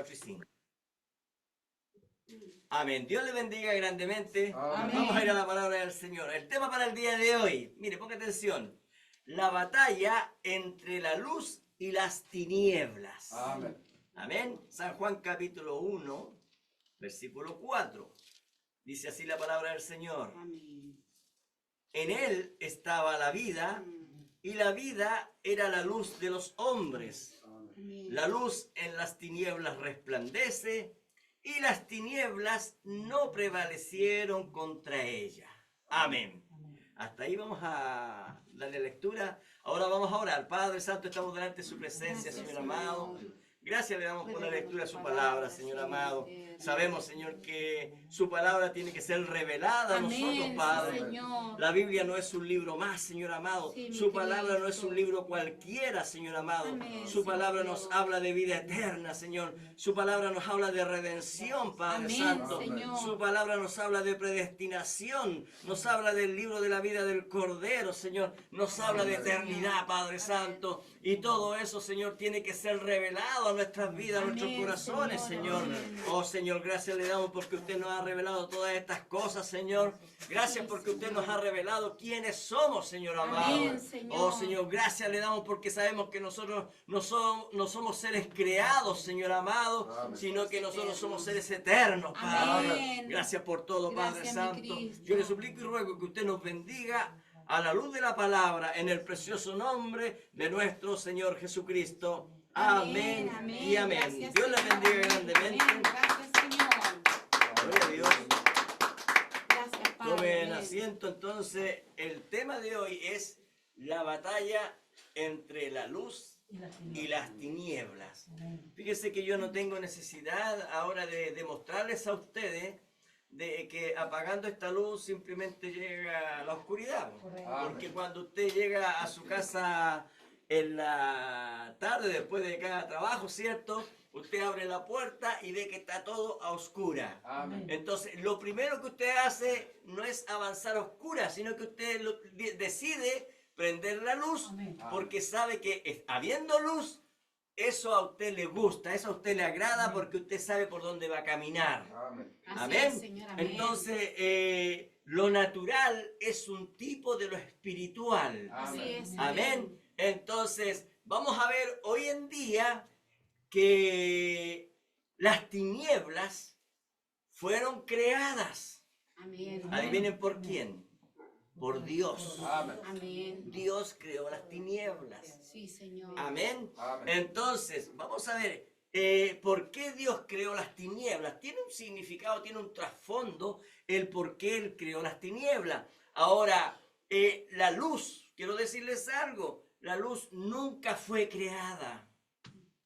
4 y 5. Amén. Dios le bendiga grandemente. Amén. Vamos a ir a la palabra del Señor. El tema para el día de hoy, mire, ponga atención. La batalla entre la luz y las tinieblas. Amén. Amén. San Juan capítulo 1, versículo 4. Dice así la palabra del Señor. Amén. En él estaba la vida, y la vida era la luz de los hombres. Amén. La luz en las tinieblas resplandece, y las tinieblas no prevalecieron contra ella. Amén. Hasta ahí vamos a darle lectura. Ahora vamos a orar. Padre Santo, estamos delante de su presencia, Señor amado. Gracias le damos por la lectura de su palabra, Señor amado. Sabemos, Señor, que su palabra tiene que ser revelada a nosotros, Padre. Señor. La Biblia no es un libro más, Señor amado. Sí, mi Su palabra no es Cristo. un libro cualquiera, Señor amado. Amén, Su palabra Señor nos Dios. habla de vida eterna, Señor. Su palabra nos habla de redención, Padre Amén, Santo. Señor. Su palabra nos habla de predestinación. Nos habla del libro de la vida del Cordero, Señor. Nos habla de eternidad, Padre Santo. Y todo eso, Señor, tiene que ser revelado a nuestras vidas, a nuestros Amén, corazones, Señor. Señor. Oh, Señor, gracias le damos porque usted nos ha revelado todas estas cosas, Señor. Gracias porque usted nos ha revelado quiénes somos, Señor amado. Amén, Señor. Oh, Señor, gracias le damos porque sabemos que nosotros no somos seres creados, Señor amado, Amén. sino que nosotros somos seres eternos, Padre. Amén. Gracias por todo, Padre Gracias, mi Santo. Cristo. Yo le suplico y ruego que usted nos bendiga a la luz de la palabra en el precioso nombre de nuestro Señor Jesucristo. Amén, y amén. Gracias, Dios le Señor. bendiga grandemente. Amén. Gracias, Señor. Gloria a Dios. Gracias, Padre. Tomen Amén. asiento. Entonces, el tema de hoy es la batalla entre la luz y las tinieblas. Fíjense que yo no tengo necesidad ahora de demostrarles a ustedes de que apagando esta luz simplemente llega la oscuridad. Porque cuando usted llega a su casa en la tarde, después de cada trabajo, ¿cierto? Usted abre la puerta y ve que está todo a oscura. Amén. Entonces, lo primero que usted hace no es avanzar a oscuras, sino que usted decide prender la luz, porque sabe que habiendo luz, eso a usted le gusta, eso a usted le agrada, porque usted sabe por dónde va a caminar. Amén. Así Amén. es, Señor. Amén. Entonces, lo natural es un tipo de lo espiritual. Así es. Amén. Entonces, vamos a ver hoy en día que las tinieblas fueron creadas. Amén. Adivinen por quién. Por Dios. Amén. Amén. Dios creó las tinieblas. Sí, Señor. Amén. Amén. Entonces, vamos a ver, ¿por qué Dios creó las tinieblas? Tiene un significado, tiene un trasfondo el por qué Él creó las tinieblas. Ahora, la luz, quiero decirles algo, la luz nunca fue creada.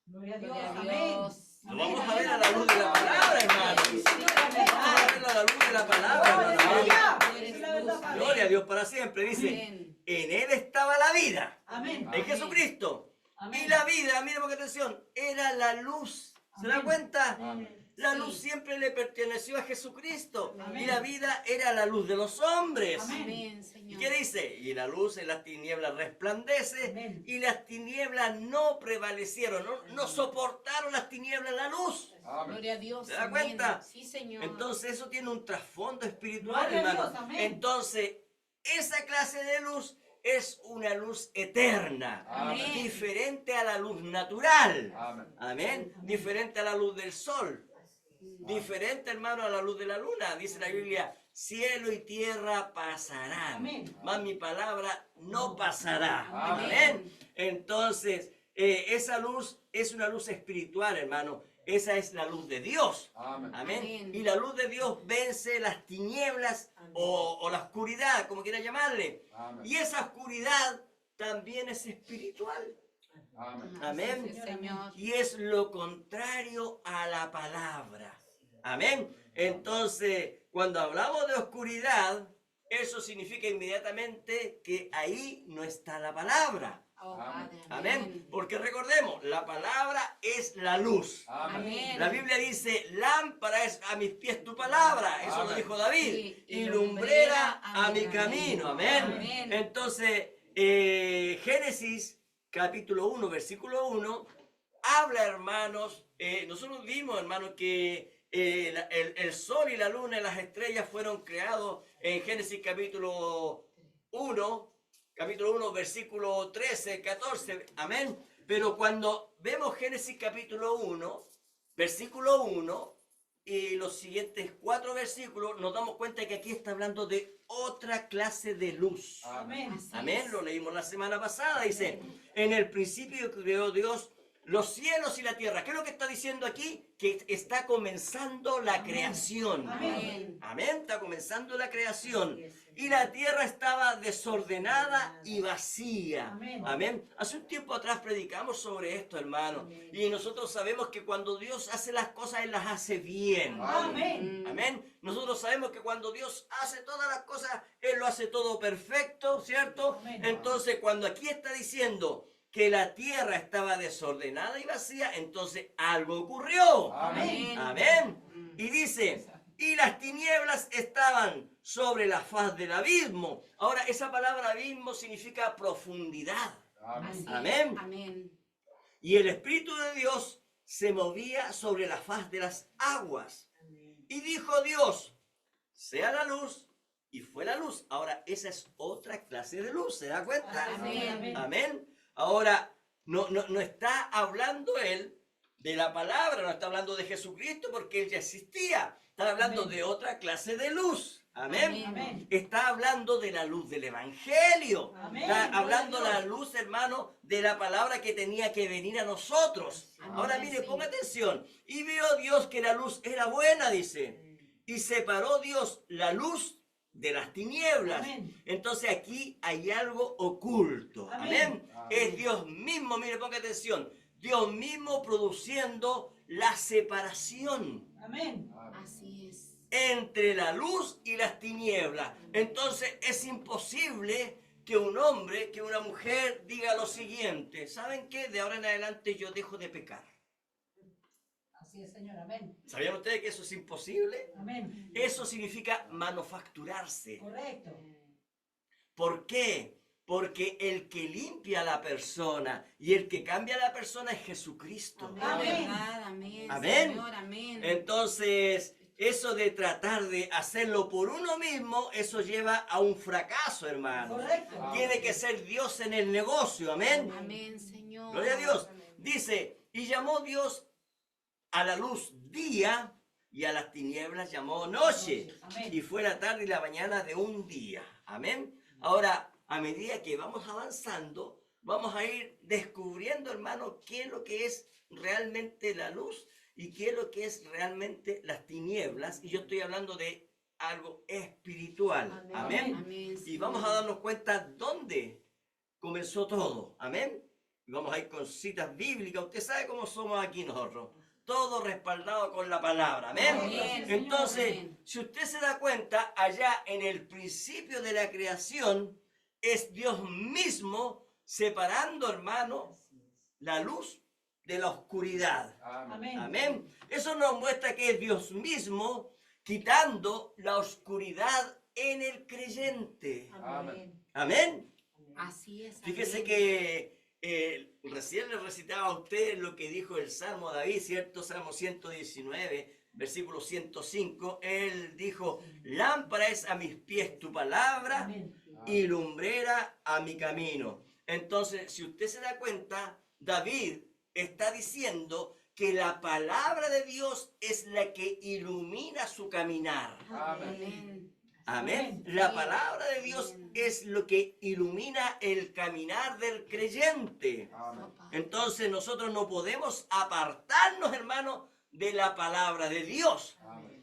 Gloria a Dios. Gloria a Amén. Dios. Lo vamos a ver a la luz de la palabra, hermano. Vamos a verlo a la luz de la palabra, hermano. Aleluya. Eres Es la verdad, luz. Padre. Gloria a Dios para siempre. Dice, Amén. en Él estaba la vida, Amén. en Amén. Jesucristo. Amén. Y la vida, miren con atención, era la luz. ¿Se da Amén. cuenta? Amén. La Sí. luz siempre le perteneció a Jesucristo. Amén. Y la vida era la luz de los hombres. Amén. Amén, ¿Y Señor. qué dice? Y la luz en las tinieblas resplandece. Amén. Y las tinieblas no prevalecieron. No soportaron las tinieblas la luz. Amén. Gloria a Dios. ¿Se da Amén. cuenta? Sí, Señor. Entonces eso tiene un trasfondo espiritual, Gloria a hermano. Dios, amén. Entonces, esa clase de luz es una luz eterna. Amén. Diferente a la luz natural. Amén. Amén. Diferente a la luz del sol. Diferente, hermano, a la luz de la luna. Dice la Biblia, cielo y tierra pasarán. Amén. Mas mi palabra no pasará. Amén. Amén. Entonces, esa luz es una luz espiritual, hermano. Esa es la luz de Dios. Amén. Amén. Amén. Y la luz de Dios vence las tinieblas o la oscuridad, como quiera llamarle. Amén. Y esa oscuridad también es espiritual. Amén. Amén. Sí, Señor. Y es lo contrario a la palabra. Amén. Entonces, cuando hablamos de oscuridad, eso significa inmediatamente que ahí no está la palabra. Oh, Padre. Amén. Porque recordemos, la palabra es la luz. Amén. Amén. La Biblia dice, lámpara es a mis pies tu palabra. Eso lo Amén. dijo David. Sí, Y lumbrera a mi camino. Amén. Amén. Entonces, Génesis capítulo 1, versículo 1, habla, hermanos, nosotros vimos, hermano, que el sol y la luna y las estrellas fueron creados en Génesis capítulo 1, versículo 13, 14, amén. Pero cuando vemos Génesis capítulo 1, versículo 1 y los siguientes 4 versículos, nos damos cuenta que aquí está hablando de otra clase de luz. Amén. Así Amén, es. lo leímos la semana pasada, dice, en el principio creó Dios los cielos y la tierra. ¿Qué es lo que está diciendo aquí? Que está comenzando la creación. Amén. Amén, está comenzando la creación. Y la tierra estaba desordenada y vacía. Amén. Amén. Hace un tiempo atrás predicamos sobre esto, hermano. Y nosotros sabemos que cuando Dios hace las cosas, Él las hace bien. Amén. Amén. Nosotros sabemos que cuando Dios hace todas las cosas, Él lo hace todo perfecto, ¿cierto? Amén. Entonces, cuando aquí está diciendo que la tierra estaba desordenada y vacía, entonces algo ocurrió. Amén. Amén. Y dice, y las tinieblas estaban sobre la faz del abismo. Ahora, esa palabra abismo significa profundidad. Así es. Amén. Amén. Y el Espíritu de Dios se movía sobre la faz de las aguas. Y dijo Dios, sea la luz, y fue la luz. Ahora, esa es otra clase de luz, ¿se da cuenta? Amén. Amén. Ahora, no está hablando Él de la palabra, no está hablando de Jesucristo porque Él ya existía. Está hablando Amén. de otra clase de luz. Amén. Amén. Está hablando de la luz del Evangelio. Amén. Está Gloria hablando a Dios. la luz, hermano, de la palabra que tenía que venir a nosotros. Amén. Ahora mire, Sí. ponga atención. Y vio Dios que la luz era buena, dice. Y separó Dios la luz de las tinieblas. Amén. Entonces aquí hay algo oculto. Amén. Amén. Es Dios mismo, mire, ponga atención. Dios mismo produciendo la separación Amén. Así es. entre la luz y las tinieblas. Entonces es imposible que un hombre, que una mujer diga lo siguiente: ¿saben qué? De ahora en adelante yo dejo de pecar. Así es, Señor. Amén. ¿Sabían ustedes que eso es imposible? Amén. Eso significa manufacturarse. Correcto. ¿Por qué? Porque el que limpia a la persona y el que cambia a la persona es Jesucristo. Amén. Amén. ¿Verdad? Amén. Amén. Señor, amén. Entonces, eso de tratar de hacerlo por uno mismo, eso lleva a un fracaso, hermano. Correcto. Tiene que ser Dios en el negocio, amén. Amén, Señor. Gloria a Dios. Dice, y llamó Dios a la luz día y a las tinieblas llamó noche. Amén. Y fue la tarde y la mañana de un día. Amén. Ahora, a medida que vamos avanzando, vamos a ir descubriendo, hermano, qué es lo que es realmente la luz y qué es lo que es realmente las tinieblas. Y yo estoy hablando de algo espiritual. Amén. Amén. Y vamos a darnos cuenta dónde comenzó todo. Amén. Y vamos a ir con citas bíblicas. Usted sabe cómo somos aquí nosotros. Todo respaldado con la palabra. Amén. Amén, Entonces, Señor, amén. si usted se da cuenta, allá en el principio de la creación, es Dios mismo separando, hermano, la luz de la oscuridad. Amén. Amén. Eso nos muestra que es Dios mismo quitando la oscuridad en el creyente. Amén. Amén. Así es. Fíjese amén. que recién le recitaba a usted lo que dijo el Salmo David, ¿cierto? Salmo 119, versículo 105. Él dijo, lámpara es a mis pies tu palabra Amén. y lumbrera a mi camino. Entonces, si usted se da cuenta, David está diciendo que la palabra de Dios es la que ilumina su caminar. Amén. Amén. Amén. La palabra de Dios es lo que ilumina el caminar del creyente. Papá. Entonces nosotros no podemos apartarnos, hermano, de la palabra de Dios.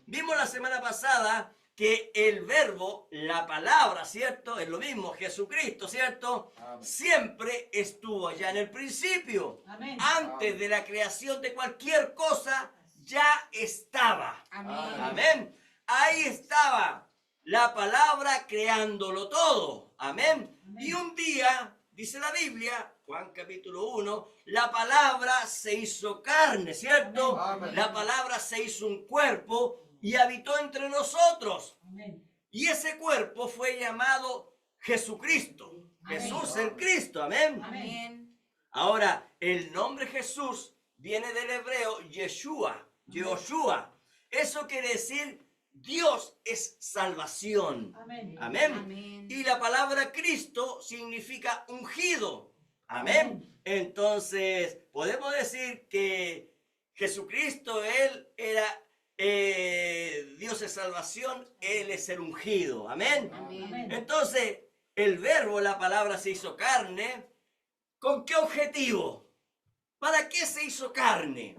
Vimos la semana pasada que el verbo, la palabra, ¿cierto? Es lo mismo, Jesucristo, ¿cierto? Siempre estuvo allá en el principio. Amén. Antes de la creación de cualquier cosa, ya estaba. Amén. Amén. Ahí estaba la palabra creándolo todo. Amén. Amén. Y un día, dice la Biblia, Juan capítulo 1, la palabra se hizo carne, ¿cierto? Amén. La palabra se hizo un cuerpo y habitó entre nosotros. Amén. Y ese cuerpo fue llamado Jesucristo. Amén. Jesús el Cristo. Amén. Amén. Ahora, el nombre Jesús viene del hebreo Yeshua, Yehoshua. Eso quiere decir Dios es salvación. Amén. Amén. Amén. Y la palabra Cristo significa ungido. Amén. Entonces, podemos decir que Jesucristo, Él era Dios es salvación, Él es el ungido. Amén. Amén. Entonces, el verbo, la palabra se hizo carne. ¿Con qué objetivo? ¿Para qué se hizo carne?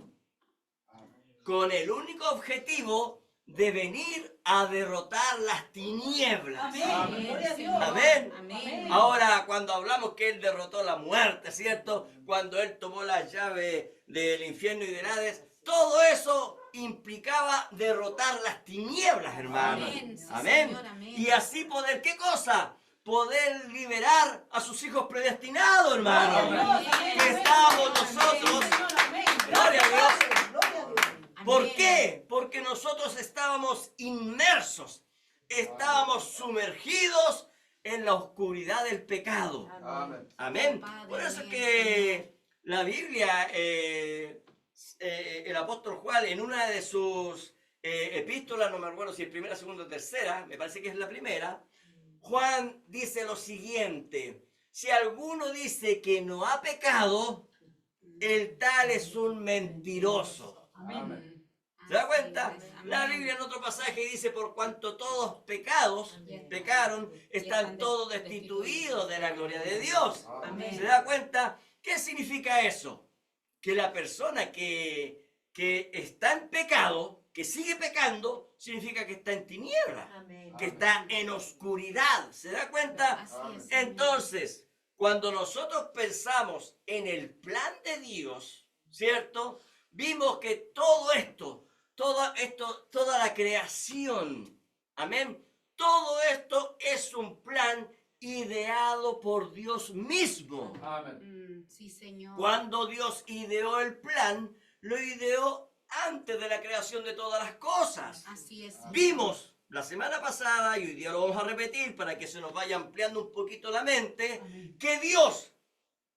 Con el único objetivo de venir a derrotar las tinieblas. Amén. Gloria a Dios. Amén. Amén. Ahora, cuando hablamos que Él derrotó la muerte, ¿cierto? Cuando Él tomó la llave del infierno y del Hades, todo eso implicaba derrotar las tinieblas, hermano. Amén. Sí, Amén. Señor, amén. Y así poder, ¿qué cosa? Poder liberar a sus hijos predestinados, hermano. Gloria a Dios. Amén. Que estábamos nosotros. Señor, amén. Gloria a Dios. Gloria a Dios. ¿Por Amén. qué? Porque nosotros estábamos inmersos, estábamos sumergidos en la oscuridad del pecado. Amén. Amén. Padre, Por eso amén, que la Biblia, el apóstol Juan, en una de sus epístolas, no me acuerdo si es primera, segunda o tercera, me parece que es la primera, Juan dice lo siguiente: si alguno dice que no ha pecado, el tal es un mentiroso. Amén. ¿Se da cuenta? Así es. La Amén. Biblia en otro pasaje dice: por cuanto todos pecaron, están todos destituidos de la gloria de Dios. Amén. ¿Se da cuenta? ¿Qué significa eso? Que la persona que está en pecado, que sigue pecando, significa que está en tiniebla, que está en oscuridad. ¿Se da cuenta? Así es. Entonces, cuando nosotros pensamos en el plan de Dios, ¿cierto? Vimos que toda la creación, amén, todo esto es un plan ideado por Dios mismo. Amén. Sí, Señor. Cuando Dios ideó el plan, lo ideó antes de la creación de todas las cosas. Así es. Señor. Vimos la semana pasada, y hoy día lo vamos a repetir para que se nos vaya ampliando un poquito la mente, que Dios,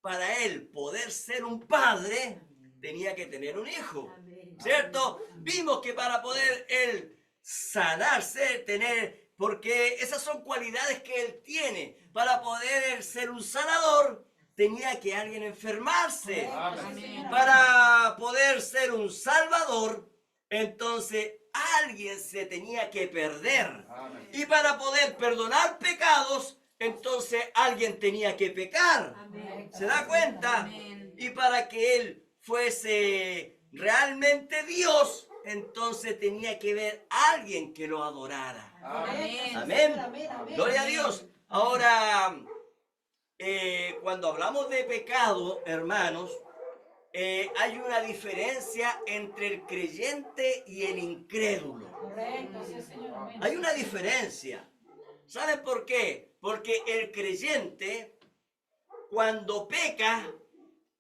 para Él poder ser un padre, tenía que tener un hijo. ¿Cierto? Vimos que para poder Él sanarse, porque esas son cualidades que Él tiene. Para poder Él ser un sanador, tenía que alguien enfermarse. Amén. Para poder ser un salvador, entonces alguien se tenía que perder. Amén. Y para poder perdonar pecados, entonces alguien tenía que pecar. ¿Se da cuenta? Amén. Y para que Él fuese realmente Dios, entonces tenía que ver a alguien que lo adorara. Amén. Amén. Amén. Gloria a Dios. Ahora, cuando hablamos de pecado, hermanos, hay una diferencia entre el creyente y el incrédulo. Correcto, así es, Señor. Amén. Hay una diferencia. ¿Saben por qué? Porque el creyente, cuando peca,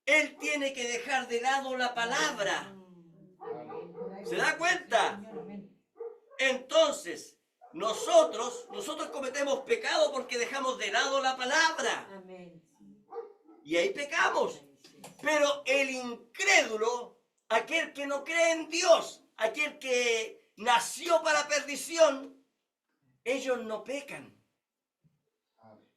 él tiene que dejar de lado la palabra. ¿Se da cuenta? Señor, amén. Entonces, nosotros cometemos pecado porque dejamos de lado la palabra. Y ahí pecamos. Pero el incrédulo, aquel que no cree en Dios, aquel que nació para perdición, ellos no pecan.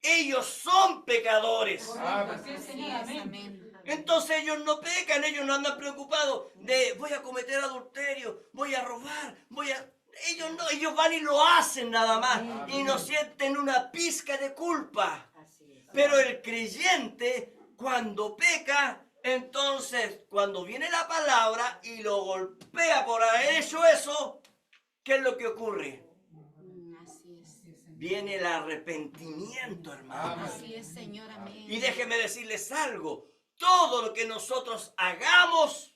Ellos son pecadores. Correcto, así es, Así Señor. es. Amén. Amén. Entonces ellos no pecan, ellos no andan preocupados de voy a cometer adulterio, voy a robar, Ellos no, ellos van y lo hacen nada más y no sienten una pizca de culpa. Pero el creyente, cuando peca, entonces cuando viene la palabra y lo golpea por haber hecho eso, ¿qué es lo que ocurre? Así es. Viene el arrepentimiento, hermano. Así es, Señor. Amén. Y déjenme decirles algo, todo lo que nosotros hagamos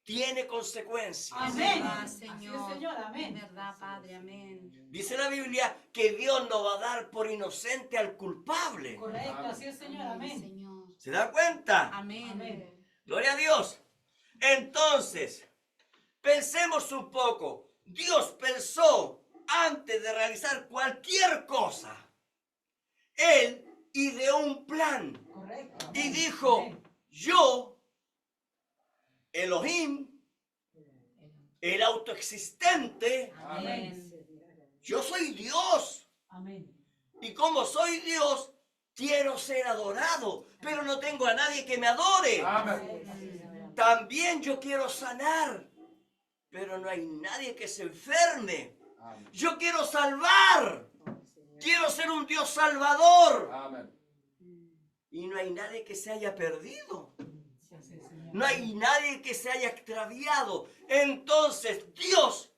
tiene consecuencias. Amén. Ah, Así es, Señor. Señor. Amén. Verdad, Padre. Amén. Dice la Biblia que Dios no va a dar por inocente al culpable. Correcto, así es, Señor. Amén. Señor. ¿Se da cuenta? Amén. Amén. Gloria a Dios. Entonces, pensemos un poco. Dios pensó antes de realizar cualquier cosa. Él ideó un plan Correcto. y Amén. dijo, Amén. yo Elohim, el autoexistente. Amén. Yo soy Dios. Amén. Y como soy Dios, quiero ser adorado, pero no tengo a nadie que me adore. También yo quiero sanar, pero no hay nadie que se enferme. Yo quiero salvar. Quiero ser un Dios salvador. Y no hay nadie que se haya perdido. No hay nadie que se haya extraviado. Entonces Dios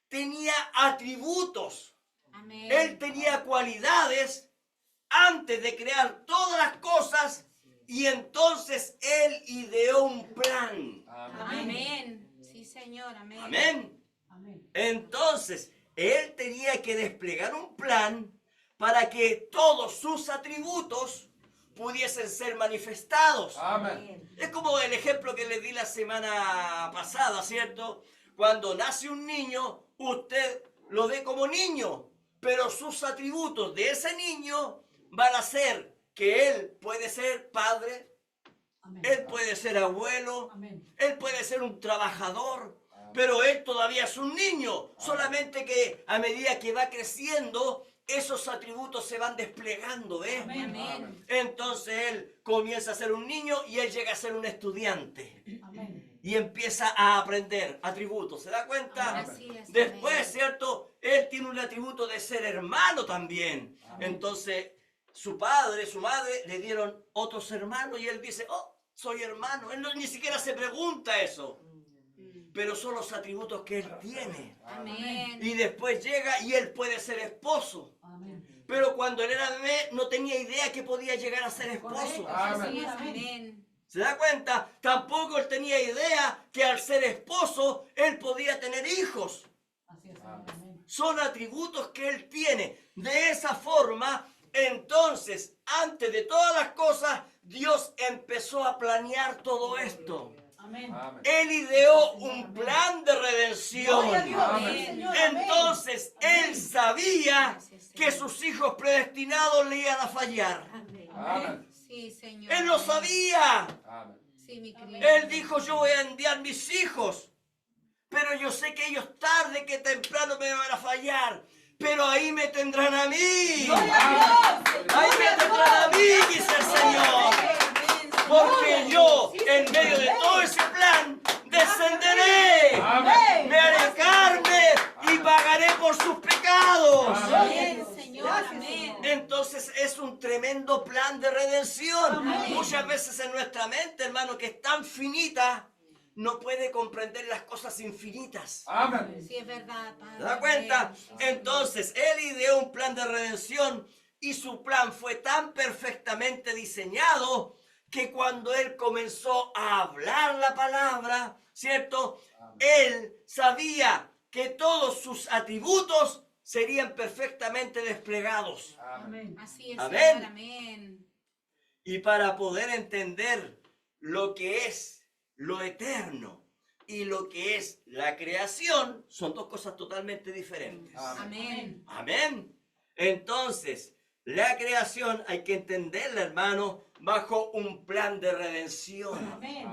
tenía atributos. Amén. Él tenía cualidades antes de crear todas las cosas. Y entonces Él ideó un plan. Amén. Sí, Señor. Amén. Amén. Amén. Entonces Él tenía que desplegar un plan para que todos sus atributos pudiesen ser manifestados. Es como el ejemplo que les di la semana pasada, ¿cierto? Cuando nace un niño, usted lo ve como niño, pero sus atributos de ese niño van a ser que él puede ser padre, Amén. él puede ser abuelo, Amén. él puede ser un trabajador, pero él todavía es un niño. Solamente que a medida que va creciendo, esos atributos se van desplegando, ¿ves? Amén. Entonces él comienza a ser un niño y él llega a ser un estudiante. Amén. Y empieza a aprender atributos, ¿se da cuenta? Así es, Después, amén. ¿cierto? Él tiene un atributo de ser hermano también. Entonces, su padre, su madre le dieron otros hermanos y él dice, oh, soy hermano. Él ni siquiera se pregunta eso. Pero son los atributos que él tiene. Amén. Y después llega y él puede ser esposo. Amén. Pero cuando él era bebé no tenía idea que podía llegar a ser esposo. Así es. Amén. ¿Se da cuenta? Tampoco él tenía idea que al ser esposo él podía tener hijos. Así es, Señor. Amén. Son atributos que él tiene. De esa forma, entonces, antes de todas las cosas, Dios empezó a planear todo esto. Amén. Él ideó un plan de redención. Gloria a Dios. Amén. Señor. Amén. Entonces, él sabía que sus hijos predestinados le iban a fallar. Amén. Sí, Señor. Él lo sabía. Sí, mi querido. Él dijo, yo voy a enviar mis hijos, pero yo sé que ellos tarde que temprano me van a fallar, pero ahí me tendrán a mí. Gloria a Dios. Ahí me tendrán a mí, dice el Señor. Amén. Porque yo, en medio de todo ese plan, descenderé. Amén. Me haré carne y pagaré por sus pecados. Amén, Señor. Amén. Entonces es un tremendo plan de redención. Amén. Muchas veces en nuestra mente, hermano, que es tan finita, no puede comprender las cosas infinitas. Sí, es verdad, Padre. ¿Se da cuenta? Amén. Entonces, él ideó un plan de redención y su plan fue tan perfectamente diseñado que cuando él comenzó a hablar la palabra, ¿cierto? Él sabía que todos sus atributos serían perfectamente desplegados. Amén. Así es, Amén. Señor. Amén. Y para poder entender lo que es lo eterno y lo que es la creación, son dos cosas totalmente diferentes. Amén. Amén. Entonces, la creación hay que entenderla, hermano, bajo un plan de redención. Amén.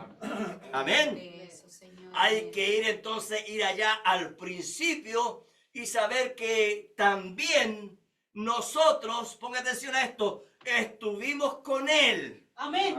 Amén. De eso, Señor. Hay Amén. que ir entonces, ir allá al principio y saber que también nosotros, ponga atención a esto, estuvimos con Él, Amén.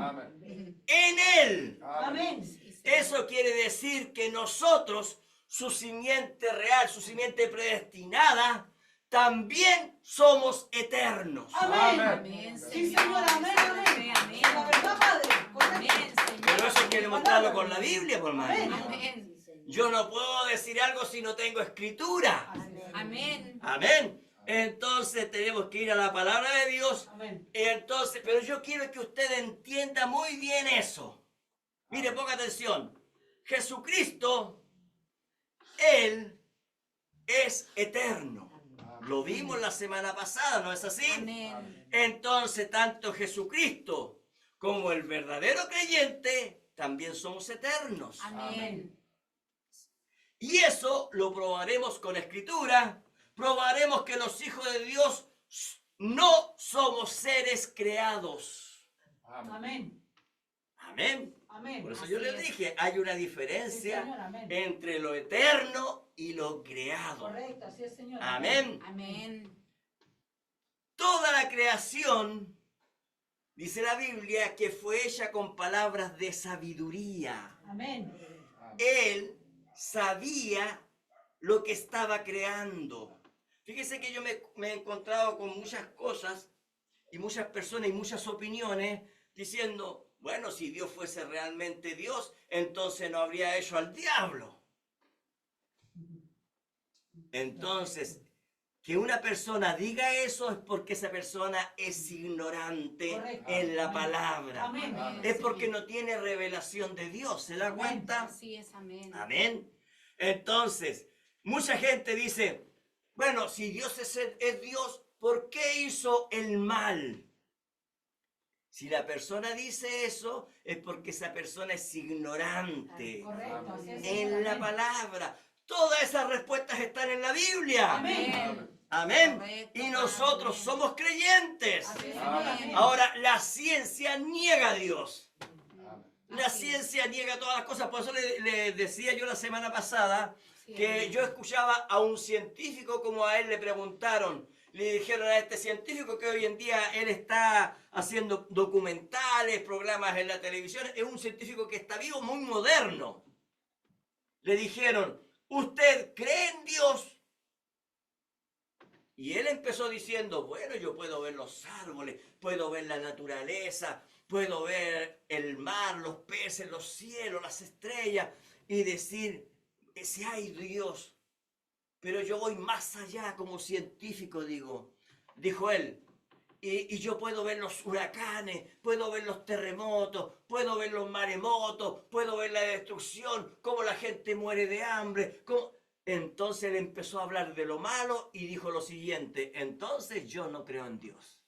en Él. Amén. Sí, Señor. Eso quiere decir que nosotros, su simiente real, su simiente predestinada, también somos eternos. Amén. Amén, Sí, Señor. Señor. Amén. Amén. Amén. La verdad, Padre. Amén, Correcto. Señor. Pero eso hay que demostrarlo con la Biblia, por hermano. Amén. Amén. Yo no puedo decir algo si no tengo escritura. Amén. Amén. Entonces tenemos que ir a la palabra de Dios. Amén. Entonces, pero yo quiero que usted entienda muy bien eso. Mire, ponga atención. Jesucristo, Él es eterno. Lo vimos la semana pasada, ¿no es así? Amén. Entonces, tanto Jesucristo como el verdadero creyente también somos eternos. Amén. Y eso lo probaremos con escritura. Probaremos que los hijos de Dios no somos seres creados. Amén. Amén. Amén. Por eso Así yo les es. dije, hay una Sí, diferencia Señor, amén. entre lo eterno y lo creado. Correcto, así es, Señor. Amén. Amén. Toda la creación, dice la Biblia, que fue hecha con palabras de sabiduría. Amén. Él sabía lo que estaba creando. Fíjese que yo me he encontrado con muchas cosas y muchas personas y muchas opiniones diciendo, bueno, si Dios fuese realmente Dios, entonces no habría hecho al diablo. Entonces, que una persona diga eso es porque esa persona es ignorante Correcto. en la Amén. palabra. Amén. Es porque no tiene revelación de Dios. ¿Se da Amén. cuenta? Así es, amén. Amén. Entonces, mucha gente dice, bueno, si Dios es Dios, ¿por qué hizo el mal? Si la persona dice eso, es porque esa persona es ignorante Correcto, así es, en Señor. la Amén. palabra. Todas esas respuestas están en la Biblia. Amén. Amén. Correcto, Y nosotros amén. somos creyentes. Así es, Amén. Señor. Amén. Ahora, la ciencia niega a Dios. La Así es. ciencia niega todas las cosas. Por eso le decía yo la semana pasada Sí, que amén. yo escuchaba a un científico como a él le preguntaron. Le dijeron a este científico que hoy en día él está haciendo documentales, programas en la televisión. Es un científico que está vivo, muy moderno. Le dijeron, ¿usted cree en Dios? Y él empezó diciendo, bueno, yo puedo ver los árboles, puedo ver la naturaleza, puedo ver el mar, los peces, los cielos, las estrellas, y decir, si hay Dios. Pero yo voy más allá como científico, dijo él. Y yo puedo ver los huracanes, puedo ver los terremotos, puedo ver los maremotos, puedo ver la destrucción, cómo la gente muere de hambre. Entonces él empezó a hablar de lo malo y dijo lo siguiente, entonces yo no creo en Dios.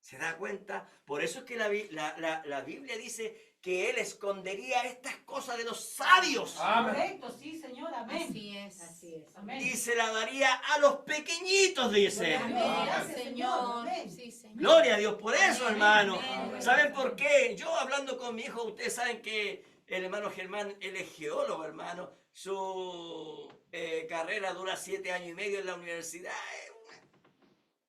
¿Se da cuenta? Por eso es que la Biblia dice que él escondería estas cosas de los sabios. Correcto, sí, Señor. Amén. Así es. Así es. Amén. Y se la daría a los pequeñitos, dice. Amén. Gracias, Señor. Amén. Sí, Señor. Gloria a Dios por eso, Amén, hermano. amén. ¿Saben por qué? Yo hablando con mi hijo, ustedes saben que el hermano Germán, él es geólogo, hermano. Su carrera dura 7 años y medio en la universidad.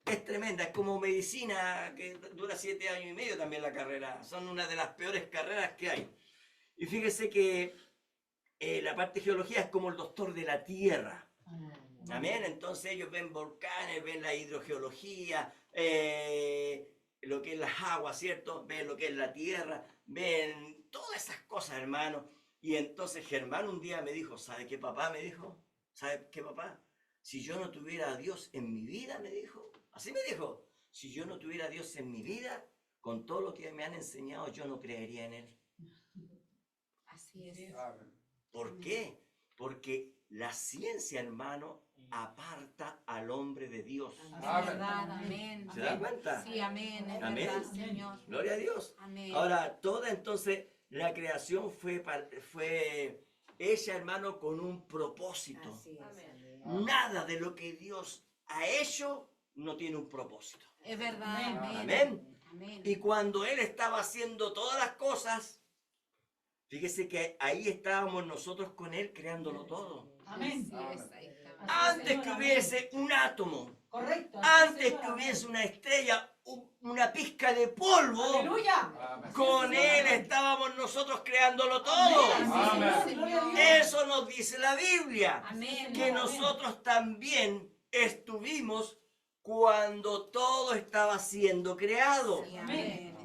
Es tremenda, es como medicina que dura 7 años y medio también la carrera. Son una de las peores carreras que hay. Y fíjese que la parte de geología es como el doctor de la tierra. Amén. Entonces ellos ven volcanes, ven la hidrogeología, lo que es las aguas, ¿cierto? Ven lo que es la tierra, ven todas esas cosas, hermano. Y entonces Germán un día me dijo, ¿sabe qué papá? Me dijo, ¿sabe qué papá? Si yo no tuviera a Dios en mi vida, me dijo, así me dijo, si yo no tuviera a Dios en mi vida, con todo lo que me han enseñado, yo no creería en Él. Así es. ¿Por qué? Porque la ciencia, hermano, aparta al hombre de Dios. Es verdad, amén. ¿Se da cuenta? Sí, amén. Es Amén. verdad, Señor. Gloria a Dios. Amén. Ahora, toda entonces la creación fue hecha, hermano, con un propósito. Nada de lo que Dios ha hecho no tiene un propósito. Es verdad, amén. Amén. Amén. Y cuando Él estaba haciendo todas las cosas, fíjese que ahí estábamos nosotros con Él creándolo todo. Amén. Así es, ahí está. Antes que hubiese un átomo, Correcto. así es, antes Señor. que Amén. hubiese una estrella, una pizca de polvo, Aleluya. con Él estábamos nosotros creándolo todo. Amén. Sí, Gloria a Señor. Dios. Eso nos dice la Biblia, Amén. que nosotros también estuvimos cuando todo estaba siendo creado. Sí, amén.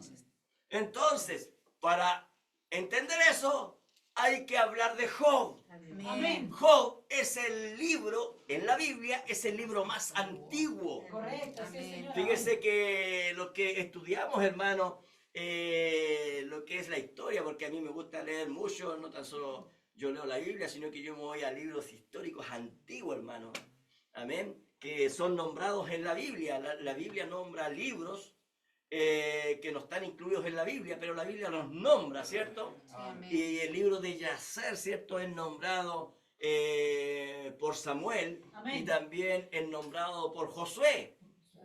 Entonces, para entender eso, hay que hablar de Job. Amén. Job es el libro, en la Biblia, es el libro más antiguo. Correcto, así es, Amén. Señor. Fíjese que lo que estudiamos, hermano, lo que es la historia, porque a mí me gusta leer mucho, no tan solo yo leo la Biblia, sino que yo me voy a libros históricos antiguos, hermano. Amén. Que son nombrados en la Biblia. La Biblia nombra libros que no están incluidos en la Biblia, pero la Biblia los nombra, ¿cierto? Sí, amén. Y el libro de Yacer, ¿cierto? Es nombrado por Samuel Amén. y también es nombrado por Josué,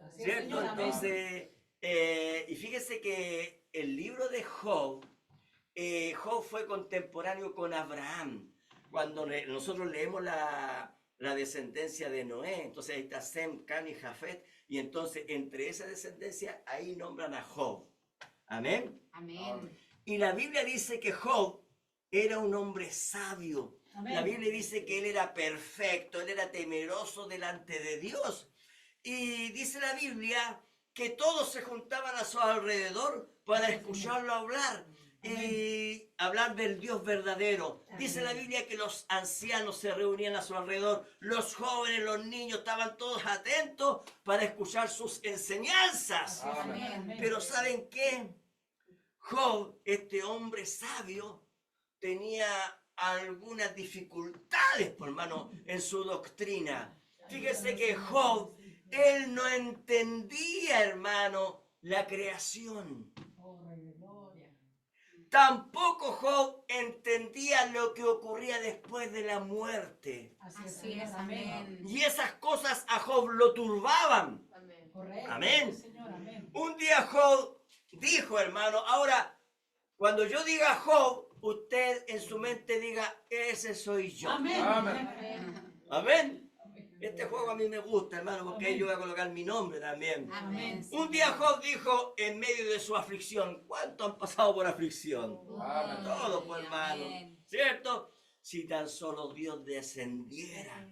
Así es, ¿cierto? Señor. Amén. Entonces, y fíjese que el libro de Job Job fue contemporáneo con Abraham. Cuando nosotros leemos la descendencia de Noé, entonces ahí está Sem, Can y Jafet, y entonces entre esa descendencia ahí nombran a Job. Amén. Amén. Y la Biblia dice que Job era un hombre sabio. Amén. La Biblia dice que él era perfecto, él era temeroso delante de Dios. Y dice la Biblia que todos se juntaban a su alrededor para escucharlo hablar y hablar del Dios verdadero. Dice la Biblia que los ancianos se reunían a su alrededor, los jóvenes, los niños, estaban todos atentos para escuchar sus enseñanzas. Amén. Pero ¿saben qué? Job, este hombre sabio, tenía algunas dificultades, por hermano, en su doctrina. Fíjese que Job, él no entendía, hermano, la creación. Tampoco Job entendía lo que ocurría después de la muerte. Así es, amén. Y esas cosas a Job lo turbaban. Correcto. Amén. Señor, amén. Un día Job dijo, hermano, ahora, cuando yo diga Job, usted en su mente diga, ese soy yo. Amén. Amén. Amén. Este juego a mí me gusta, hermano, porque ahí yo voy a colocar mi nombre también. Amén. Un día Job dijo en medio de su aflicción, ¿cuánto han pasado por aflicción? Amén. Todo, pues, hermano. Amén. ¿Cierto? Si tan solo Dios descendiera,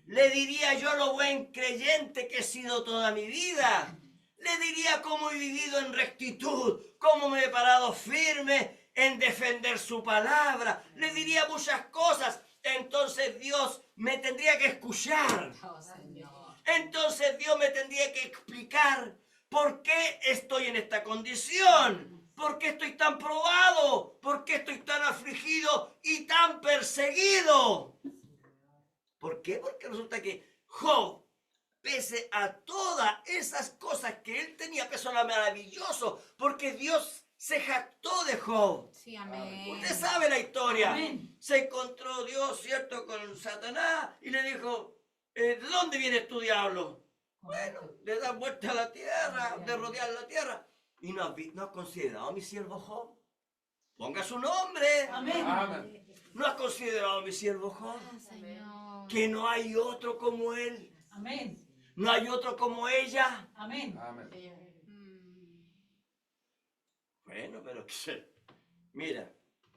le diría yo lo buen creyente que he sido toda mi vida. Le diría cómo he vivido en rectitud, cómo me he parado firme en defender su palabra. Le diría muchas cosas. Entonces Dios me tendría que escuchar. Oh, Señor. Entonces Dios me tendría que explicar por qué estoy en esta condición. ¿Por qué estoy tan probado? ¿Por qué estoy tan afligido y tan perseguido? ¿Por qué? Porque resulta que Job, pese a todas esas cosas que él tenía, pese a lo maravilloso, porque Dios se jactó de Job. Sí, amén. Usted sabe la historia. Amén. Se encontró Dios, ¿cierto?, con Satanás y le dijo, ¿de dónde vienes tú, diablo? Bueno, de dar vuelta a la tierra, de rodear la tierra. ¿Y no has considerado a mi siervo Job? Ponga su nombre. Amén. ¿No has considerado a mi siervo Job? Ah, Señor. Que no hay otro como él. Amén. No hay otro como ella. Amén. Mm. Bueno, pero mira,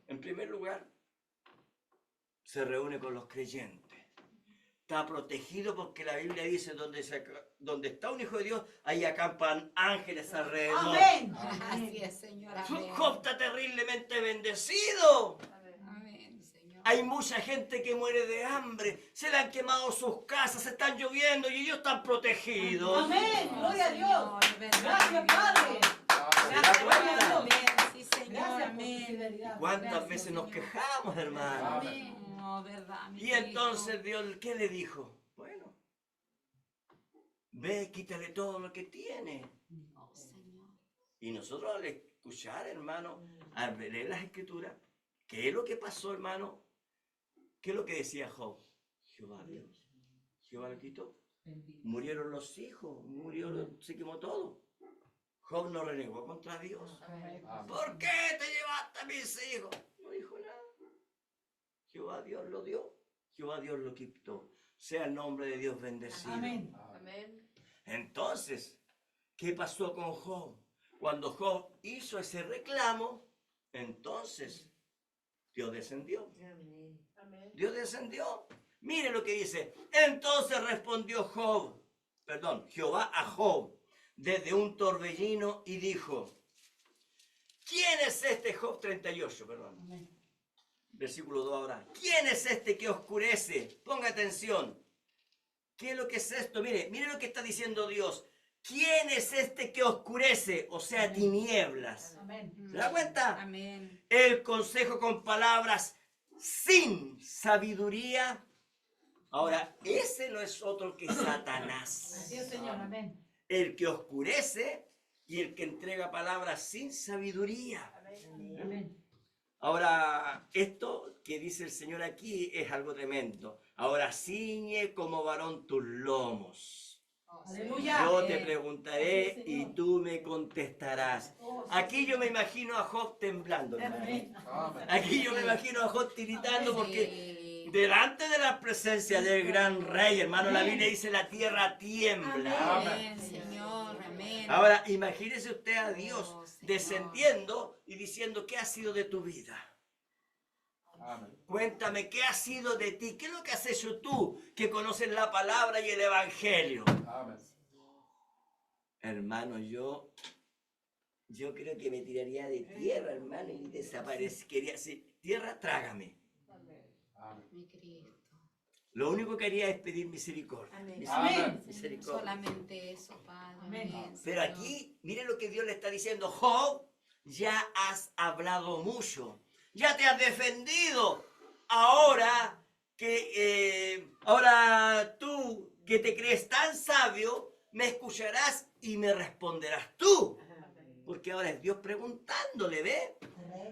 en primer lugar, se reúne con los creyentes. Está protegido porque la Biblia dice, donde está un hijo de Dios, ahí acampan ángeles alrededor. Amén. Así es, Señor. Amén. Job está terriblemente bendecido. Amén, Señor. Hay mucha gente que muere de hambre, se le han quemado sus casas, están lloviendo y ellos están protegidos. Amén. Gloria a Dios. Señor, verdad. Gracias, Padre. ¿Se da cuenta? Amén. Sí, Señor. Gracias por tu Amén. fidelidad. ¿Cuántas Gracias, veces nos Señor. quejamos, hermano? Amén. No, verdad. mi Y Cristo. entonces Dios, ¿qué le dijo? Bueno, ve, quítale todo lo que tiene. Oh, Señor. Y nosotros al escuchar, hermano, al leer las escrituras, ¿qué es lo que pasó, hermano? ¿Qué es lo que decía Job? Jehová Dios. Jehová lo quitó. Murieron los hijos, se quemó todo. Job no renegó contra Dios. ¿Por qué te llevaste a mis hijos? No dijo nada. Jehová Dios lo dio, Jehová Dios lo quitó. Sea el nombre de Dios bendecido. Amén. Entonces, ¿qué pasó con Job? Cuando Job hizo ese reclamo, entonces Dios descendió. Dios descendió. Mire lo que dice. Entonces respondió Jehová a Job desde un torbellino y dijo, ¿quién es este? Job 38, perdón. Amén. Versículo 2 ahora. ¿Quién es este que oscurece? Ponga atención. ¿Qué es lo que es esto? Mire lo que está diciendo Dios. ¿Quién es este que oscurece? O sea, tinieblas. Amén. ¿Se da cuenta? Amén. El consejo con palabras sin sabiduría. Ahora, ese no es otro que Satanás. Así es, Señor. Amén. El que oscurece y el que entrega palabras sin sabiduría. Amén. Ahora, esto que dice el Señor aquí es algo tremendo. Ahora, ciñe como varón tus lomos. Aleluya. Yo te preguntaré y tú me contestarás. Aquí yo me imagino a Job temblando, hermano. Amén. Aquí yo me imagino a Job tiritando porque delante de la presencia del gran rey, hermano, la Biblia dice la tierra tiembla. Amén, Señor, amén. Ahora, imagínese usted a Dios Oh, Señor. descendiendo y diciendo, ¿qué ha sido de tu vida? Cuéntame, ¿qué ha sido de ti? ¿Qué es lo que has hecho tú que conoces la palabra y el evangelio? Hermano, yo creo que me tiraría de tierra, hermano, y desaparecería. Sí, tierra, trágame. Mi Cristo. Lo único que haría es pedir misericordia. Amén. Misericordia. Solamente eso, Padre. Amén. Amén, Pero Señor. aquí, mire lo que Dios le está diciendo. Job, ya has hablado mucho. Ya te has defendido. Ahora tú que te crees tan sabio, me escucharás y me responderás tú. Porque ahora es Dios preguntándole, ¿ve?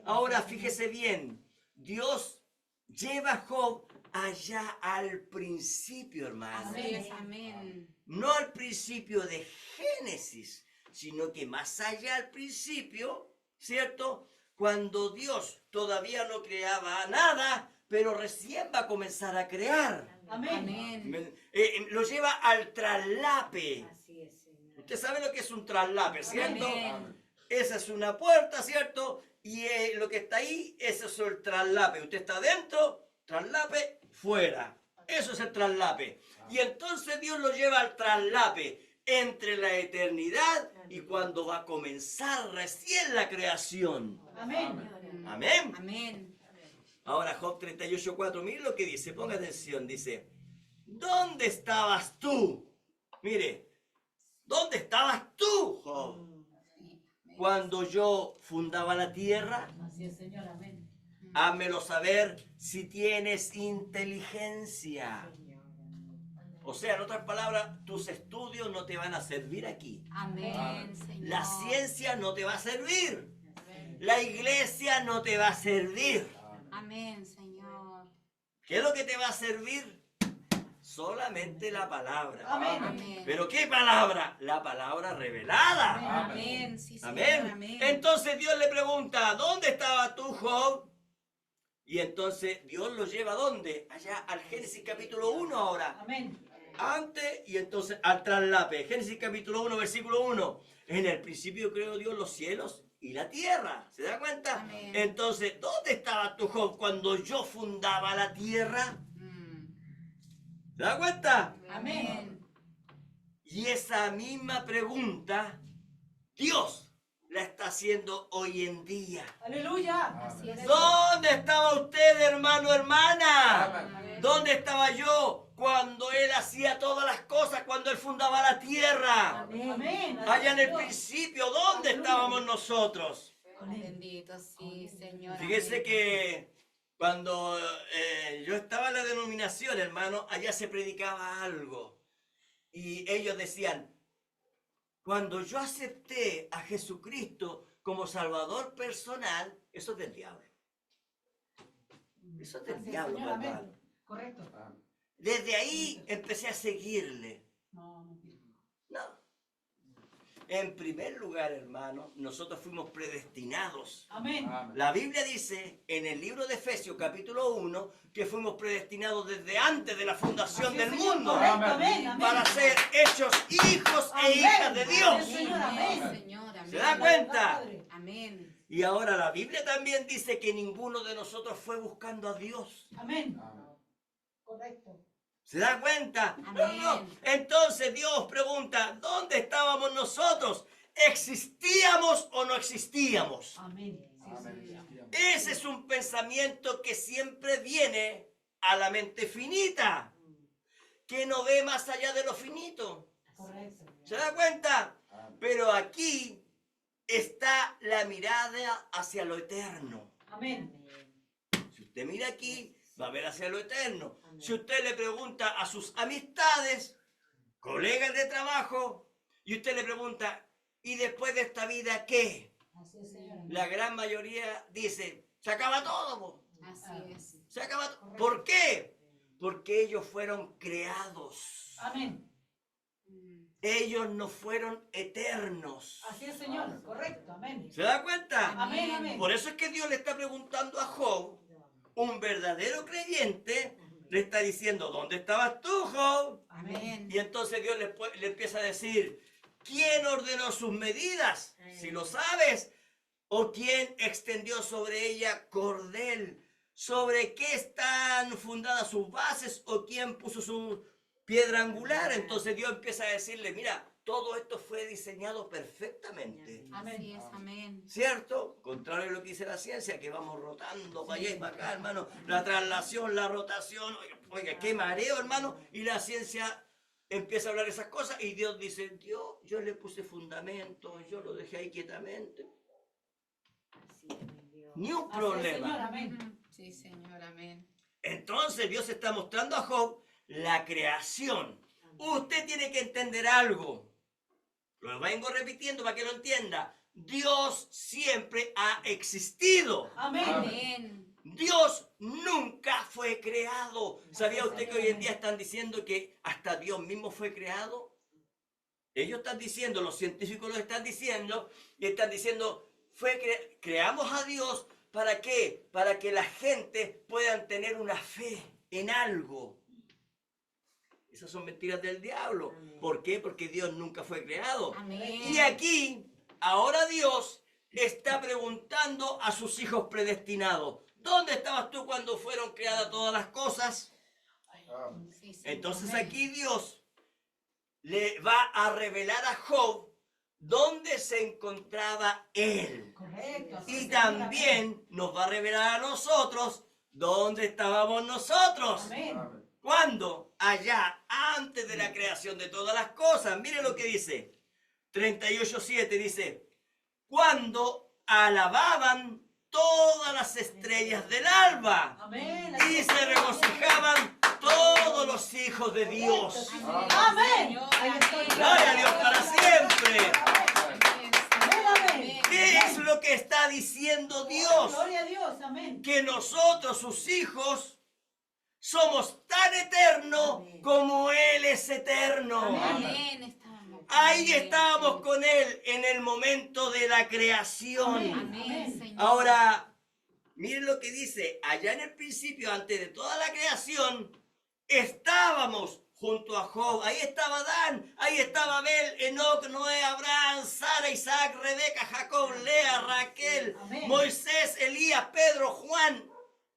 Ahora fíjese bien, Dios lleva a Job allá al principio, hermano. Así es, amén. No al principio de Génesis, sino que más allá al principio, ¿cierto? Cuando Dios todavía no creaba nada, pero recién va a comenzar a crear. Amén. Amén. Lo lleva al traslape. Así es, Señor. Usted sabe lo que es un traslape, ¿cierto? Amén. Esa es una puerta, ¿cierto? Y lo que está ahí, ese es el traslape. Usted está dentro, traslape, fuera. Eso es el traslape. Y entonces Dios lo lleva al traslape entre la eternidad y cuando va a comenzar recién la creación. Amén. Amén. Amén. Ahora Job 38:4, mire lo que dice, ponga atención, dice, ¿dónde estabas tú? Mire, ¿dónde estabas tú, Job? Cuando yo fundaba la tierra, Así es, Señor. Amén. házmelo saber si tienes inteligencia. O sea, en otras palabras, tus estudios no te van a servir aquí. Amén, Señor. La ciencia no te va a servir. La iglesia no te va a servir. Amén, Señor. ¿Qué es lo que te va a servir? Solamente la palabra. Amén. Amén. ¿Pero qué palabra? La palabra revelada. Amén, sí, Señor. Amén. Amén. Entonces Dios le pregunta, ¿dónde estaba tú, Job? Y entonces Dios lo lleva ¿a dónde? Allá al Génesis capítulo 1 ahora. Amén. Antes y entonces al traslape. Génesis capítulo 1, versículo 1. En el principio creó Dios los cielos y la tierra. ¿Se da cuenta? Amén. Entonces, ¿dónde estaba tu Job cuando yo fundaba la tierra? ¿Se da cuenta? Amén. Y esa misma pregunta, Dios la está haciendo hoy en día. Aleluya. Así es. ¿Dónde estaba usted, hermano, hermana? Amén. ¿Dónde estaba yo cuando Él hacía todas las cosas, cuando Él fundaba la tierra? Amén. Allá en el principio, ¿dónde estábamos nosotros? Bendito, sí, Señor. Fíjese Amén. que cuando yo estaba en la denominación, hermano, allá se predicaba algo. Y ellos decían, cuando yo acepté a Jesucristo como Salvador personal, eso es del diablo. Eso es del Así es, diablo, Señor. hermano. Amén. Correcto. Desde ahí empecé a seguirle. No. No. En primer lugar, hermano, nosotros fuimos predestinados. Amén. La Biblia dice en el libro de Efesios capítulo 1 que fuimos predestinados desde antes de la fundación Así del es, Señor. mundo Correcto. Amén. Amén. para ser hechos hijos e Amén. hijas de Dios. Así es, Señor. Amén, Amén. Señor. Amén. ¿Se da cuenta? Padre. Amén. Y ahora la Biblia también dice que ninguno de nosotros fue buscando a Dios. Amén. Correcto. ¿Se da cuenta? Amén. No. Entonces Dios pregunta, ¿dónde estábamos nosotros? ¿Existíamos o no existíamos? Amén. Sí, Señor. Ese es un pensamiento que siempre viene a la mente finita, que no ve más allá de lo finito. Correcto. ¿Se da cuenta? Pero aquí está la mirada hacia lo eterno. Amén. Si usted mira aquí, va a ver hacia lo eterno. Si usted le pregunta a sus amistades, colegas de trabajo, y usted le pregunta, ¿y después de esta vida qué? Así es, Señor. La gran mayoría dice, se acaba todo, po. Así es. Se acaba todo. ¿Por qué? Porque ellos fueron creados. Amén. Ellos no fueron eternos. Así es, Señor. Correcto. Amén. ¿Se da cuenta? Amén, amén. Por eso es que Dios le está preguntando a Job, un verdadero creyente, le está diciendo, ¿dónde estabas tú, Job? Amén. Y entonces Dios le empieza a decir, ¿quién ordenó sus medidas? Si lo sabes. ¿O quién extendió sobre ella cordel? ¿Sobre qué están fundadas sus bases? ¿O quién puso su piedra angular? Entonces Dios empieza a decirle, mira, todo esto fue diseñado perfectamente. Así es, amén. ¿Cierto? Contrario a lo que dice la ciencia, que vamos rotando para allá y para acá, hermano. La traslación, la rotación, oiga, qué mareo, hermano. Y la ciencia empieza a hablar esas cosas y Dios dice, Dios, yo le puse fundamento, yo lo dejé ahí quietamente. Ni un Así es, Señor. problema. Amén. Sí, Señor, amén. Entonces Dios está mostrando a Job la creación. Usted tiene que entender algo. Lo vengo repitiendo para que lo entienda. Dios siempre ha existido. Amén. Amén. Dios nunca fue creado. ¿Sabía usted que hoy en día están diciendo que hasta Dios mismo fue creado? Ellos están diciendo, los científicos lo están diciendo, y están diciendo, creamos a Dios, ¿para qué? Para que la gente puedan tener una fe en algo. Esas son mentiras del diablo. ¿Por qué? Porque Dios nunca fue creado. Amén. Y aquí, ahora Dios está preguntando a sus hijos predestinados, ¿dónde estabas tú cuando fueron creadas todas las cosas? Sí, Señor. Entonces aquí Dios le va a revelar a Job dónde se encontraba él. Correcto. así Y es, Señor. también nos va a revelar a nosotros dónde estábamos nosotros. Amén. Amén. ¿Cuándo? Allá, antes de la creación de todas las cosas. Mire lo que dice. 38:7 dice, cuando alababan todas las estrellas del alba Amén. y se regocijaban todos los hijos de Dios. Amén. Señor, Ahí estoy. amén. Gloria a Dios para siempre. Amén, Amén, amén. ¿Qué es lo que está diciendo Dios? Gloria a Dios. Amén. Que nosotros, sus hijos, somos tan eternos como Él es eterno. Amén. Estábamos con Ahí Él. estábamos con Él en el momento de la creación. Amén, Señor. Ahora, miren lo que dice, allá en el principio, antes de toda la creación, estábamos junto a Job. Ahí estaba Adán, ahí estaba Abel, Enoc, Noé, Abraham, Sara, Isaac, Rebeca, Jacob, Lea, Raquel, Amén. Moisés, Elías, Pedro, Juan,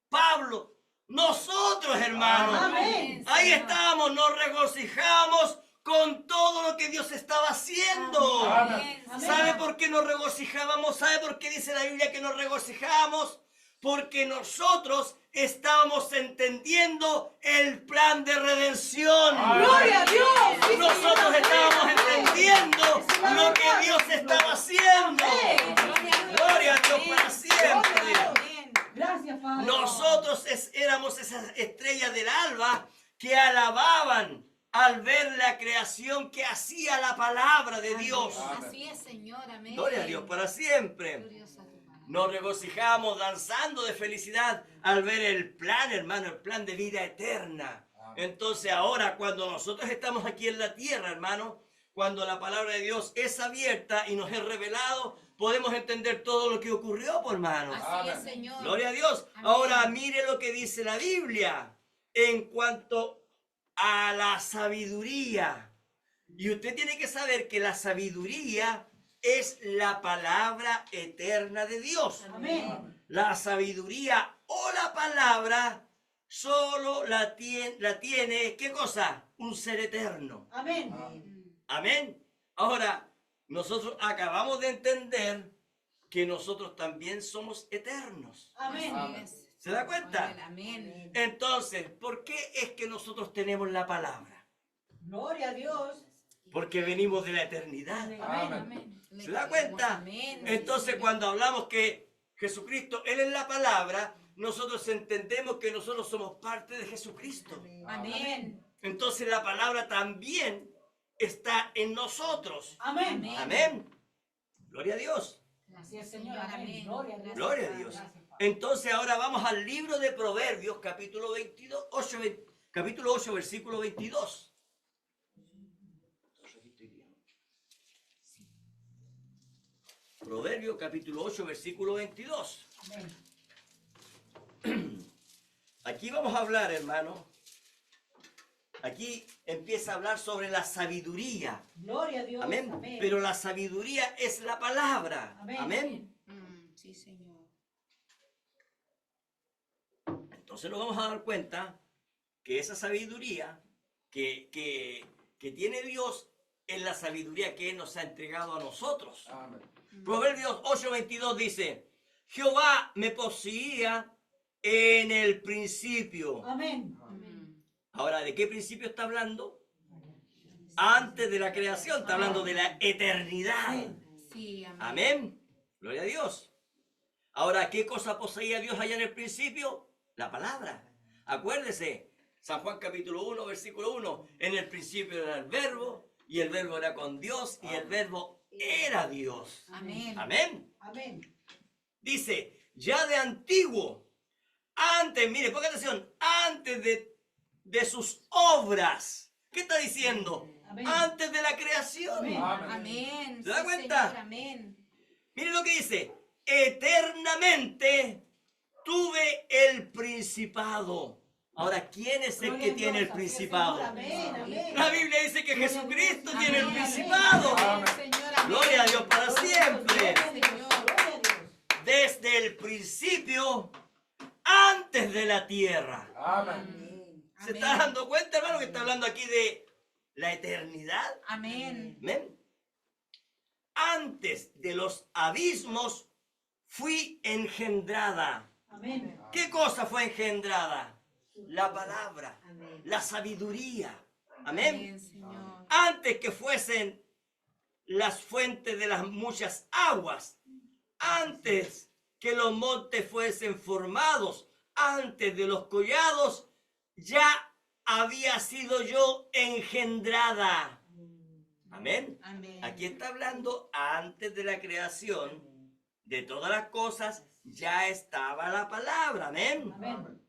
Pablo. Nosotros, hermanos, Amén. ahí Señor. estábamos, nos regocijamos con todo lo que Dios estaba haciendo. Amén. Amén. ¿Sabe por qué nos regocijábamos? ¿Sabe por qué dice la Biblia que nos regocijábamos? Porque nosotros estábamos entendiendo el plan de redención. Gloria a Dios. Sí, Nosotros Señor. estábamos entendiendo lo que Dios estaba haciendo. Amén. Gloria a Dios para siempre. Amén. Gracias, Padre. Nosotros éramos esas estrellas del alba que alababan al ver la creación que hacía la palabra de Dios. Así es, Señor. Amén. Gloria a Dios para siempre. Gloriosa tu palabra. Nos regocijamos danzando de felicidad al ver el plan, hermano, el plan de vida eterna. Entonces ahora cuando nosotros estamos aquí en la tierra, hermano, cuando la palabra de Dios es abierta y nos es revelado, podemos entender todo lo que ocurrió, por hermano. Así es, Señor. Gloria a Dios. Amén. Ahora mire lo que dice la Biblia en cuanto a la sabiduría. Y usted tiene que saber que la sabiduría es la palabra eterna de Dios. Amén. La sabiduría o la palabra solo la tiene, ¿qué cosa? Un ser eterno. Amén. Amén. Ahora, nosotros acabamos de entender que nosotros también somos eternos. Amén. Así es. ¿Se da cuenta? Amén. Entonces, ¿por qué es que nosotros tenemos la palabra? Gloria a Dios. Porque venimos de la eternidad. Amén. Amén. ¿Se da cuenta? Amén. Entonces, cuando hablamos que Jesucristo, Él es la palabra, nosotros entendemos que nosotros somos parte de Jesucristo. Amén. Entonces, la palabra también está en nosotros. Amén. Amén. Gloria a Dios. Así es, Señor. Amén. Gloria a Dios. Gloria a Dios. Gracias, Padre. Entonces, ahora vamos al libro de Proverbios, capítulo 22, capítulo 8, versículo 22. Proverbios capítulo 8, versículo 22. Amén. Aquí vamos a hablar, hermano. Aquí empieza a hablar sobre la sabiduría. Gloria a Dios. Amén. Amén. Pero la sabiduría es la palabra. Amén. Amén. Sí, Señor. Entonces nos vamos a dar cuenta que esa sabiduría que tiene Dios es la sabiduría que Él nos ha entregado a nosotros. Amén. Proverbios 8:22 dice, Jehová me poseía en el principio. Amén. Ahora, ¿de qué principio está hablando? Antes de la creación, está hablando de la eternidad. Sí, amén. Amén. Gloria a Dios. Ahora, ¿qué cosa poseía Dios allá en el principio? La palabra. Acuérdese, San Juan capítulo 1, versículo 1. En el principio era el verbo, y el verbo era con Dios, y el verbo era Dios. Amén. Amén. Amén. Dice, ya de antiguo, antes, mire, ponga atención, antes de sus obras. ¿Qué está diciendo? Amén. Antes de la creación. Amén. Amén. ¿Se da Sí, cuenta? Señor, amén. Mire lo que dice, eternamente tuve el principado. Ahora, ¿quién es el Gloria que a tiene Dios, el así es, principado? Señor. Amén. Amén. La Biblia dice que Jesucristo tiene el Amén, principado. amén, Señor, amén. Gloria a Dios para siempre. Gloria a Dios. Gloria a Dios. Desde el principio, antes de la tierra. Amén. ¿Se está dando cuenta, hermano, que está hablando aquí de la eternidad? Amén. Amén. Antes de los abismos fui engendrada. Amén. ¿Qué cosa fue engendrada? La palabra, la sabiduría. Amén. Amén, Señor. Antes que fuesen las fuentes de las muchas aguas, antes que los montes fuesen formados, antes de los collados, ya había sido yo engendrada. Amén. Amén. Aquí está hablando antes de la creación de todas las cosas, ya estaba la palabra. Amén. Amén.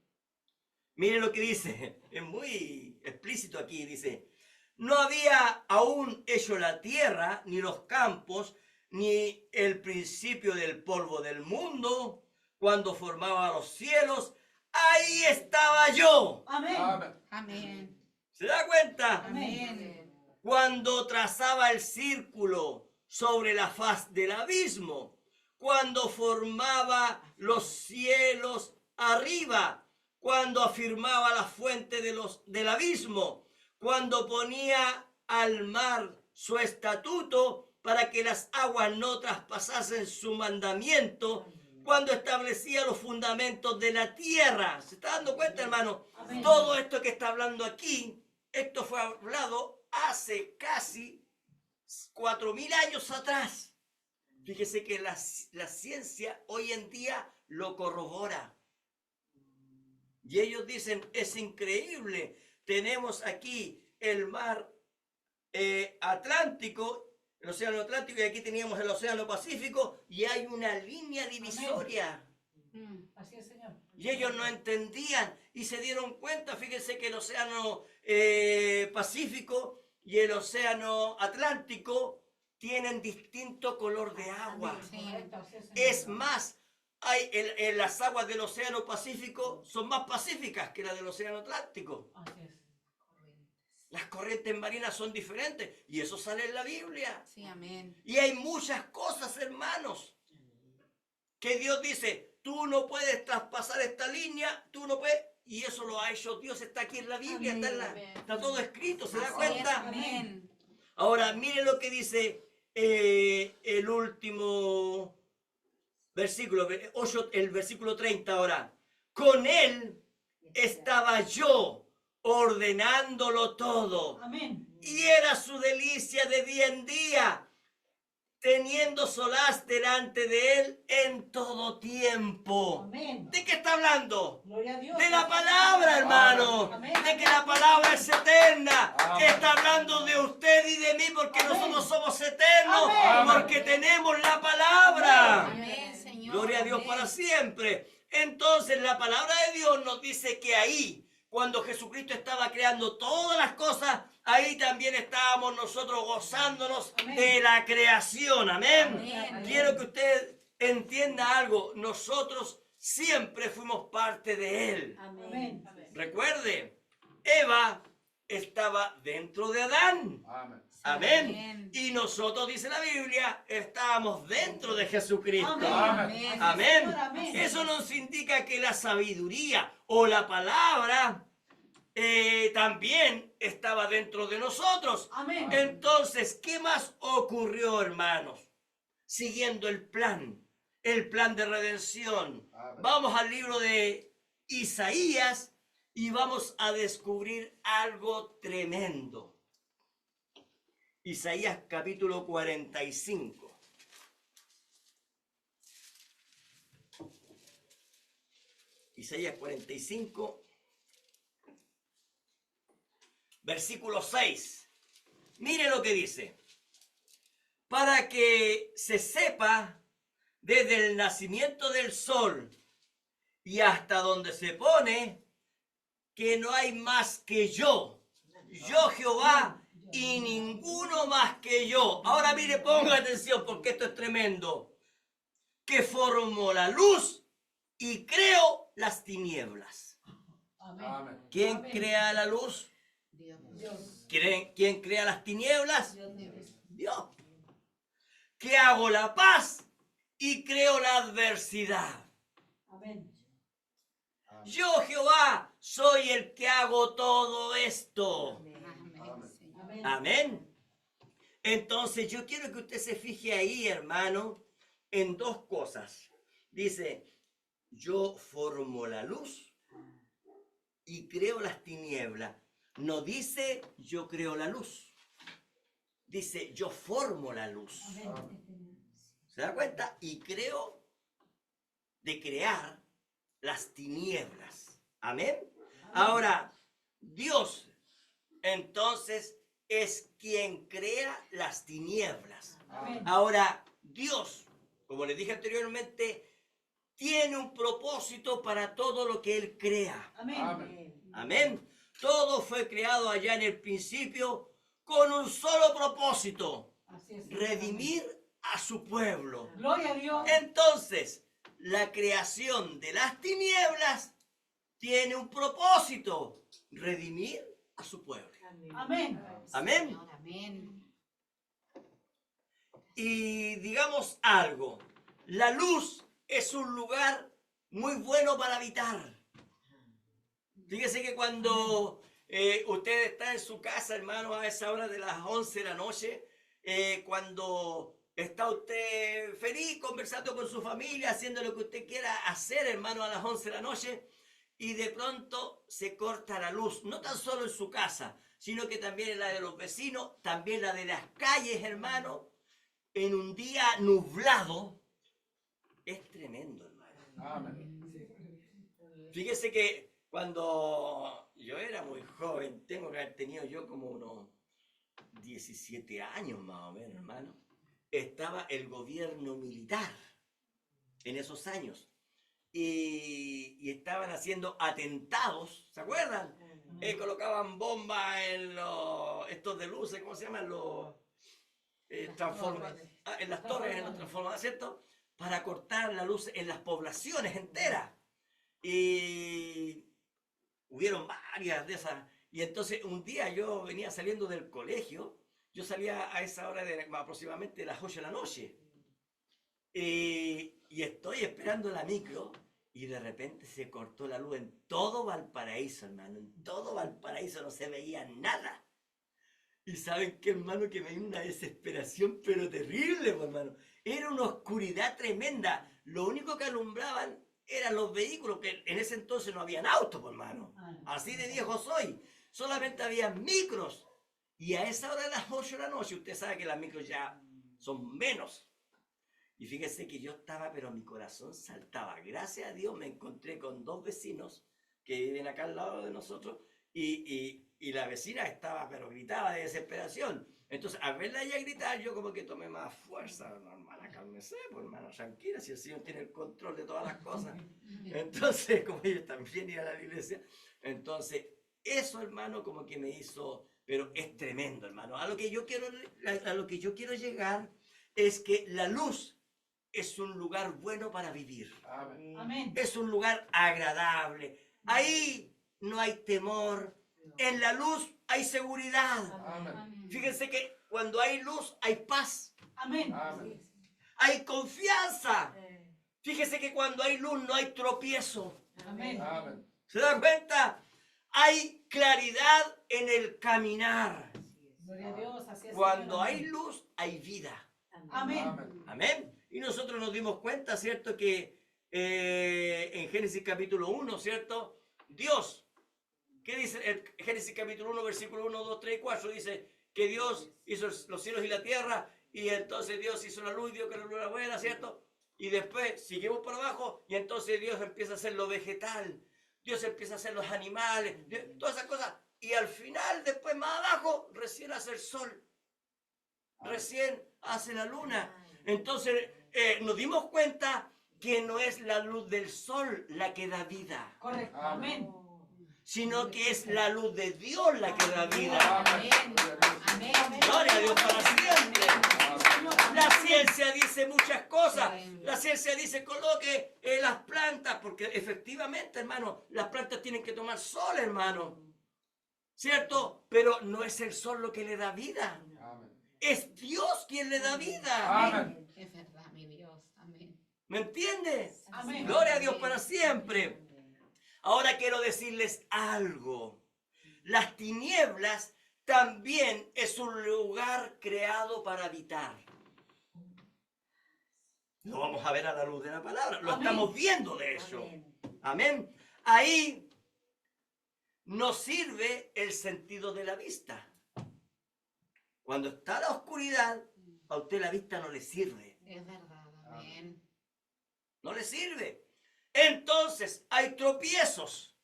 Mire lo que dice, es muy explícito aquí, dice, no había aún hecho la tierra, ni los campos, ni el principio del polvo del mundo, cuando formaba los cielos, ahí estaba yo. Amén. Amén. Amén. ¿Se da cuenta? Amén. Cuando trazaba el círculo sobre la faz del abismo, cuando formaba los cielos arriba, cuando afirmaba la fuente del abismo, cuando ponía al mar su estatuto para que las aguas no traspasasen su mandamiento, cuando establecía los fundamentos de la tierra. ¿Se está dando cuenta, hermano? Amén. Todo esto que está hablando aquí, esto fue hablado hace casi 4.000 años atrás. Fíjese que la ciencia hoy en día lo corrobora. Y ellos dicen, es increíble, tenemos aquí el mar Atlántico, el océano Atlántico, y aquí teníamos el océano Pacífico, y hay una línea divisoria. Así es, Señor. Y ellos no entendían, y se dieron cuenta, fíjense que el océano Pacífico y el océano Atlántico tienen distinto color de agua. Sí. Correcto, así es, Señor. Es más, en las aguas del océano Pacífico son más pacíficas que las del océano Atlántico. Así es. Las corrientes marinas son diferentes y eso sale en la Biblia. Sí, amén. Y hay muchas cosas, hermanos, que Dios dice, tú no puedes traspasar esta línea, tú no puedes, y eso lo ha hecho Dios, está aquí en la Biblia, está todo escrito, ¿se da Así es, cuenta? amén. Ahora, mire lo que dice el último versículo, el versículo 30 ahora. Con él estaba yo ordenándolo todo. Amén. Y era su delicia de día en día, teniendo solaz delante de él en todo tiempo. Amén. ¿De qué está hablando? Gloria a Dios. De la palabra, hermano. Amén. De que la palabra es eterna. Amén. Está hablando de usted y de mí porque Amén. nosotros somos eternos. Amén. Porque tenemos la palabra. Amén, Señor. Gloria a Dios amén. para siempre. Entonces la palabra de Dios nos dice que ahí, cuando Jesucristo estaba creando todas las cosas, ahí también estábamos nosotros gozándonos Amén. de la creación. Amén. Amén. Quiero que usted entienda algo. Nosotros siempre fuimos parte de Él. Amén. Recuerde, Eva estaba dentro de Adán. Amen. Amén. Y nosotros, dice la Biblia, estábamos dentro de Jesucristo. Amén. Amén. Señor, amén. Eso nos indica que la sabiduría o la palabra también estaba dentro de nosotros. Amén. Entonces, ¿qué más ocurrió, hermanos? Siguiendo el plan de redención. Amén. Vamos al libro de Isaías y vamos a descubrir algo tremendo. Isaías capítulo 45. Isaías 45, versículo 6. Mire lo que dice. Para que se sepa desde el nacimiento del sol y hasta donde se pone que no hay más que yo Jehová, y ninguno más que yo. Ahora mire, ponga atención porque esto es tremendo. Que formó la luz y creó las tinieblas. Amén. Amen. ¿Quién Amén. crea la luz? Dios. Dios. ¿Quién crea las tinieblas? Dios. Dios. Que hago la paz y creo la adversidad. Amén. Yo, Jehová, soy el que hago todo esto. Amén, Señor. Amén. Amén. Entonces yo quiero que usted se fije ahí, hermano, en dos cosas. Dice, yo formo la luz y creo las tinieblas. No dice, yo creo la luz. Dice, yo formo la luz. Amén. ¿Se da cuenta? Y creo de crear las tinieblas. Amén. Ahora, Dios, entonces, es quien crea las tinieblas. Amén. Ahora, Dios, como les dije anteriormente, tiene un propósito para todo lo que Él crea. Amén. Amén. Amén. Todo fue creado allá en el principio con un solo propósito: Así es. redimir a su pueblo. Gloria a Dios. Entonces, la creación de las tinieblas tiene un propósito: redimir a su pueblo. Amén. Amén. Señor, amén. Y digamos algo, la luz es un lugar muy bueno para habitar. Fíjese que cuando usted está en su casa, hermano, a esa hora de las 11 de la noche, cuando está usted feliz conversando con su familia, haciendo lo que usted quiera hacer, hermano, a las 11 de la noche, y de pronto se corta la luz, no tan solo en su casa, sino que también en la de los vecinos, también la de las calles, hermano, en un día nublado, es tremendo, hermano. Amen. Fíjese que cuando yo era muy joven, tengo que haber tenido yo como unos 17 años más o menos, hermano, estaba el gobierno militar en esos años. Y estaban haciendo atentados, ¿se acuerdan? Colocaban bombas en estos de luces, ¿cómo se llaman? Los transformadores. En las torres, en los transformadores, ¿cierto? Para cortar la luz en las poblaciones enteras. Y hubieron varias de esas. Y entonces un día yo venía saliendo del colegio, yo salía a esa hora de aproximadamente las 8 de la noche. Y estoy esperando la micro y de repente se cortó la luz en todo Valparaíso, hermano. En todo Valparaíso no se veía nada. Y ¿saben qué, hermano? Que me dio una desesperación, pero terrible, pues, hermano. Era una oscuridad tremenda. Lo único que alumbraban eran los vehículos, que en ese entonces no habían autos, pues, hermano. Así de viejo soy. Solamente había micros. Y a esa hora de las 8 de la noche, usted sabe que las micros ya son menos. Y fíjese que yo estaba, pero mi corazón saltaba. Gracias a Dios me encontré con dos vecinos que viven acá al lado de nosotros. Y la vecina estaba, pero gritaba de desesperación. Entonces, al verla ella gritar, yo como que tomé más fuerza. Hermana, cálmese, pues, hermano, tranquila, si el Señor tiene el control de todas las cosas. Entonces, como ellos también iban a la iglesia, entonces, eso, hermano, como que me hizo Pero es tremendo, hermano. A lo que yo quiero llegar es que la luz es un lugar bueno para vivir. Amén. Amén. Es un lugar agradable. Ahí no hay temor. En la luz hay seguridad. Amén. Fíjense que cuando hay luz hay paz, Amén. Amén. hay confianza. Fíjese que cuando hay luz no hay tropiezo. Amén. Amén. ¿Se dan cuenta? Hay claridad en el caminar. Gloria a Dios. Así es. Cuando Amén. hay luz hay vida. Amén. Amén. Amén. Y nosotros nos dimos cuenta, ¿cierto? Que en Génesis capítulo 1, ¿cierto? Dios, ¿qué dice el Génesis capítulo 1, versículo 1, 2, 3 y 4? Dice que Dios hizo los cielos y la tierra, y entonces Dios hizo la luz y dio que la luz era buena, ¿cierto? Y después seguimos por abajo, y entonces Dios empieza a hacer lo vegetal, Dios empieza a hacer los animales, todas esas cosas. Y al final, después más abajo, recién hace el sol, recién hace la luna. Entonces nos dimos cuenta que no es la luz del sol la que da vida, Correcto. Amén. sino que es la luz de Dios la que da vida. Amén. Amén. Gloria a Dios para siempre. La ciencia dice muchas cosas. La ciencia dice coloque las plantas, porque efectivamente, hermano, las plantas tienen que tomar sol, hermano. ¿Cierto? Pero no es el sol lo que le da vida. Amén. Es Dios quien le da vida. Amén. Es verdad, mi Dios. Amén. ¿Me entiendes? Amén. Gloria a Dios para siempre. Ahora quiero decirles algo. Las tinieblas también es un lugar creado para habitar. Lo vamos a ver a la luz de la palabra. Lo Amén. estamos viendo de hecho. Amén. Ahí nos sirve el sentido de la vista. Cuando está la oscuridad, a usted la vista no le sirve. Es verdad. Amén. No le sirve. Entonces hay tropiezos.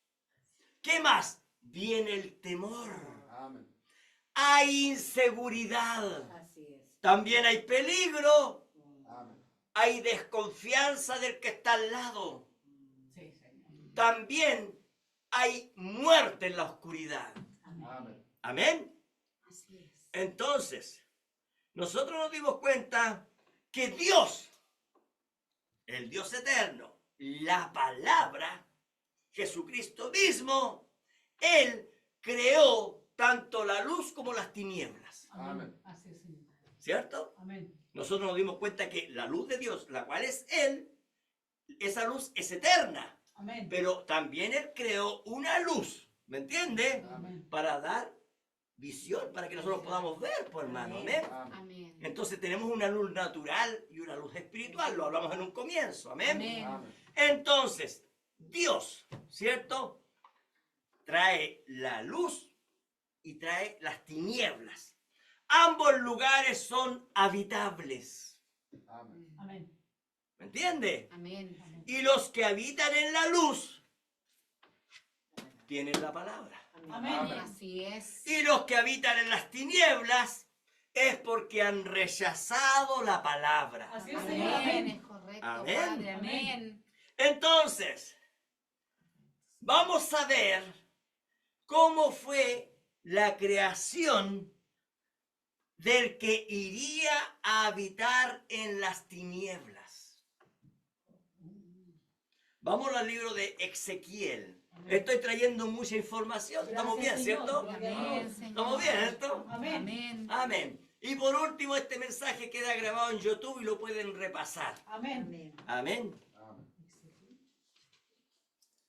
¿Qué más? Viene el temor. Amén. Hay inseguridad. Así es. También hay peligro. Amén. Hay desconfianza del que está al lado. Sí, Señor. También hay muerte en la oscuridad. Amén. Amén. Así es. Entonces, nosotros nos dimos cuenta que Dios, el Dios eterno, la palabra, Jesucristo mismo, Él creó tanto la luz como las tinieblas. Amén. Así es, Señor. ¿Cierto? Amén. Nosotros nos dimos cuenta que la luz de Dios, la cual es Él, esa luz es eterna. Amén. Pero también Él creó una luz, ¿me entiende? Amén. Para dar visión, para que nosotros podamos ver, pues hermano. Amén. Amén. Amén. Entonces tenemos una luz natural y una luz espiritual, lo hablamos en un comienzo, amén. Amén. Amén. Entonces, Dios, ¿cierto? Trae la luz y trae las tinieblas. Ambos lugares son habitables, Amén. Amén. ¿me entiende? Amén. Y los que habitan en la luz tienen la palabra. Amén. Amén. Así es. Y los que habitan en las tinieblas es porque han rechazado la palabra. Así es, Señor. Amén. Amén. Es correcto, Amén. Padre. Amén. Entonces, vamos a ver cómo fue la creación del que iría a habitar en las tinieblas. Vamos al libro de Ezequiel. Estoy trayendo mucha información. ¿Estamos bien, Gracias, cierto? Señor. Amén, Señor. ¿Estamos bien, cierto? Amén. Amén. Amén. Y por último, este mensaje queda grabado en YouTube y lo pueden repasar. Amén. Amén. Amén.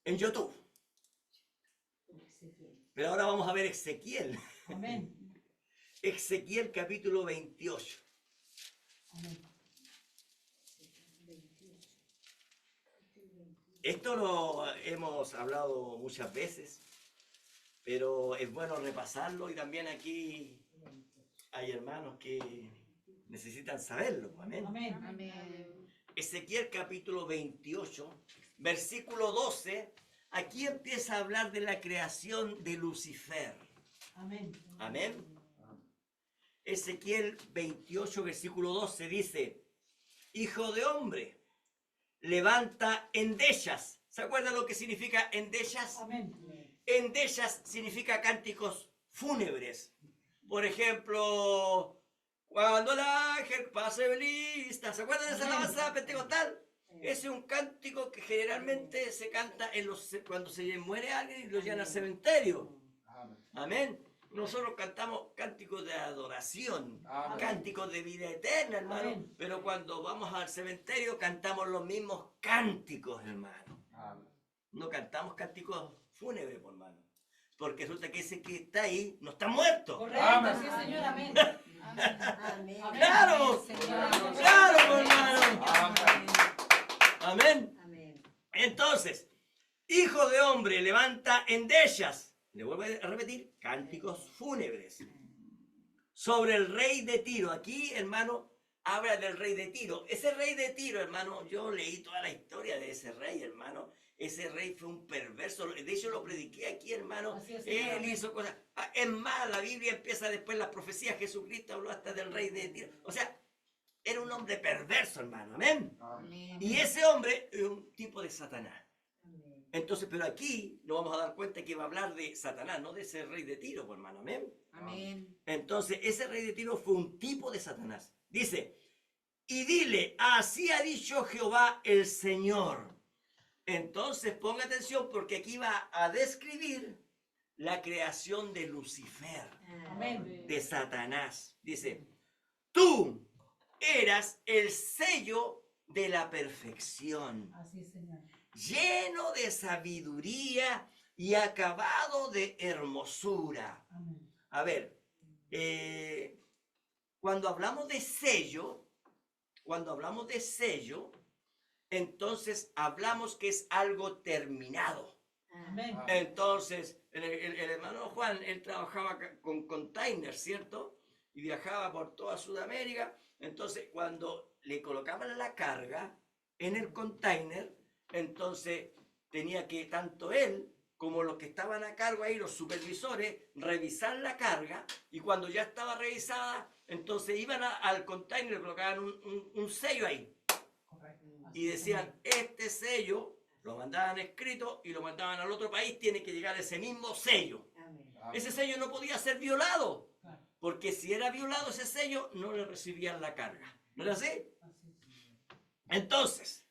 En YouTube. Pero ahora vamos a ver Ezequiel. Amén. Ezequiel capítulo 28. Amén. Esto lo hemos hablado muchas veces, pero es bueno repasarlo y también aquí hay hermanos que necesitan saberlo. Amén. Amén. Amén. Ezequiel capítulo 28, versículo 12, aquí empieza a hablar de la creación de Lucifer. Amén. Amén. Ezequiel 28, versículo 12 dice, Hijo de hombre, levanta endechas. ¿Se acuerdan lo que significa endechas? Amén. Endechas significa cánticos fúnebres. Por ejemplo, cuando el ángel pase lista, ¿se acuerdan de esa alabanza pentecostal? Ese es un cántico que generalmente se canta cuando se muere alguien y lo llevan al cementerio. Amen. Amén. Nosotros cantamos cánticos de adoración, Amén. cánticos de vida eterna, hermano. Amén. Pero cuando vamos al cementerio cantamos los mismos cánticos, hermano. Amen. No cantamos cánticos fúnebres, hermano. Porque resulta que ese que está ahí no está muerto. Correcto, Amén. sí, Señor, amén. Amén. ¡Claro! Señor. ¡Claro, hermano! Amén. Amén. Amén. Entonces, hijo de hombre, levanta endechas. Le vuelvo a repetir, cánticos fúnebres. Sobre el rey de Tiro. Aquí, hermano, habla del rey de Tiro. Ese rey de Tiro, hermano, yo leí toda la historia de ese rey, hermano. Ese rey fue un perverso. De hecho, lo prediqué aquí, hermano. Así es, Él amén. hizo cosas. Es más, la Biblia empieza después las profecías. Jesucristo habló hasta del rey de Tiro. O sea, era un hombre perverso, hermano. Amén. Amen. Y ese hombre es un tipo de Satanás. Entonces, pero aquí nos vamos a dar cuenta que va a hablar de Satanás, no de ese rey de Tiro, pues, hermano. Amén. Amén. Entonces, ese rey de Tiro fue un tipo de Satanás. Dice, y dile, así ha dicho Jehová el Señor. Entonces, ponga atención porque aquí va a describir la creación de Lucifer, Amén. de Satanás. Dice, tú eras el sello de la perfección, Así es, Señor. lleno de sabiduría y acabado de hermosura. Amén. A ver, cuando hablamos de sello, entonces hablamos que es algo terminado. Amén. Entonces, el hermano Juan, él trabajaba con containers, ¿cierto? Y viajaba por toda Sudamérica. Entonces, cuando le colocaban la carga en el container, entonces tenía que tanto él como los que estaban a cargo ahí, los supervisores, revisar la carga. Y cuando ya estaba revisada, entonces iban al container y le colocaban un sello ahí. Correcto. Y decían, este sello, lo mandaban escrito y lo mandaban al otro país, tiene que llegar ese mismo sello. Amen. Ese sello no podía ser violado, Claro. porque si era violado ese sello, no le recibían la carga. ¿No era así? Así es. Entonces,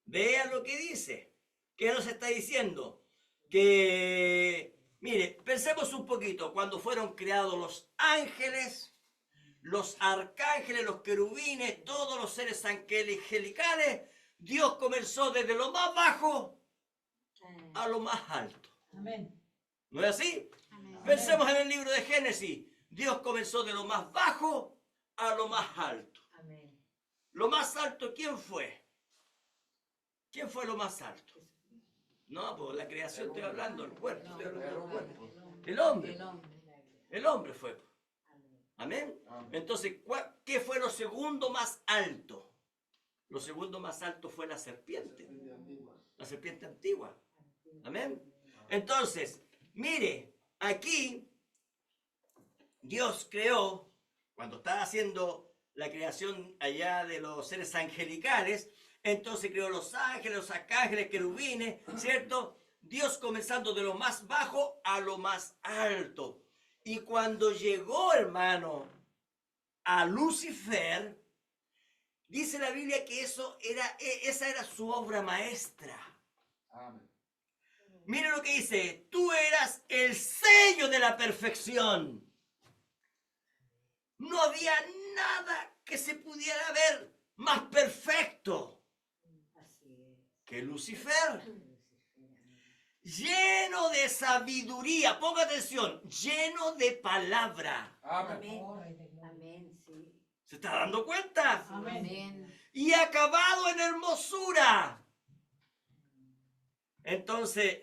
vean lo que dice. ¿Qué nos está diciendo? Que, mire, pensemos un poquito, cuando fueron creados los ángeles, los arcángeles, los querubines, todos los seres angelicales, Dios comenzó desde lo más bajo a lo más alto. Amén. ¿No es así? Amén. Pensemos en el libro de Génesis. Dios comenzó de lo más bajo a lo más alto. Amén. Lo más alto, ¿quién fue? ¿Quién fue lo más alto? No, pues la creación estoy hablando, el cuerpo, estoy hablando del cuerpo. El hombre. El hombre. El hombre fue. Amén. Amen. Entonces, ¿qué fue lo segundo más alto? Lo segundo más alto fue la serpiente. La serpiente antigua. Amén. Entonces, mire, aquí Dios creó, cuando estaba haciendo la creación allá de los seres angelicales, entonces creó los ángeles, los arcángeles, querubines, ¿cierto? Dios comenzando de lo más bajo a lo más alto. Y cuando llegó, hermano, a Lucifer, dice la Biblia que esa era su obra maestra. Amen. Mire lo que dice, tú eras el sello de la perfección. No había nada que se pudiera ver más perfecto que Lucifer. Lleno de sabiduría, ponga atención, lleno de palabra. Amen. Oh, Rey de gloria. Amén, sí. ¿Se está dando cuenta? Amén. Amén. Y acabado en hermosura. Entonces,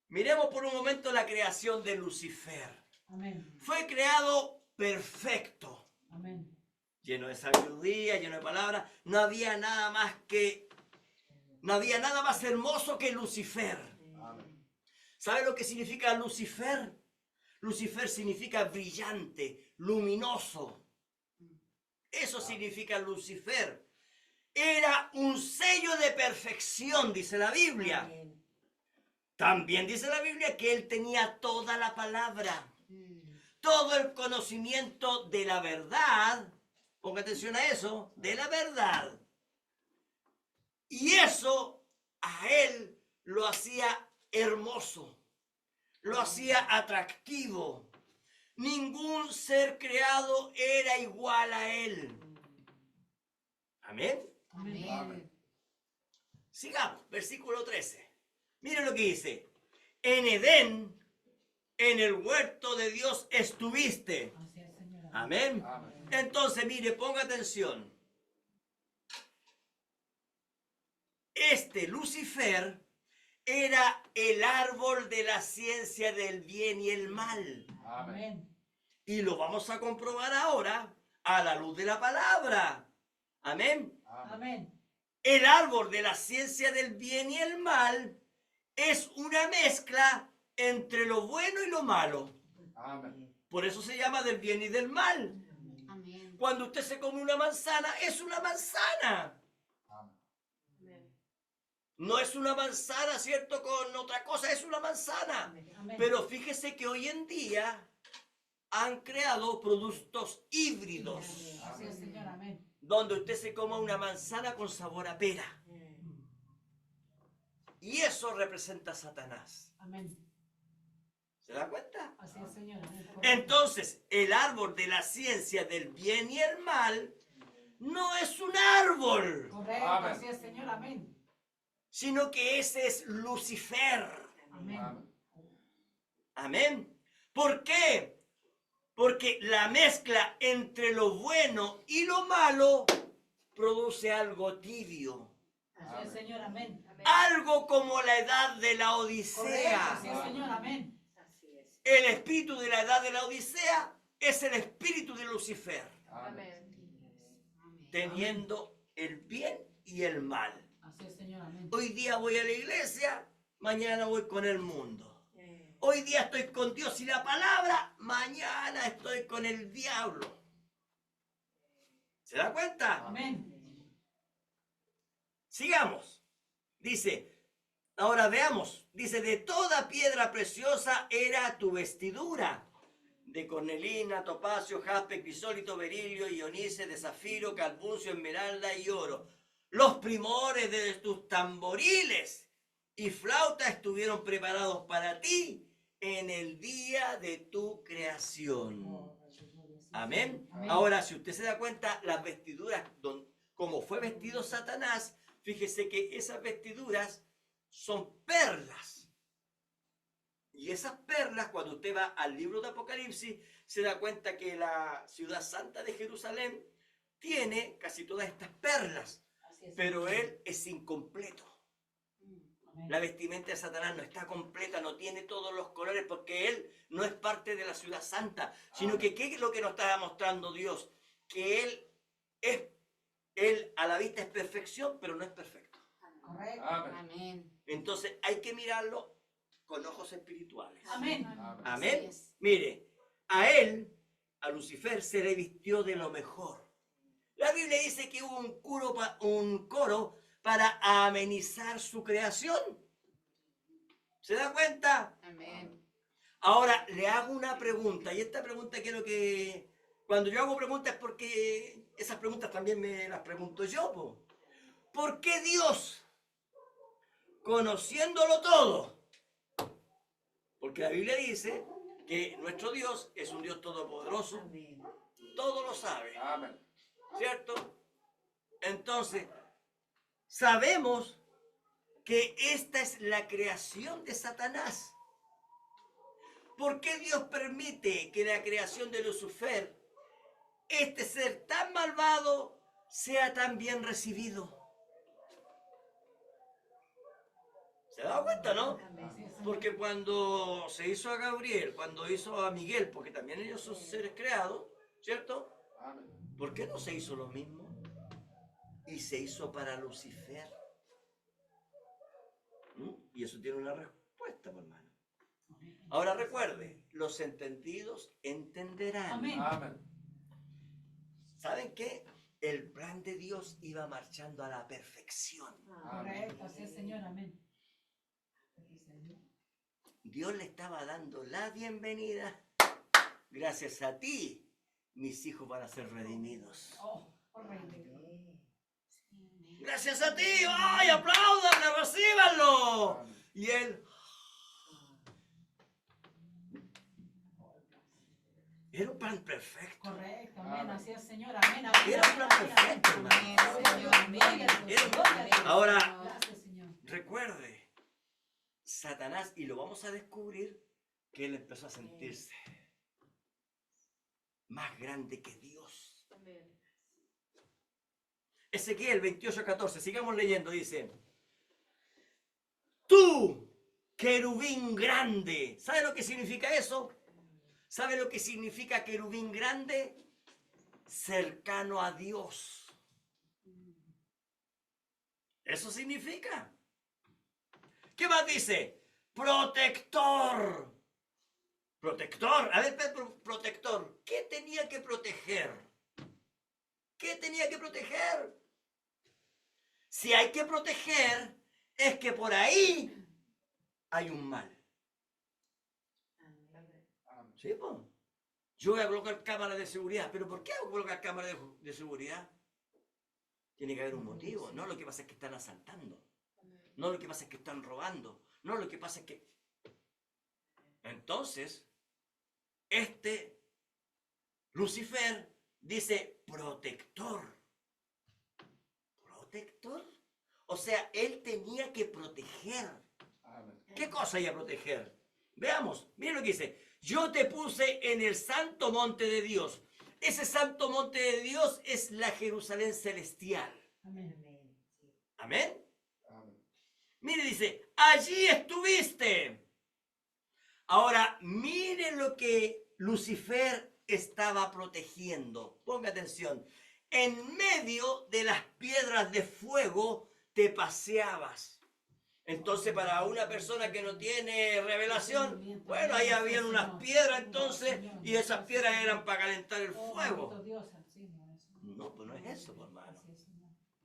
miremos por un momento la creación de Lucifer. Amén. Fue creado perfecto, Amén. lleno de sabiduría, lleno de palabras. No había nada más hermoso que Lucifer. Amen. ¿Sabe lo que significa Lucifer? Lucifer significa brillante, luminoso. Eso significa Lucifer. Era un sello de perfección, dice la Biblia. Amén. También dice la Biblia que él tenía toda la palabra, Mm. todo el conocimiento de la verdad. Ponga atención a eso, de la verdad. Y eso a él lo hacía hermoso, lo hacía atractivo. Ningún ser creado era igual a él. Amén. Amén. Amén. Sigamos, versículo 13. Miren lo que dice. En Edén, en el huerto de Dios estuviste. Así es, Señor. Amén. Amén. Entonces, mire, ponga atención. Este Lucifer era el árbol de la ciencia del bien y el mal. Amén. Amén. Y lo vamos a comprobar ahora a la luz de la palabra. Amén. Amén. Amén. El árbol de la ciencia del bien y el mal es una mezcla entre lo bueno y lo malo. Amén. Por eso se llama del bien y del mal. Amén. Cuando usted se come una manzana, es una manzana. Amén. No es una manzana, ¿cierto? Con otra cosa, es una manzana. Amén. Pero fíjese que hoy en día han creado productos híbridos, Así es, Señor. Amén. donde usted se coma una manzana con sabor a pera. Y eso representa a Satanás. Amén. ¿Se da cuenta? Así es, Señor. Amén. Entonces, el árbol de la ciencia del bien y el mal no es un árbol, Correcto. Amén. Así es, Señor. Amén. sino que ese es Lucifer. Amén. Amén. Amén. ¿Por qué? Porque la mezcla entre lo bueno y lo malo produce algo tibio. Así es, Señor. Amén. Algo como la edad de la Correcto. Odisea. Así es, Señor. Amén. Así es. El espíritu de la edad de la Odisea es el espíritu de Lucifer, Amén. Amén. teniendo el bien y el mal. Así es, Señor. Amén. Hoy día voy a la iglesia, mañana voy con el mundo. Hoy día estoy con Dios y la palabra, mañana estoy con el diablo. ¿Se da cuenta? Amén. Sigamos. Dice, ahora veamos, dice, de toda piedra preciosa era tu vestidura, de cornelina, topacio, jaspe, crisólito, berilio, ionice, de zafiro, carbuncio, esmeralda y oro. Los primores de tus tamboriles y flautas estuvieron preparados para ti en el día de tu creación. Amén. Amén. Ahora, si usted se da cuenta, las vestiduras, como fue vestido Satanás, fíjese que esas vestiduras son perlas. Y esas perlas, cuando usted va al libro de Apocalipsis, se da cuenta que la ciudad santa de Jerusalén tiene casi todas estas perlas, Así es, pero Señor. él es incompleto. Amén. La vestimenta de Satanás no está completa, no tiene todos los colores, porque él no es parte de la ciudad santa, sino que ¿qué es lo que nos está mostrando Dios? Que él a la vista es perfección, pero no es perfecto. Correcto. Amén. Amén. Entonces hay que mirarlo con ojos espirituales. Amén. Amén. Amén. Así es. Mire, a él, a Lucifer, se le vistió de lo mejor. La Biblia dice que hubo un coro para amenizar su creación. ¿Se da cuenta? Amén. Ahora le hago una pregunta, y esta pregunta quiero que... Cuando yo hago preguntas es porque esas preguntas también me las pregunto yo, po. ¿Por qué Dios, conociéndolo todo? Porque la Biblia dice que nuestro Dios es un Dios todopoderoso, Amén. todo lo sabe, Amén. ¿cierto? Entonces, sabemos que esta es la creación de Satanás. ¿Por qué Dios permite que la creación de Lucifer, este ser tan malvado, sea tan bien recibido? ¿Se da cuenta, no? Así es, Señor. Porque cuando se hizo a Gabriel, cuando hizo a Miguel, porque también ellos son seres creados, ¿cierto? Amén. ¿Por qué no se hizo lo mismo? Y se hizo para Lucifer. Y eso tiene una respuesta, mi hermano. Ahora recuerde, los entendidos entenderán. Amén. Amén. ¿Saben qué? El plan de Dios iba marchando a la perfección. Correcto. Así es, Señor. Amén. Dios le estaba dando la bienvenida. Gracias a ti, mis hijos van a ser redimidos. Oh, correcto. Gracias a ti. ¡Ay, apláudanle, recíbanlo! Y él... Era un plan perfecto. Correcto, amén. Así es, Señor. Amén. Amén. Era un plan perfecto, Amén, hermano. Señor. Amén. Ahora, Gracias, Señor. recuerde, Satanás, y lo vamos a descubrir, que él empezó a sentirse más grande que Dios. Amén. Ezequiel 28:14, sigamos leyendo, dice: tú, querubín grande. ¿Sabe lo que significa eso? ¿Sabe lo que significa querubín grande? Cercano a Dios. Eso significa. ¿Qué más dice? Protector. Protector. A ver, Pedro, protector. ¿Qué tenía que proteger? ¿Qué tenía que proteger? Si hay que proteger, es que por ahí hay un mal. ¿Sí, pues? Yo voy a colocar cámaras de seguridad. ¿Pero por qué hago colocar cámaras de seguridad? Tiene que haber un motivo. No, lo que pasa es que están asaltando. No, lo que pasa es que están robando. No, lo que pasa es que... Entonces, Lucifer dice protector. ¿Protector? O sea, él tenía que proteger. ¿Qué cosa hay a proteger? Veamos, miren lo que dice. Yo te puse en el santo monte de Dios. Ese santo monte de Dios es la Jerusalén celestial. Amén. ¿Amén? Mire, dice, allí estuviste. Ahora, mire lo que Lucifer estaba protegiendo. Ponga atención. En medio de las piedras de fuego te paseabas. Entonces, para una persona que no tiene revelación, bueno, ahí habían unas piedras entonces, y esas piedras eran para calentar el fuego. No, pues no es eso, pues, hermano.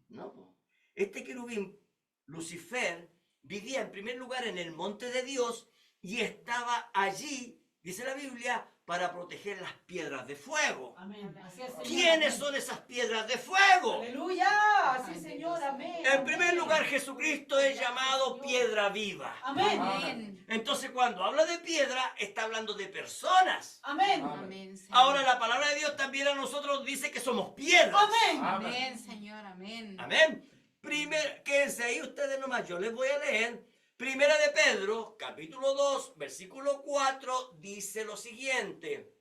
No, pues. Este querubín, Lucifer, vivía en primer lugar en el monte de Dios y estaba allí, dice la Biblia, para proteger las piedras de fuego. Amén. Así es, Señor. ¿Quiénes son esas piedras de fuego? Aleluya. Así, Señor. Amén. En primer lugar, Jesucristo es llamado piedra viva. Amén. Amén. Entonces, cuando habla de piedra, está hablando de personas. Amén. Amén, Señor. Ahora, la palabra de Dios también a nosotros dice que somos piedras. Amén. Amén, Señor. Amén. Amén. Quédense ahí ustedes nomás, yo les voy a leer. Primera de Pedro, capítulo 2, versículo 4, dice lo siguiente.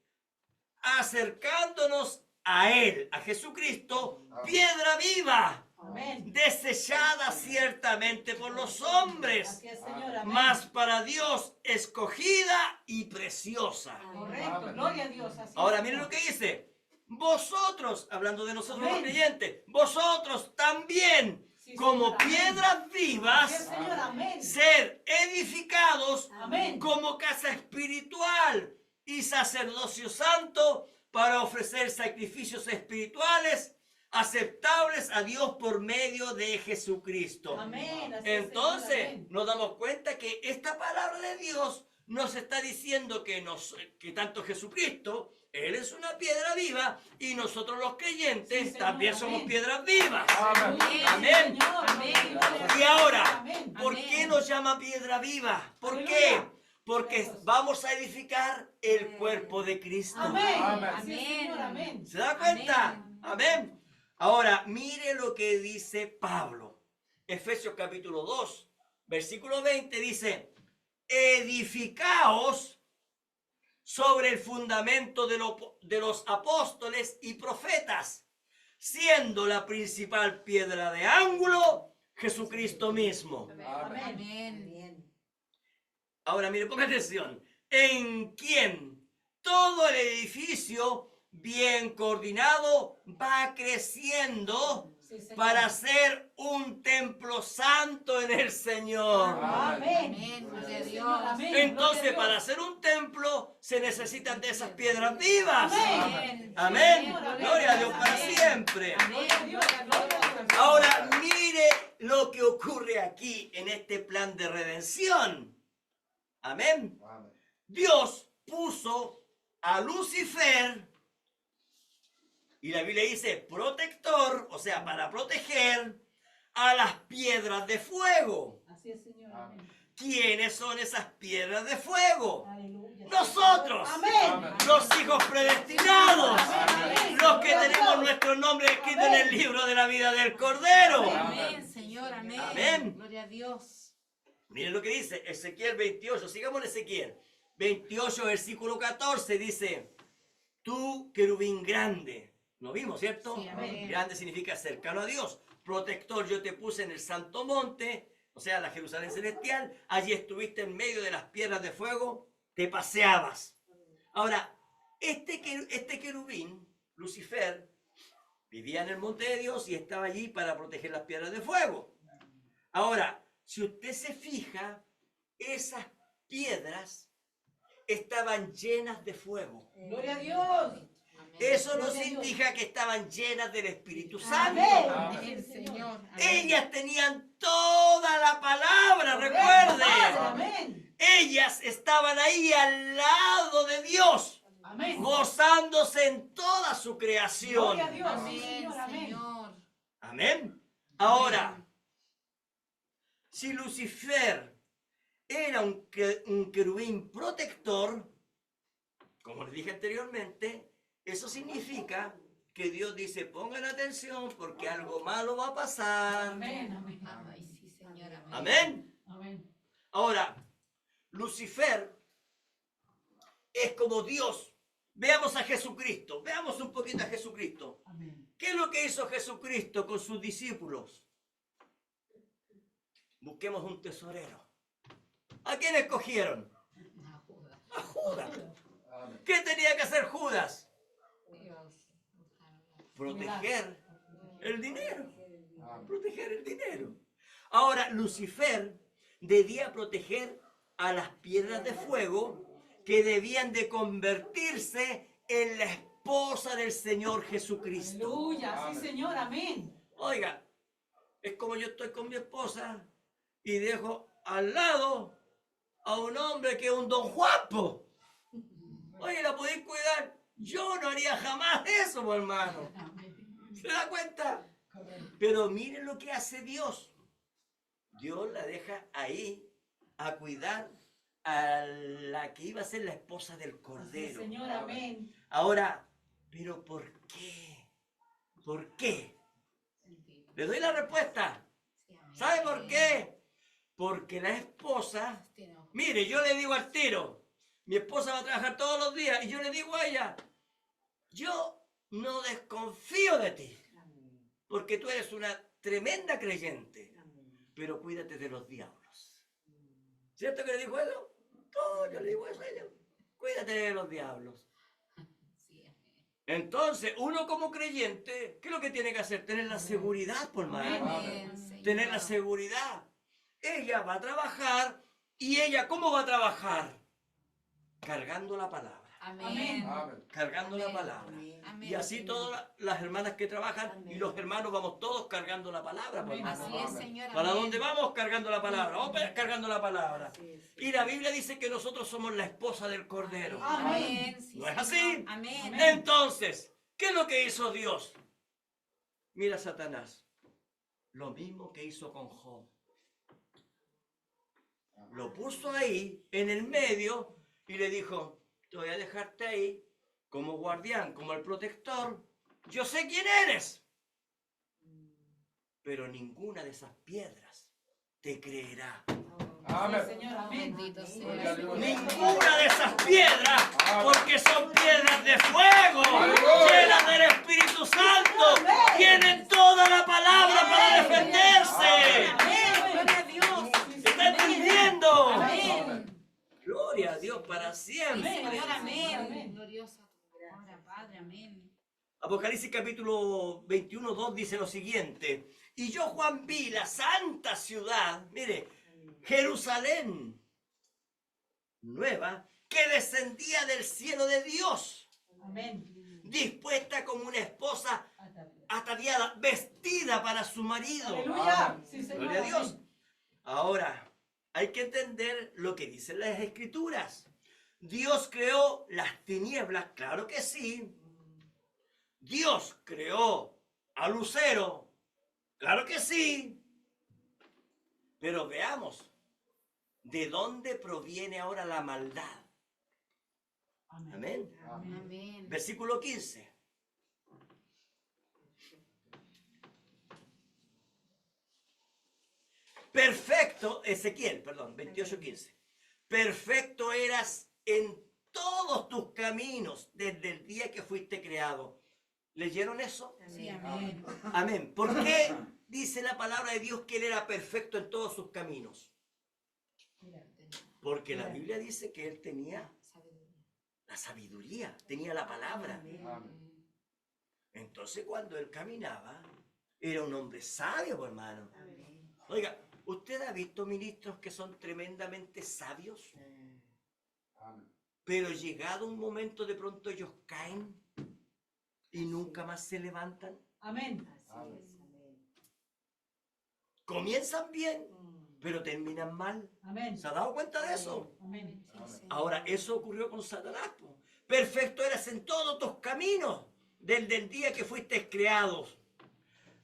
Acercándonos a Él, a Jesucristo, piedra viva, Amén. desechada ciertamente por los hombres, Así es, Señor. Amén. mas para Dios escogida y preciosa. Correcto. Gloria a Dios. Así Ahora es, miren lo Señor. que dice. Vosotros, hablando de nosotros los Amén. creyentes, vosotros también, Sí, como Señor. Amén. piedras Así es, vivas, Señor. Amén. ser edificados Amén. como casa espiritual y sacerdocio santo para ofrecer sacrificios espirituales aceptables a Dios por medio de Jesucristo. Amén. Así es, Entonces Señor. Amén. nos damos cuenta que esta palabra de Dios nos está diciendo que tanto Jesucristo, Él es una piedra viva y nosotros los creyentes Sí, Señor, también amén. somos piedras vivas. Amén. Amén. Señor. Amén. Y ahora, Amén. ¿por Amén. qué nos llama piedra viva? ¿Por Aleluya. qué? Porque vamos a edificar el cuerpo de Cristo. Amén. Amén. Así es, Señor. Amén. ¿Se da cuenta? Amén. Amén. Ahora, mire lo que dice Pablo. Efesios capítulo 2, versículo 20 dice, edificaos sobre el fundamento de los apóstoles y profetas, siendo la principal piedra de ángulo Jesucristo mismo. Amén. Amén. Ahora, mire, ponga atención. En quien todo el edificio bien coordinado va creciendo Sí, Señor. para ser un templo santo en el Señor. Amén. Amén. Gloria a Sí, Dios. Señor. Amén. Entonces, Gloria a para Dios. hacer un templo se necesitan de esas piedras vivas. Amén. Amén. Sí, Señor. Gloria a Dios para Amén. siempre. Gloria a Dios. Gloria a Dios. Ahora, mire lo que ocurre aquí en este plan de redención. Amén. Amén. Dios puso a Lucifer, y la Biblia dice protector, o sea, para proteger a las piedras de fuego. Así es, Señor. Amén. ¿Quiénes son esas piedras de fuego? Aleluya. Nosotros, Amén. los hijos predestinados, Amén. los que tenemos nuestro nombre escrito en el libro de la vida del Cordero. Amén, Señor, amén. Amén. Gloria a Dios. Miren lo que dice Ezequiel 28, sigamos en Ezequiel 28, versículo 14, dice, tú querubín grande, ¿lo vimos, cierto? Sí, amén. Grande significa cercano a Dios, protector, yo te puse en el santo monte, o sea, la Jerusalén celestial, allí estuviste en medio de las piedras de fuego, te paseabas. Ahora, este querubín, Lucifer, vivía en el monte de Dios y estaba allí para proteger las piedras de fuego. Ahora, si usted se fija, esas piedras estaban llenas de fuego. Gloria a Dios. Amén. Eso nos indica que estaban llenas del Espíritu Santo. Amén. Amén, Señor. Amén. Ellas tenían toda la palabra, Padre, recuerde. amén. Ellas estaban ahí al lado de Dios, Amén. gozándose en toda su creación. Gloria a Dios. Sí, Amén, Señor, amén. Señor. Amén. Ahora, si Lucifer era un querubín protector, como les dije anteriormente, eso significa que Dios dice, pongan atención porque algo malo va a pasar. Amén, amén. Ay, sí, Señor. Amén. Amén. Amén. Ahora, Lucifer es como Dios. Veamos a Jesucristo. Veamos un poquito a Jesucristo. Amén. ¿Qué es lo que hizo Jesucristo con sus discípulos? Busquemos un tesorero. ¿A quién escogieron? Ah, Judas. A Judas. Amén. ¿Qué tenía que hacer Judas? Dios. Proteger el dinero. Amén. Proteger el dinero. Ahora, Lucifer debía proteger a las piedras de fuego que debían de convertirse en la esposa del Señor Jesucristo. Aleluya. Sí, Amén. Señor. Amén. Oiga, es como yo estoy con mi esposa y dejo al lado a un hombre que es un don Juanpo. Oye, ¿la podéis cuidar? Yo no haría jamás eso, mi hermano. ¿Se da cuenta? Pero miren lo que hace Dios. Dios la deja ahí a cuidar a la que iba a ser la esposa del Sí, Cordero. Señor. Amén. Ahora, ¿pero por qué? ¿Por qué? Le doy la respuesta. Sí, amén. ¿Sabe por qué? Porque la esposa, mire, yo le digo al tiro, mi esposa va a trabajar todos los días y yo le digo a ella, yo no desconfío de ti, porque tú eres una tremenda creyente, pero cuídate de los diablos. ¿Cierto que le dijo eso? No, yo le digo eso a ella, cuídate de los diablos. Sí, amén. Entonces, uno como creyente, ¿qué es lo que tiene que hacer? Tener la seguridad, por hermano. Amén, Señor. Tener la seguridad. Ella va a trabajar y ella, ¿cómo va a trabajar? Cargando la palabra. Amén. Amén. Cargando la Amén. palabra. Amén, Y así Señor. todas las hermanas que trabajan y los hermanos vamos todos cargando la palabra. por Amén. hermano. Así es, Señor. ¿Para amén. dónde vamos? Cargando la palabra. Vamos cargando la palabra. Y la Biblia dice que nosotros somos la esposa del Cordero. Amén. Sí, ¿No es Señor. así? Amén. Entonces, ¿qué es lo que hizo Dios? Mira Satanás. Lo mismo que hizo con Job. Lo puso ahí, en el medio, y le dijo, te voy a dejarte ahí como guardián, como el protector. Yo sé quién eres. Pero ninguna de esas piedras te creerá. Amén. Sí, Señor. Amén. Bendito sea Gloria a el Dios. Señor. Ninguna de esas piedras, porque son piedras de fuego, llenas del Espíritu Santo, tienen toda la palabra para defenderse. Amén. Gloria a Dios. ¿Está entendiendo? Amén. Gloria a Dios para Sí, siempre. Señor. Amén. Amén. Gloriosa tu palabra, Padre. Amén. Apocalipsis capítulo 21, 2 dice lo siguiente. Y yo, Juan, vi la santa ciudad, mire, Jerusalén nueva, que descendía del cielo de Dios, Amén. dispuesta como una esposa ataviada, vestida para su marido. Aleluya. Sí, Señor. Gloria a Dios. Amén. Ahora, hay que entender lo que dicen las Escrituras. Dios creó las tinieblas, claro que sí. Dios creó a Lucero, claro que sí. Pero veamos, ¿de dónde proviene ahora la maldad? Amén. Amén. Versículo 15. Perfecto, Ezequiel, perdón, 28:15. Perfecto eras en todos tus caminos desde el día que fuiste creado. ¿Leyeron eso? Sí, amén. Amén. ¿Por qué dice la palabra de Dios que Él era perfecto en todos sus caminos? Porque la Biblia dice que Él tenía la sabiduría, tenía la palabra. Amén. Entonces cuando Él caminaba, era un hombre sabio, hermano. Oiga, ¿usted ha visto ministros que son tremendamente sabios? Amén. Pero llegado un momento de pronto ellos caen y nunca más se levantan. Amén. Comienzan bien, pero terminan mal. Amén. ¿Se ha dado cuenta de eso? Amén. Ahora, eso ocurrió con Satanás. Po. Perfecto eras en todos tus caminos desde el día que fuiste creados.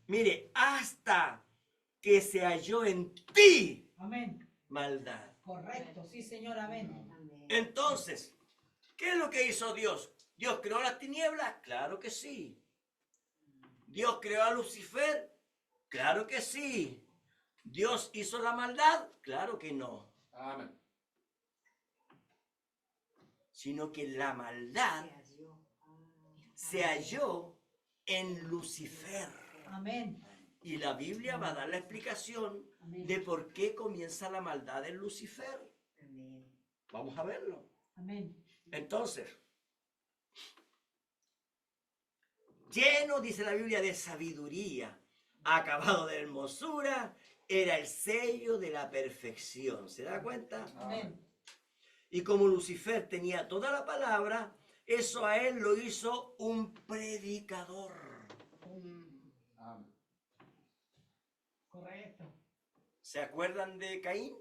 Mire, hasta que se halló en ti Amén. maldad. Correcto. Sí, Señor. Amén. Entonces, ¿qué es lo que hizo Dios? ¿Dios creó las tinieblas? Claro que sí. ¿Dios creó a Lucifer? Claro que sí. ¿Dios hizo la maldad? Claro que no. Amén. Sino que la maldad se halló en Lucifer. Amén. Y la Biblia va a dar la explicación Amén. de por qué comienza la maldad en Lucifer. Vamos a verlo. Amén. Entonces, lleno, dice la Biblia, de sabiduría, acabado de hermosura, era el sello de la perfección. ¿Se da cuenta? Amén. Y como Lucifer tenía toda la palabra, eso a él lo hizo un predicador. Amén. Correcto. ¿Se acuerdan de Caín?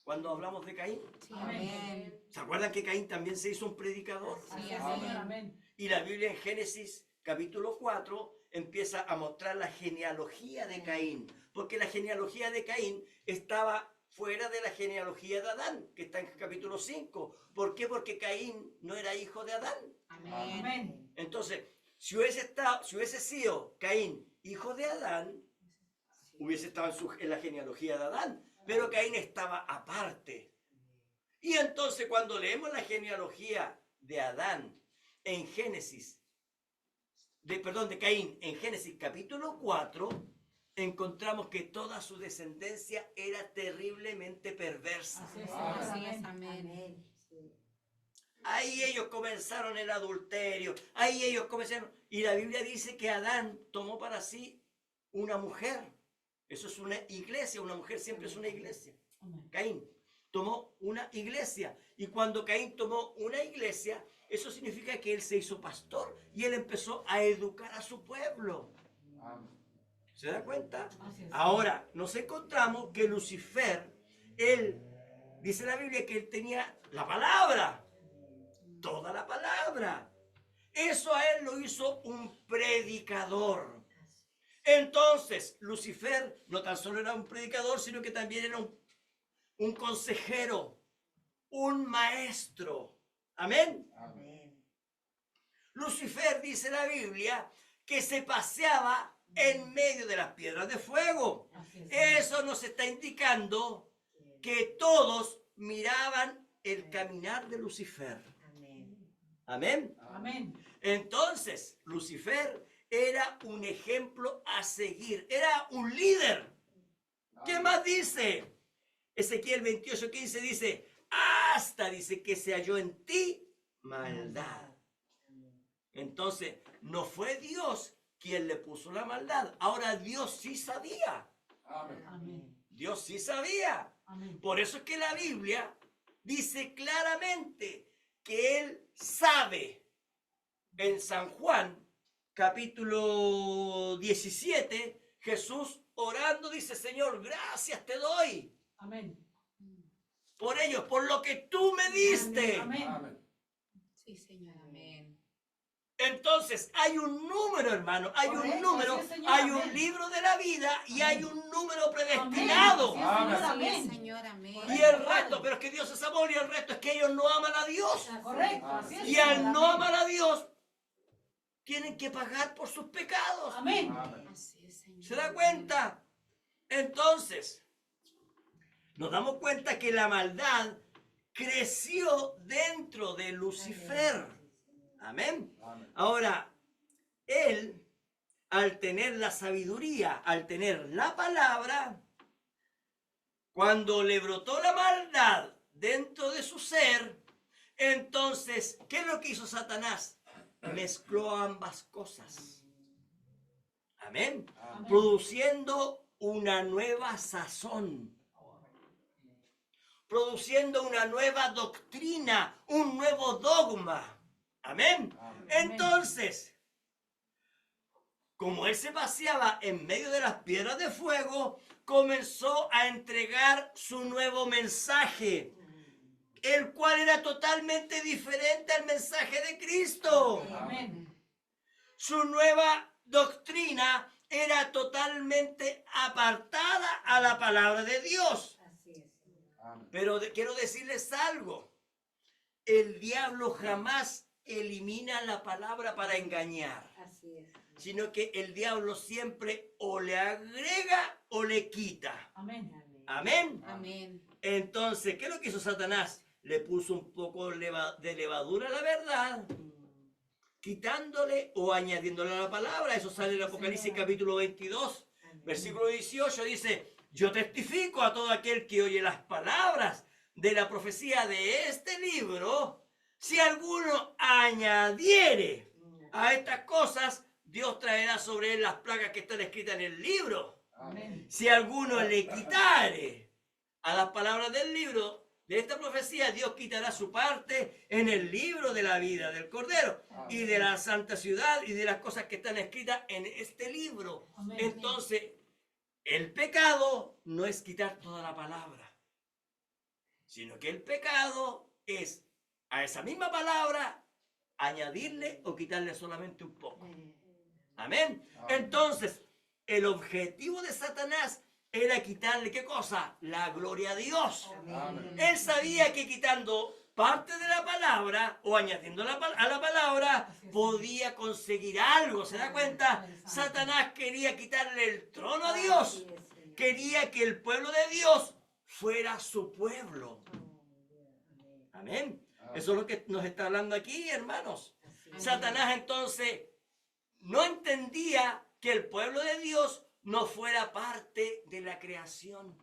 Cuando hablamos de Caín. Amén. ¿Se acuerdan que Caín también se hizo un predicador? Así Sí, es, amén. Señor. Amén. Y la Biblia en Génesis capítulo 4 empieza a mostrar la genealogía de Caín, porque la genealogía de Caín estaba fuera de la genealogía de Adán, que está en capítulo 5. ¿Por qué? Porque Caín no era hijo de Adán. Amén. Amén. Entonces, si hubiese sido Caín hijo de Adán, hubiese estado en la genealogía de Adán, pero Caín estaba aparte. Y entonces cuando leemos la genealogía de Adán en Génesis, de Caín en Génesis capítulo 4, encontramos que toda su descendencia era terriblemente perversa. Así es, Amén. Señor. Así es, Amén. amén. Ahí ellos comenzaron el adulterio, ahí ellos comenzaron. Y la Biblia dice que Adán tomó para sí una mujer. Eso es una iglesia, una mujer siempre es una iglesia. Amén. Caín tomó una iglesia. Y cuando Caín tomó una iglesia, eso significa que él se hizo pastor y él empezó a educar a su pueblo. Amén. ¿Se da cuenta? Así es. Ahora, nos encontramos que Lucifer, él, dice la Biblia que él tenía la palabra, toda la palabra. Eso a él lo hizo un predicador. Entonces, Lucifer no tan solo era un predicador, sino que también era un consejero, un maestro. Amén. Amén. Lucifer, dice la Biblia, que se paseaba en medio de las piedras de fuego. Así es, Señor. Eso nos está indicando que todos miraban el caminar de Lucifer. Amén. Amén. Entonces, Lucifer era un ejemplo a seguir, era un líder. ¿Qué más dice? Ezequiel 28:15 dice, dice que se halló en ti maldad. Entonces, no fue Dios quien le puso la maldad. Ahora Dios sí sabía. Amén. Amén. Dios sí sabía. Amén. Por eso es que la Biblia dice claramente que Él sabe. En San Juan, capítulo 17, Jesús orando dice, Señor, gracias te doy. Amén. por ellos, por lo que tú me diste. Amén. Amén. Sí, Señor, amén. Entonces, hay un número, hermano, hay un Correcto, número, así es, Señor, hay un amén. libro de la vida y hay Amén. un número predestinado. Amén. Sí, Amén. Señor, amén. Y el resto, pero es que Dios es amor y el resto es que ellos no aman a Dios. Correcto, así es. Y al Señor, no amén. amar a Dios, tienen que pagar por sus pecados. Amén. Amén. Así es, Señor. ¿Se da cuenta? Entonces, nos damos cuenta que la maldad creció dentro de Lucifer. Amén. Amén. Ahora, él, al tener la sabiduría, al tener la palabra, cuando le brotó la maldad dentro de su ser, entonces, ¿qué es lo que hizo Satanás? Mezcló ambas cosas. Amén. Amén. Produciendo una nueva sazón. Produciendo una nueva doctrina, un nuevo dogma. Amén. Amén. Entonces, como él se paseaba en medio de las piedras de fuego, comenzó a entregar su nuevo mensaje, el cual era totalmente diferente al mensaje de Cristo. Amén. Su nueva doctrina era totalmente apartada a la palabra de Dios. Amén. Pero quiero decirles algo. El diablo jamás elimina la palabra para engañar, sino que el diablo siempre o le agrega o le quita. Amén. Amén. Amén. Entonces, ¿qué es lo que hizo Satanás? Le puso un poco de levadura a la verdad, quitándole o añadiéndole a la palabra. Eso sale en Apocalipsis capítulo 22, versículo 18. Dice: yo testifico a todo aquel que oye las palabras de la profecía de este libro. Si alguno añadiere a estas cosas, Dios traerá sobre él las plagas que están escritas en el libro. Amén. Si alguno le quitare a las palabras del libro de esta profecía, Dios quitará su parte en el libro de la vida del Cordero y de la santa ciudad y de las cosas que están escritas en este libro. Amén. Entonces, el pecado no es quitar toda la palabra, sino que el pecado es a esa misma palabra añadirle o quitarle solamente un poco. Amén. Entonces, el objetivo de Satanás era quitarle, ¿qué cosa? La gloria a Dios. Amén. Él sabía que quitando parte de la palabra o añadiendo a la palabra podía conseguir algo. ¿Se da cuenta? Satanás quería quitarle el trono a Dios. Quería que el pueblo de Dios fuera su pueblo. Amén. Eso es lo que nos está hablando aquí, hermanos. Satanás entonces no entendía que el pueblo de Dios no fuera parte de la creación.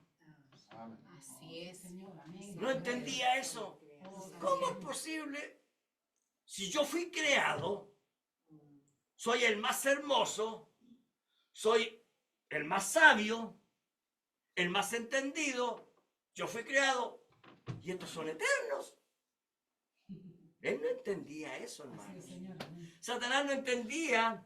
Amén. Así es. Señor, amén. No entendía eso. ¿Cómo es posible? Si yo fui creado, soy el más hermoso, soy el más sabio, el más entendido, yo fui creado y estos son eternos. Él no entendía eso, Así hermano. es, Señor, amén. Satanás no entendía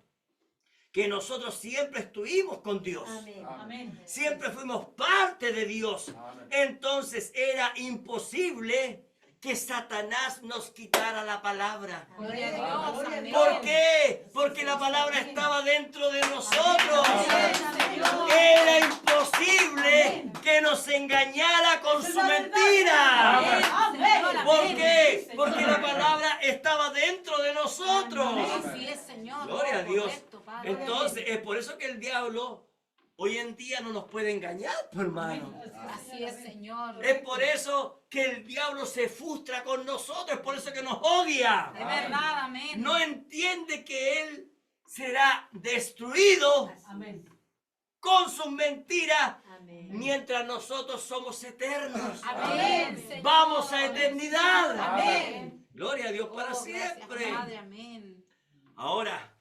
que nosotros siempre estuvimos con Dios. Amén. Siempre fuimos parte de Dios. Amén. Entonces era imposible que Satanás nos quitara la palabra. Gloria a Dios. Gloria a Amén. ¿Por qué? Porque la palabra estaba dentro de nosotros. Amén. Era imposible que nos engañara con su mentira. Amén. ¿Por qué? Porque la palabra estaba dentro de nosotros. Así es, Señor. Gloria a Dios. Correcto, Padre. Entonces, es por eso que el diablo hoy en día no nos puede engañar, pues, hermano. Así es, Señor. Es por eso que el diablo se frustra con nosotros, es por eso que nos odia. De verdad, amén. No entiende que él será destruido Amén. con sus mentiras mientras nosotros somos eternos. Amén. Señor. Vamos a eternidad. Amén. Gloria a Dios Oh, para gracias, siempre. Padre, amén. Ahora,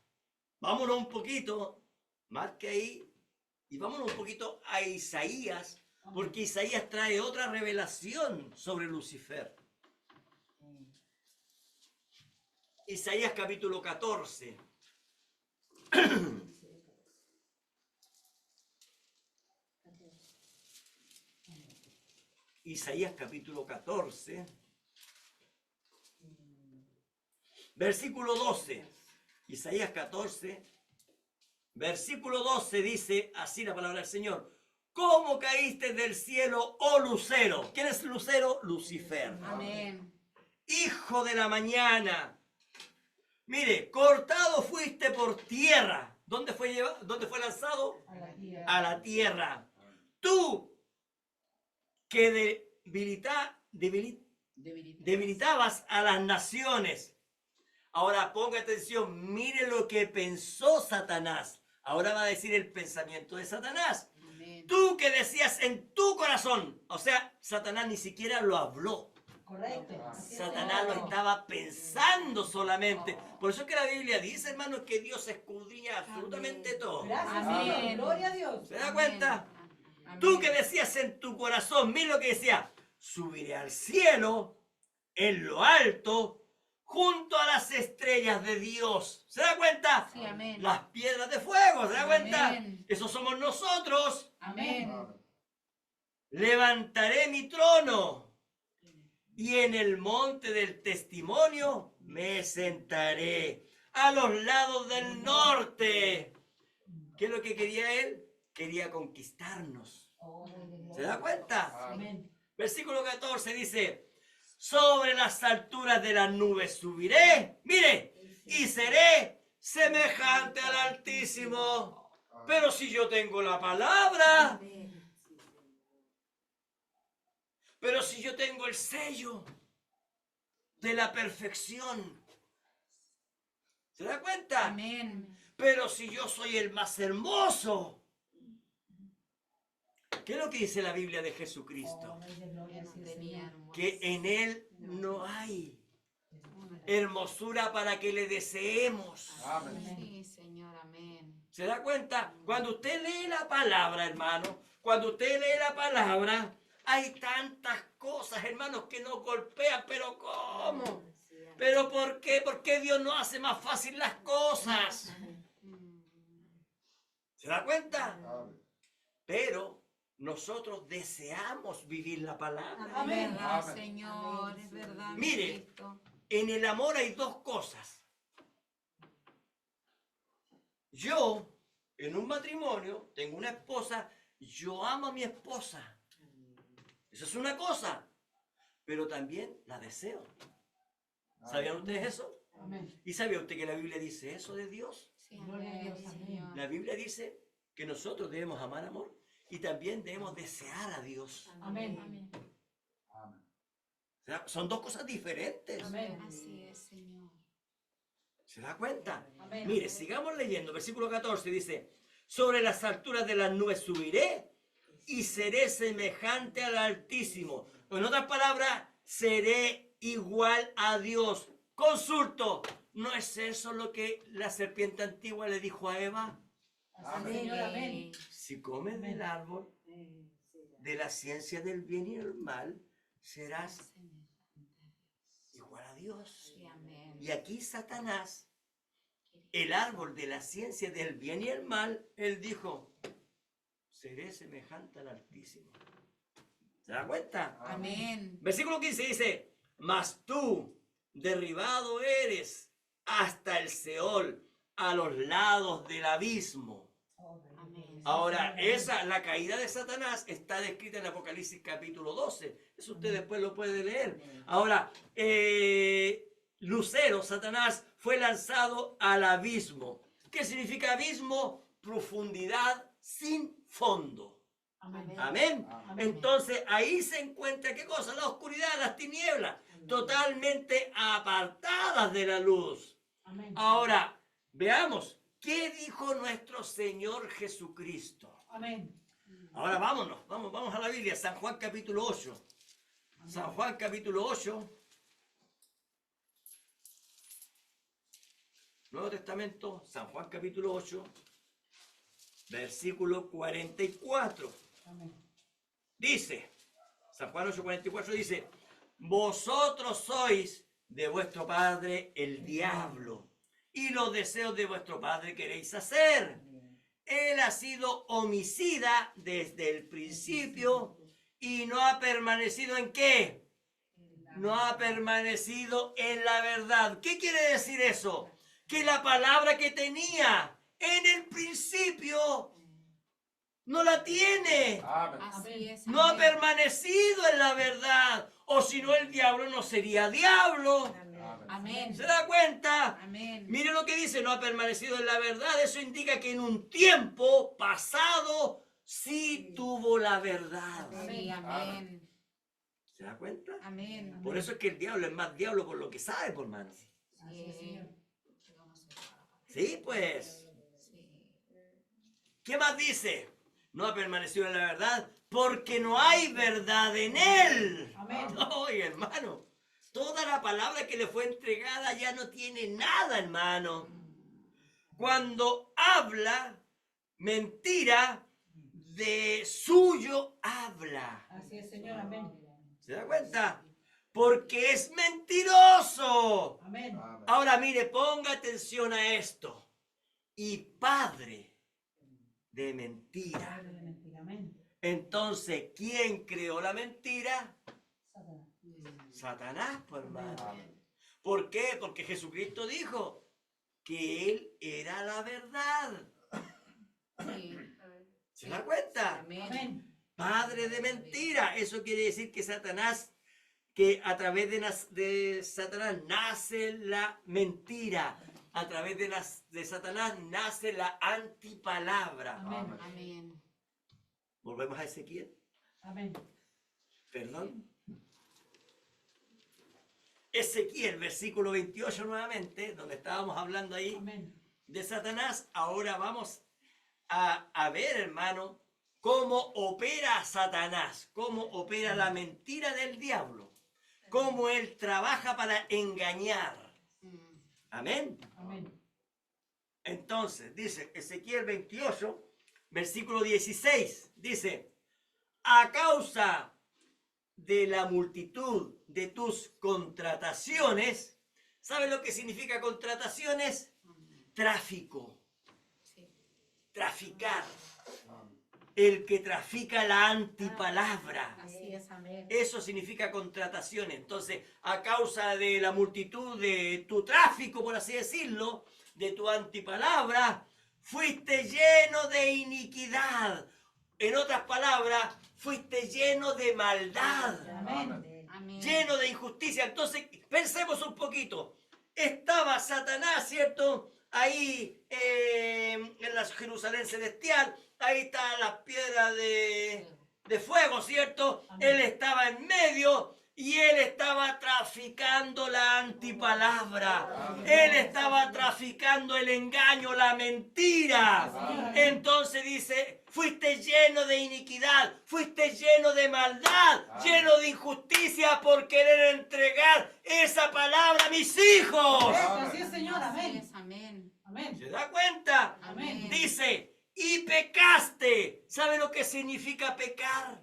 vámonos un poquito, marque ahí, y vámonos un poquito a Isaías, porque Isaías trae otra revelación sobre Lucifer. Isaías capítulo 14. Isaías capítulo 14, versículo 12. Isaías 14, versículo 12 dice así la palabra del Señor. ¿Cómo caíste del cielo, oh lucero? ¿Quién es lucero? Lucifer. Amén. Hijo de la mañana. Mire, cortado fuiste por tierra. ¿Dónde fue lanzado? A la tierra. Tú que debilitabas a las naciones. Ahora ponga atención, mire lo que pensó Satanás. Ahora va a decir el pensamiento de Satanás. Amén. Tú que decías en tu corazón. O sea, Satanás ni siquiera lo habló. Correcto. Satanás lo estaba pensando solamente. Por eso es que la Biblia dice, hermanos, que Dios escudriña absolutamente todo. Gracias, Amén. Señor. Gloria a Dios. ¿Se da cuenta? Amén. Tú que decías en tu corazón, mira lo que decía, subiré al cielo, en lo alto, junto a las estrellas de Dios. ¿Se da cuenta? Sí, amén. Las piedras de fuego, ¿se da cuenta? Amén. Esos somos nosotros. Amén. Levantaré mi trono y en el monte del testimonio me sentaré a los lados del norte. ¿Qué es lo que quería él? Quería conquistarnos. ¿Se da cuenta? Amén. Versículo 14 dice, sobre las alturas de las nubes subiré, mire, y seré semejante al Altísimo. Pero si yo tengo la palabra, pero si yo tengo el sello de la perfección, ¿se da cuenta? Amén. Pero si yo soy el más hermoso, ¿qué es lo que dice la Biblia de Jesucristo? Que en Él no hay hermosura para que le deseemos. Amén. Sí, Señor, amén. ¿Se da cuenta? Cuando usted lee la palabra, hermano, cuando usted lee la palabra, hay tantas cosas, hermanos, que nos golpean, pero ¿cómo? ¿Pero por qué? ¿Por qué Dios no hace más fácil las cosas? ¿Se da cuenta? Amén. Pero nosotros deseamos vivir la palabra. Es Amén. verdad, Amén. Señor, es verdad. Mire. Cristo. En el amor hay dos cosas. Yo, en un matrimonio, tengo una esposa, yo amo a mi esposa. Eso es una cosa, pero también la deseo. ¿Sabían ustedes eso? Amén. ¿Y sabía usted que la Biblia dice eso de Dios? Sí, Gloria a amén, Dios, amén. Señor. La Biblia dice que nosotros debemos amar amor y también debemos desear a Dios. Amén. Amén. O sea, son dos cosas diferentes. Amén. Así es, Señor. ¿Se da cuenta? Amén. Mire, sigamos leyendo. Versículo 14 dice, sobre las alturas de las nubes subiré y seré semejante al Altísimo. En otras palabras, seré igual a Dios. Consulto, ¿no es eso lo que la serpiente antigua le dijo a Eva? Amén. Señor, amén. Si comes del árbol de la ciencia del bien y el mal, serás igual a Dios. Sí, amén. Y aquí Satanás, el árbol de la ciencia del bien y el mal, él dijo, seré semejante al Altísimo. ¿Se da cuenta? Amén. Versículo 15 dice, mas tú derribado eres hasta el Seol, a los lados del abismo. Amén. Ahora, la caída de Satanás está descrita en Apocalipsis capítulo 12. Eso usted después lo puede leer. Ahora, Lucero, Satanás, fue lanzado al abismo. ¿Qué significa abismo? Profundidad sin fondo. Amén. Amén. Amén. Entonces, ahí se encuentra, ¿qué cosa? La oscuridad, las tinieblas, totalmente apartadas de la luz. Amén. Ahora, veamos, ¿qué dijo nuestro Señor Jesucristo? Amén. Ahora vamos a la Biblia, San Juan capítulo 8. San Juan capítulo 8. Nuevo Testamento, San Juan capítulo 8, versículo 44. Amén. Dice, San Juan 8, 44 dice, vosotros sois de vuestro padre el diablo, y los deseos de vuestro padre queréis hacer. Él ha sido homicida desde el principio y no ha permanecido ¿en qué? No ha permanecido en la verdad. ¿Qué quiere decir eso? Que la palabra que tenía en el principio no la tiene. Amén. Así es. No ha amén. permanecido en la verdad. O si no, el diablo no sería diablo. Amén. Amén. ¿Se da cuenta? Amén. Mire lo que dice, no ha permanecido en la verdad. Eso indica que en un tiempo pasado sí tuvo la verdad. Sí, amén. ¿Se da cuenta? Amén. Por eso es que el diablo es más diablo por lo que sabe, por mano. Sí. Sí, pues. Sí. ¿Qué más dice? No ha permanecido en la verdad porque no hay verdad en él. Amén. Oye, hermano, toda la palabra que le fue entregada ya no tiene nada, hermano. Cuando habla mentira, de suyo habla. Así es, Señor. Amén. ¿Se da cuenta? Porque es mentiroso. Amén. Amén. Ahora mire, ponga atención a esto. Y padre de mentira. Padre de mentira. Amén. Entonces, ¿quién creó la mentira? Satanás. Satanás, pues, hermano. Amén. ¿Por qué? Porque Jesucristo dijo que Él era la verdad. Sí. ¿Se da cuenta? Amén. Amén. Padre de mentira. Eso quiere decir que Satanás, que a través de Satanás nace la mentira. A través de Satanás nace la antipalabra. Amén. Amén. Volvemos a Ezequiel. Amén. Perdón. Ezequiel, versículo 28 nuevamente, donde estábamos hablando ahí Amén. de Satanás. Ahora vamos a ver, hermano, cómo opera Satanás, cómo opera la mentira del diablo, cómo él trabaja para engañar. Amén. Amén. Entonces, dice Ezequiel 28, versículo 16, dice, a causa de la multitud de tus contrataciones, ¿sabe lo que significa contrataciones? Tráfico, Sí. traficar, el que trafica la antipalabra. Así es. Amén. Eso significa contrataciones. Entonces, a causa de la multitud de tu tráfico, por así decirlo, de tu antipalabra, fuiste lleno de iniquidad. En otras palabras, fuiste lleno de maldad, Amén. Amén. lleno de injusticia. Entonces, pensemos un poquito. Estaba Satanás, ¿cierto? Ahí en la Jerusalén celestial, ahí están las piedras de fuego, ¿cierto? Amén. Él estaba en medio y él estaba traficando la antipalabra. Él estaba traficando el engaño, la mentira. Entonces dice, fuiste lleno de iniquidad, fuiste lleno de maldad, lleno de injusticia por querer entregar esa palabra a mis hijos. Así es, Señor. Así Amén. es. Amén. Amén. ¿Se da cuenta? Amén. Dice, y pecaste. ¿Sabe lo que significa pecar?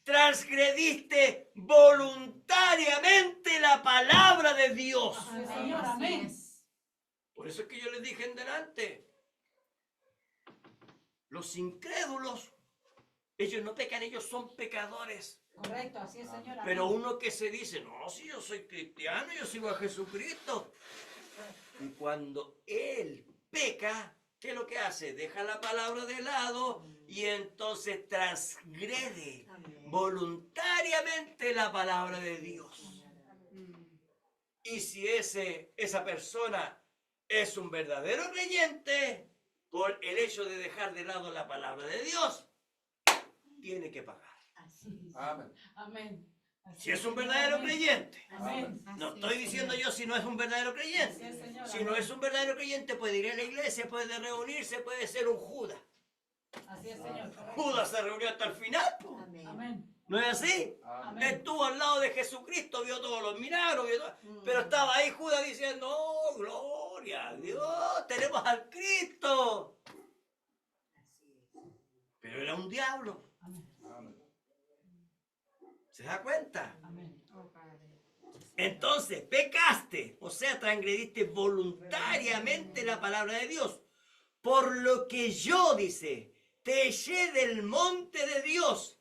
Transgrediste voluntariamente la palabra de Dios. Así es, Señor. Amén. Por eso es que yo les dije en delante, los incrédulos, ellos no pecan, ellos son pecadores. Correcto. Así es, Señor. Amén. Pero uno que se dice, no, si yo soy cristiano, yo sigo a Jesucristo. Y cuando él peca, ¿qué es lo que hace? Deja la palabra de lado y entonces transgrede voluntariamente la palabra de Dios. Y si esa persona es un verdadero creyente, por el hecho de dejar de lado la palabra de Dios, tiene que pagar. Amén. Amén. Así Si es un verdadero Amén. creyente. Amén. No estoy diciendo yo si no es un verdadero Así creyente. es, Señor. Si no es un verdadero creyente, puede ir a la iglesia, puede reunirse, puede ser un Judas. Así es, Señor. Correcto. Judas se reunió hasta el final, po. Amén. ¿No es así? Amén. Estuvo al lado de Jesucristo, vio todos los milagros, pero estaba ahí Judas diciendo, oh, gloria a Dios, tenemos al Cristo. Pero era un diablo. Amén. Amén. ¿Se da cuenta? Amén. Oh, Padre. Entonces, pecaste, o sea, transgrediste voluntariamente la palabra de Dios. Por lo que yo, dice, te eché del monte de Dios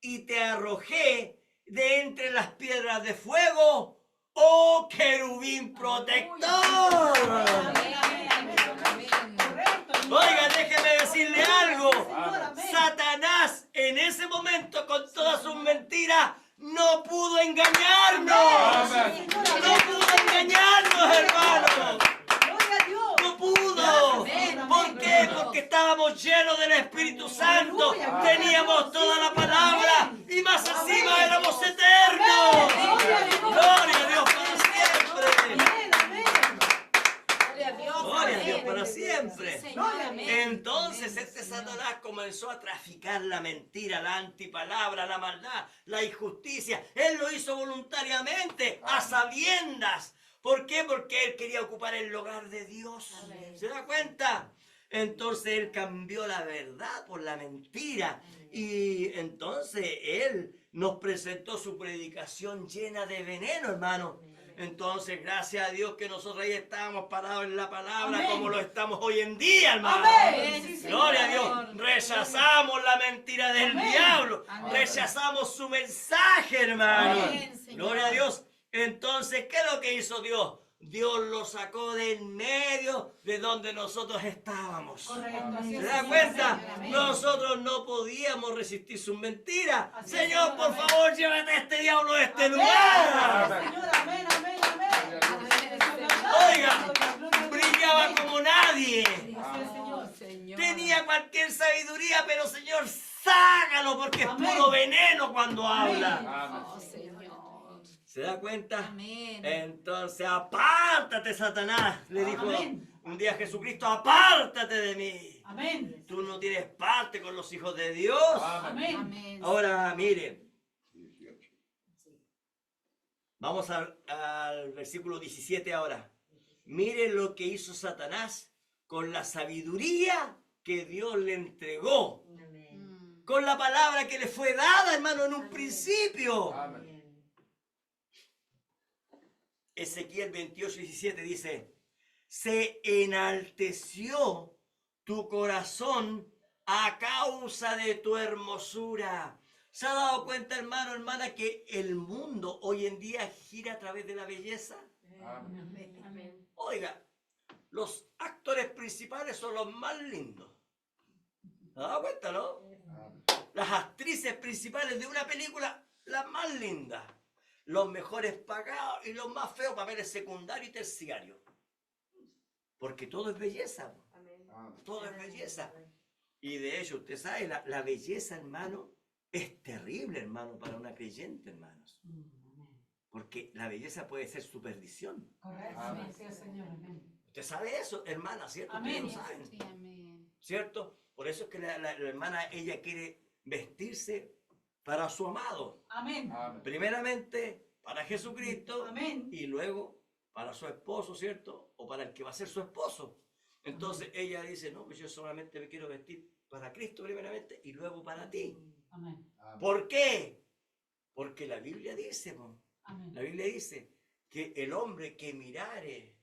y te arrojé de entre las piedras de fuego, oh querubín protector. Amén, amén, amén, amén. Correcto. Oiga, déjeme decirle algo. Señor, amén. Satanás en ese momento con todas sus mentiras no pudo engañarnos. Amén. No pudo engañarnos, hermanos. Gloria a Dios. No pudo. Amén, ¿Por amén. qué? Porque estábamos llenos del Espíritu Santo. Aleluya. Teníamos toda la palabra y más encima éramos eternos. Gloria a Dios para siempre. Amén, amén. Gloria a Dios. Gloria a Dios amén. para siempre. Sí, Señor, amén. Entonces Amén, este Señor. Satanás comenzó a traficar la mentira, la antipalabra, la maldad, la injusticia. Él lo hizo voluntariamente, a sabiendas. ¿Por qué? Porque él quería ocupar el lugar de Dios. Amén. ¿Se da cuenta? Entonces él cambió la verdad por la mentira. Y entonces él nos presentó su predicación llena de veneno, hermano. Entonces, gracias a Dios que nosotros ahí estábamos parados en la palabra, Amén. como lo estamos hoy en día, hermano. Amén. Sí, Gloria a Señor. Dios. Rechazamos la mentira del Amén. diablo. Amén. Rechazamos su mensaje, hermano. Amén, Señor. Gloria a Dios. Entonces, ¿qué es lo que hizo Dios? Dios lo sacó de en medio de donde nosotros estábamos. Correcto. Así ¿Se es, da Señor. cuenta? Amén. Nosotros no podíamos resistir sus mentiras. Así es, Señor, Señor. por Amén. favor, llévate a este diablo de este Amén. lugar. Amén, Señor, amén, amén, amén. Oiga, brillaba como nadie. Así es, Señor. Señor. Tenía cualquier sabiduría, pero Señor, sácalo porque es Amén. puro veneno cuando habla. Amén. Oh, Señor. ¿Se da cuenta? Amén. Entonces, apártate, Satanás. Le dijo Amén. un día Jesucristo, apártate de mí. Amén. Tú no tienes parte con los hijos de Dios. Amén. Amén. Ahora, mire, vamos al versículo 17 ahora. Mire lo que hizo Satanás con la sabiduría que Dios le entregó. Mm. Con la palabra que le fue dada, hermano, en un principio. Amén. Ezequiel 28:17 dice, se enalteció tu corazón a causa de tu hermosura. ¿Se ha dado cuenta, hermano, hermana, que el mundo hoy en día gira a través de la belleza? Amén. Amén. Oiga, los actores principales son los más lindos. ¿Se ha dado cuenta, no? Amén. Las actrices principales de una película, las más lindas. Los mejores pagados y los más feos, papeles secundarios y terciarios. Porque todo es belleza. Amén. Todo es belleza. Y de hecho, usted sabe, la belleza, hermano, es terrible, hermano, para una creyente, hermanos. Porque la belleza puede ser su perdición. Correcto. Amén. Así es, Señor. Amén. Usted sabe eso, hermana, ¿cierto? Amén. Ustedes lo saben, Sí, amén. ¿cierto? Por eso es que la hermana, ella quiere vestirse para su amado. Amén. Amén. Primeramente para Jesucristo Amén. y luego para su esposo, ¿cierto? O para el que va a ser su esposo. Entonces ella dice, no, pues yo solamente me quiero vestir para Cristo primeramente y luego para ti. Amén. Amén. ¿Por qué? Porque la Biblia dice, Amén. la Biblia dice que el hombre que mirare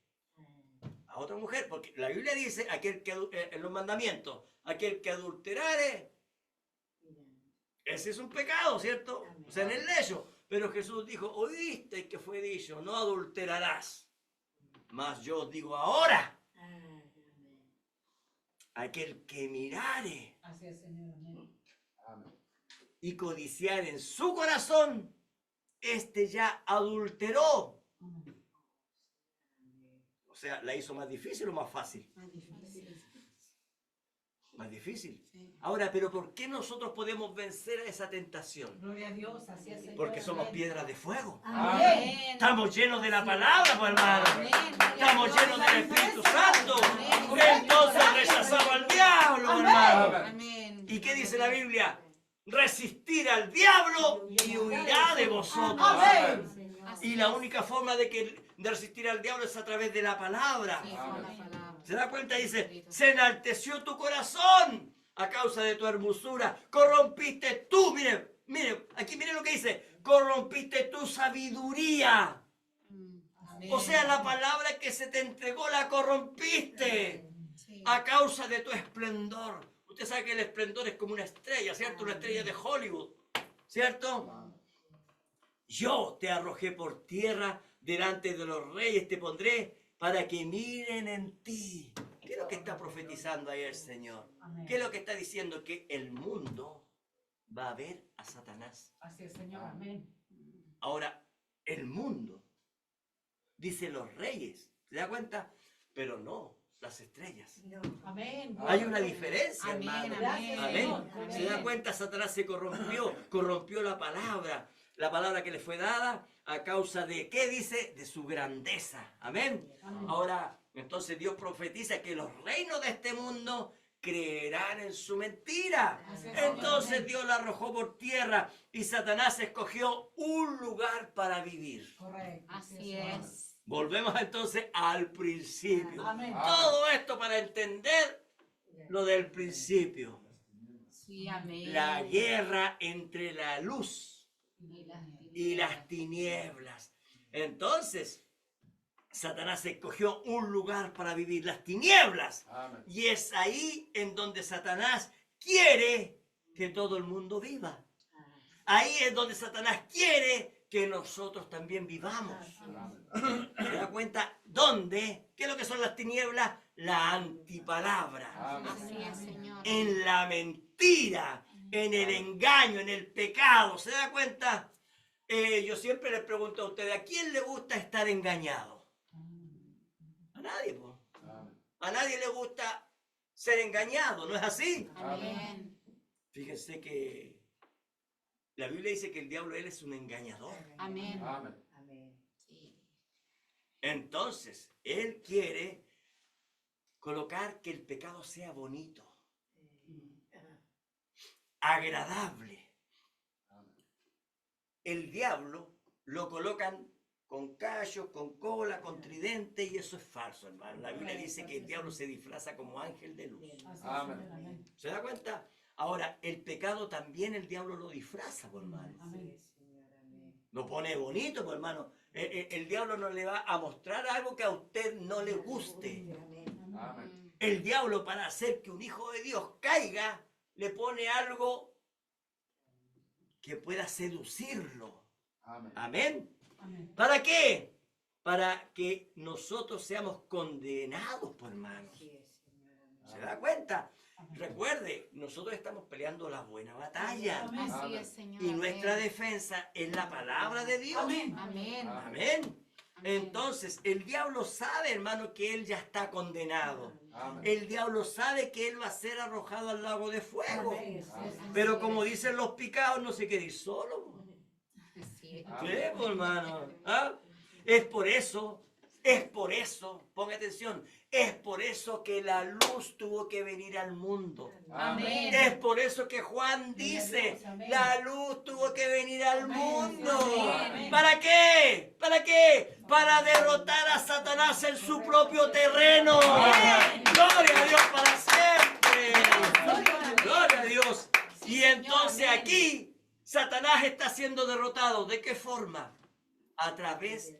a otra mujer, porque la Biblia dice, aquel que en los mandamientos, aquel que adulterare, ese es un pecado, ¿cierto? O sea, en el lecho. Pero Jesús dijo, oíste que fue dicho, no adulterarás. Mas yo os digo ahora, aquel que mirare Así es, Señor. Amén. Amén. y codiciar en su corazón, este ya adulteró. Amén. O sea, ¿la hizo más difícil o más fácil? Más difícil. Más difícil. Sí. Ahora, pero ¿por qué nosotros podemos vencer a esa tentación? Gloria a Dios. Así es, Señor. Porque somos Amén. piedras de fuego. Amén. Estamos llenos de la palabra, pues, hermano. Amén. Estamos llenos del Espíritu Santo. Amén. Entonces rechazamos al diablo, Amén. hermano. Amén. ¿Y qué dice la Biblia? Resistir al diablo y huirá de vosotros. Amén. Así Y la es. única forma de resistir al diablo es a través de la palabra. Sí, con la palabra. ¿Se da cuenta? Dice, se enalteció tu corazón a causa de tu hermosura. Corrompiste tú, mire, mire, aquí mire lo que dice. Corrompiste tu sabiduría. Amén. O sea, la palabra que se te entregó la corrompiste Sí. a causa de tu esplendor. Usted sabe que el esplendor es como una estrella, ¿cierto? Una estrella de Hollywood. ¿cierto? Yo te arrojé por tierra, delante de los reyes te pondré, para que miren en ti. ¿Qué es lo que está profetizando ahí el Señor? Amén. ¿Qué es lo que está diciendo? Que el mundo va a ver a Satanás. Así es, Señor. Amén. Ahora, el mundo, dice los reyes, ¿se da cuenta? Pero no, las estrellas. Amén. Hay una diferencia, Amén, hermano. Gracias, Amén. Señor. ¿Se da cuenta? Satanás se corrompió la palabra que le fue dada a causa de, ¿qué dice? De su grandeza. Amén. Amén. Ahora, entonces Dios profetiza que los reinos de este mundo creerán en su mentira. Así es, Entonces Señor. Dios la arrojó por tierra y Satanás escogió un lugar para vivir. Correcto. Así es. Volvemos entonces al principio. Amén. Todo esto para entender lo del principio. Sí, amén. La guerra entre la luz y las tinieblas. tinieblas. Entonces, Satanás escogió un lugar para vivir, las tinieblas. Amén. Y es ahí en donde Satanás quiere que todo el mundo viva. Ahí es donde Satanás quiere que nosotros también vivamos. Amén. ¿Se da cuenta? ¿Dónde? ¿Qué es lo que son las tinieblas? La antipalabra. Amén. Así es, Señor. En la mentira, en el engaño, en el pecado. ¿Se da cuenta? Yo siempre les pregunto a ustedes, ¿a quién le gusta estar engañado? A nadie, po. Amén. A nadie le gusta ser engañado, ¿no es así? Amén. Fíjense que la Biblia dice que el diablo, él es un engañador. Amén. Amén. Sí. Entonces, él quiere colocar que el pecado sea bonito, agradable. El diablo lo colocan con callos, con cola, con tridente, y eso es falso, hermano. La Biblia dice que el diablo se disfraza como ángel de luz. Así es, Amén. Señor. Amén. ¿Se da cuenta? Ahora, el pecado también el diablo lo disfraza, por hermano. Amén. Lo pone bonito, por hermano. El diablo no le va a mostrar algo que a usted no le guste. Amén. El diablo, para hacer que un hijo de Dios caiga, le pone algo que pueda seducirlo. Amén. Amén. Amén. ¿Para qué? Para que nosotros seamos condenados, por hermano. ¿Se da cuenta? Recuerde, nosotros estamos peleando la buena batalla. Amén. Así es, Señor. Y nuestra Amén. defensa es la palabra de Dios. Amén. Amén. Amén. Entonces, el diablo sabe, hermano, que él ya está condenado. Amén. El diablo sabe que él va a ser arrojado al lago de fuego. Amén. Pero como dicen los picados, no se quede ir solo. Sí. ¿Sí, pues, hermano? ¿Ah? Es por eso, ponga atención, es por eso que la luz tuvo que venir al mundo. Amén. Es por eso que Juan dice, la luz tuvo que venir al mundo. Amén. ¿Para qué? ¿Para qué? Para derrotar a Satanás en su propio terreno. Gloria a Dios para siempre. Gloria a Dios. Y entonces aquí Satanás está siendo derrotado. ¿De qué forma? A través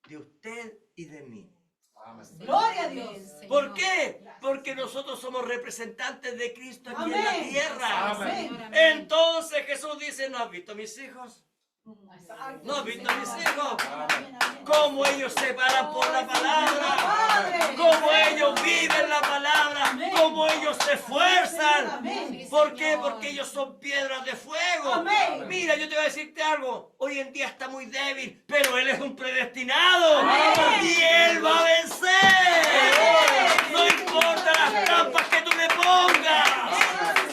de usted y de mí. Amén. Gloria a Dios. Señor. ¿Por qué? Porque nosotros somos representantes de Cristo aquí en la Amén. tierra. Amén. Señor, amén. Entonces Jesús dice, ¿no has visto a mis hijos? ¿No has visto a mis hijos? Cómo ellos se paran por la palabra, cómo ellos viven la palabra, cómo ellos se esfuerzan. Amén. ¿Por qué? Porque ellos son piedras de fuego. Amén. Mira, yo te voy a decirte algo. Hoy en día está muy débil, pero él es un predestinado. Y él va a vencer. No importa las trampas que tú le pongas.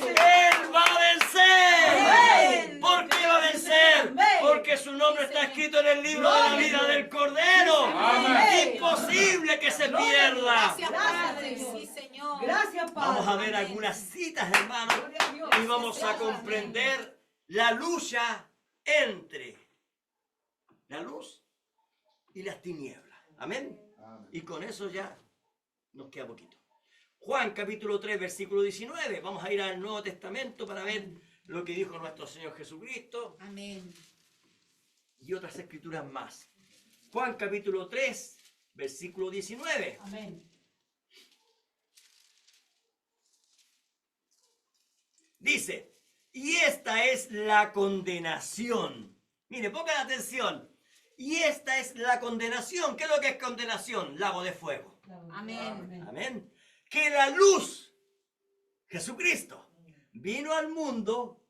Él va a vencer. ¿Por qué va a vencer? Porque su nombre está escrito en el libro de la vida del Cordero. Amén. Imposible que se pierda. Gracias, Padre. Sí, Señor. Gracias, Padre. Vamos a ver algunas citas, hermanos, y vamos a comprender la lucha entre la luz y las tinieblas. Amén. Amén. Y con eso ya nos queda poquito. Juan capítulo 3, versículo 19. Vamos a ir al Nuevo Testamento para ver lo que dijo nuestro Señor Jesucristo Amén. y otras escrituras más. Juan capítulo 3, versículo 19. Amén. Dice, Y esta es la condenación. Mire, pongan atención. Y esta es la condenación. ¿Qué es lo que es condenación? Lago de fuego. Amén. Amén. Que la luz, Jesucristo, vino al mundo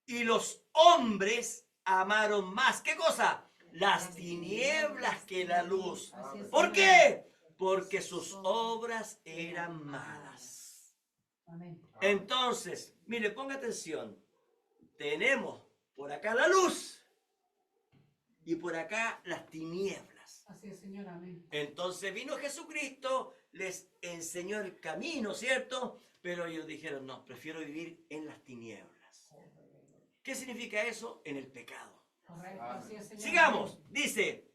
y los hombres amaron más. ¿Qué cosa? Las tinieblas que la luz. ¿Por qué? Porque sus obras eran malas. Amén. Entonces, mire, ponga atención. Tenemos por acá la luz y por acá las tinieblas. Así es, Señor. Amén. Entonces vino Jesucristo, les enseñó el camino, ¿cierto? Pero ellos dijeron, no, prefiero vivir en las tinieblas. ¿Qué significa eso? En el pecado. Correcto. Así es, Señor. Sigamos, dice,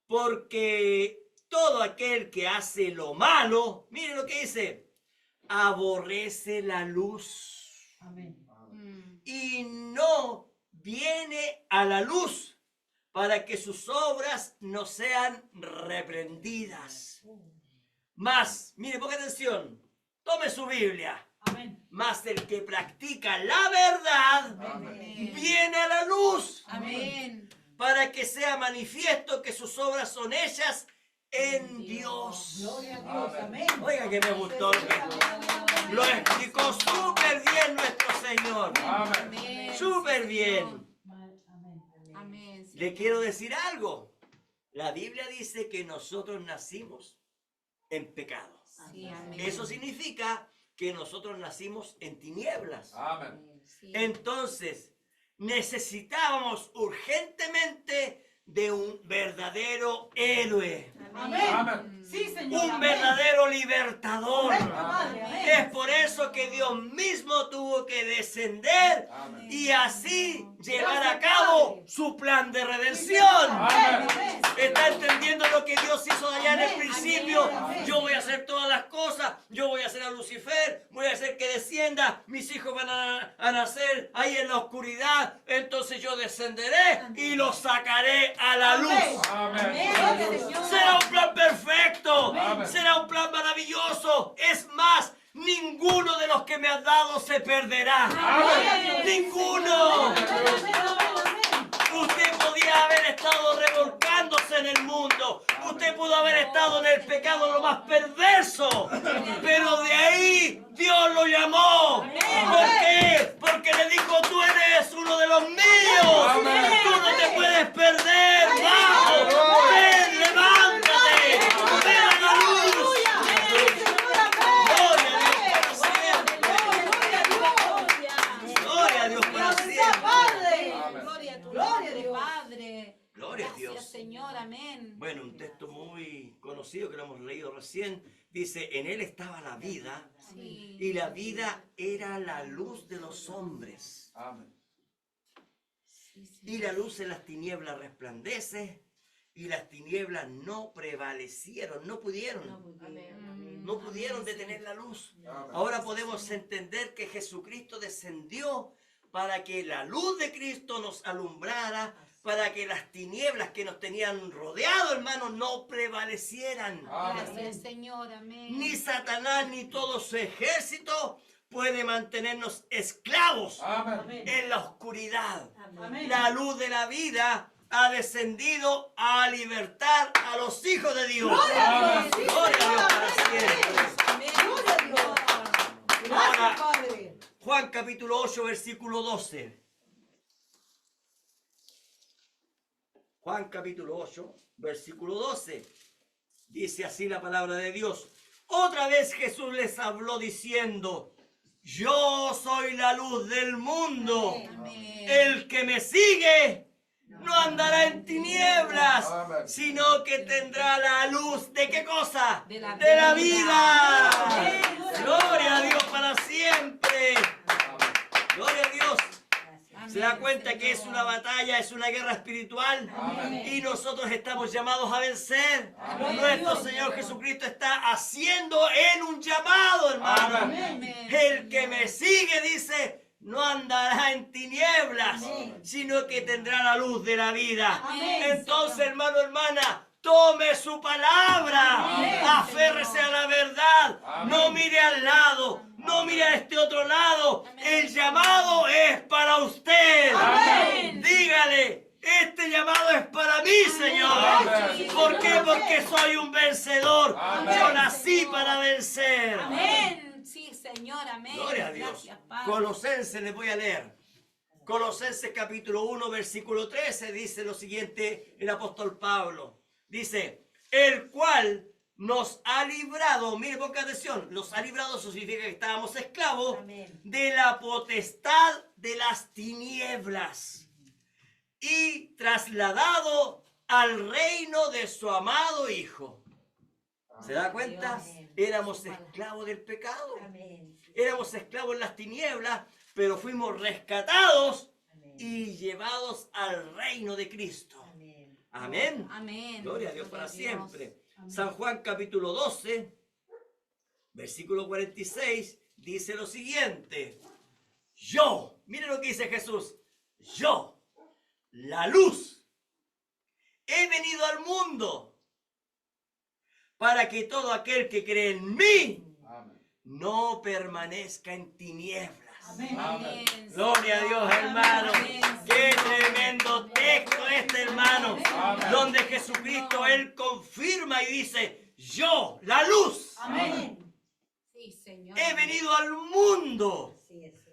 porque todo aquel que hace lo malo, mire lo que dice, aborrece la luz Amén. y no viene a la luz para que sus obras no sean reprendidas. Mas, mire, ponga atención, tome su Biblia. Amén. Mas el que practica la verdad Amén. viene a la luz Amén. para que sea manifiesto que sus obras son hechas en Dios. Gloria a Dios. Amén. Oiga que me gustó. Lo explicó súper bien nuestro Señor. Amén. Súper bien. Amén. Amén. Sí. Le quiero decir algo. La Biblia dice que nosotros nacimos en pecado. Sí, amén. Eso significa que nosotros nacimos en tinieblas. Amen. Sí. Entonces, necesitábamos urgentemente de un verdadero héroe. Amén. Amen. Sí, Señor. Un Amén. verdadero libertador. Correcto, Padre. Amén. Es por eso que Dios mismo tuvo que descender Amen. y así llevar a cabo su plan de redención. Amén. Amén. ¿Está entendiendo lo que Dios hizo allá en el Amén. principio? Amén. Yo voy a hacer todas las cosas. Yo voy a hacer a Lucifer. Voy a hacer que descienda. Mis hijos van a nacer ahí en la oscuridad. Entonces yo descenderé y los sacaré a la luz. Amen. Será un plan perfecto. Amén. Será un plan maravilloso. Es más, ninguno de los que me has dado se perderá. Amén. Ninguno. Usted podía haber estado revolcándose en el mundo. Usted pudo haber estado en el pecado lo más perverso. Pero de ahí Dios lo llamó. ¿Por qué? Porque le dijo, tú eres uno de los míos. Amén. Tú no te puedes perder. Vamos. Ven, levántate. Ven a la luz. Gloria a Dios para siempre. Gloria a Dios para siempre. Gloria a tu Gloria a nombre, Dios. Padre. Gloria a Gracias, Dios. Señor. Amén. Bueno, un texto muy conocido que lo hemos leído recién. Dice, en él estaba la vida Sí. y la vida era la luz de los hombres. Amen. Sí, sí. Y la luz en las tinieblas resplandece y las tinieblas no prevalecieron, no pudieron detener la luz. Amen. Ahora podemos entender que Jesucristo descendió para que la luz de Cristo nos alumbrara, para que las tinieblas que nos tenían rodeado, hermanos, no prevalecieran. Gracias, Señor. Amén. Ni Satanás ni todo su ejército puede mantenernos esclavos Amen. en la oscuridad. Amén. La luz de la vida ha descendido a libertar a los hijos de Dios. Gloria a Dios. Sí, Gloria a Dios para Señor. siempre. Amén. Gloria a Dios. Ahora, Gracias, Padre. Juan capítulo 8, versículo 12. Juan capítulo 8, versículo 12. Dice así la palabra de Dios. Otra vez Jesús les habló diciendo, yo soy la luz del mundo. Amén. El que me sigue no andará en tinieblas, Amén. sino que tendrá la luz ¿de qué cosa? De la De la vida. vida. Amén. Gloria a Dios para siempre. Amen. Gloria a Dios. Amén, ¿Se da cuenta que es Señor. una batalla, es una guerra espiritual? Amén. Y nosotros estamos llamados a vencer. Amén. Nuestro Señor Jesucristo está haciendo en un llamado, hermano. Amén. Amén, El que Señor. me sigue, dice, no andará en tinieblas, Amén. sino que tendrá la luz de la vida. Amén, Entonces, Señor. hermano, hermana, tome su palabra, Amén, aférrese Señor. a la verdad, Amén. no mire al lado, no no mire a este otro lado. Amén. El llamado es para usted. Amén. Dígale, este llamado es para mí, Señor. Amén. ¿Por qué? Porque soy un vencedor. Amén. Yo nací para vencer. Amén. Sí, Señor, amén. Gloria a Dios. Gracias, Padre. Colosenses les voy a leer. Colosenses capítulo 1, versículo 13 dice lo siguiente el apóstol Pablo. Dice, el cual nos ha librado, mire, ponga atención, nos ha librado, eso significa que estábamos esclavos de la potestad de las tinieblas y trasladado al reino de su amado Hijo. ¿Se da cuenta? Éramos esclavos del pecado. Éramos esclavos en las tinieblas, pero fuimos rescatados y llevados al reino de Cristo. Amén. Amén. Gloria a Dios para Dios. siempre. Amén. San Juan capítulo 12, versículo 46, dice lo siguiente. Yo, mire lo que dice Jesús. Yo, la luz, he venido al mundo para que todo aquel que cree en mí Amén. no permanezca en tinieblas. Amén. Gloria a Dios, hermano. Amén. Qué tremendo texto este, hermano. Amén. Donde Jesucristo, Él confirma y dice, yo, la luz, Sí, Señor. he venido al mundo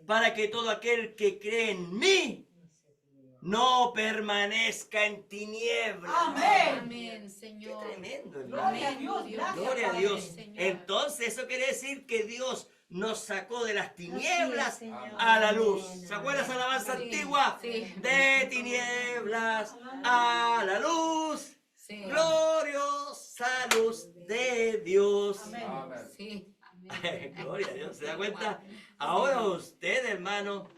para que todo aquel que cree en mí no permanezca en tinieblas. Amén, Qué Señor. tremendo, hermano. Gloria a Dios, gracias, Gloria a Padre. Dios. Señor. Entonces eso quiere decir que Dios nos sacó de las tinieblas Señor. a la luz. ¿Se acuerdan esa alabanza Sí, antigua? sí. De tinieblas a la luz. Sí. Gloriosa luz de Dios. Amén. Sí. Amén. Gloria a Dios. ¿Se da cuenta? Ahora usted, hermano,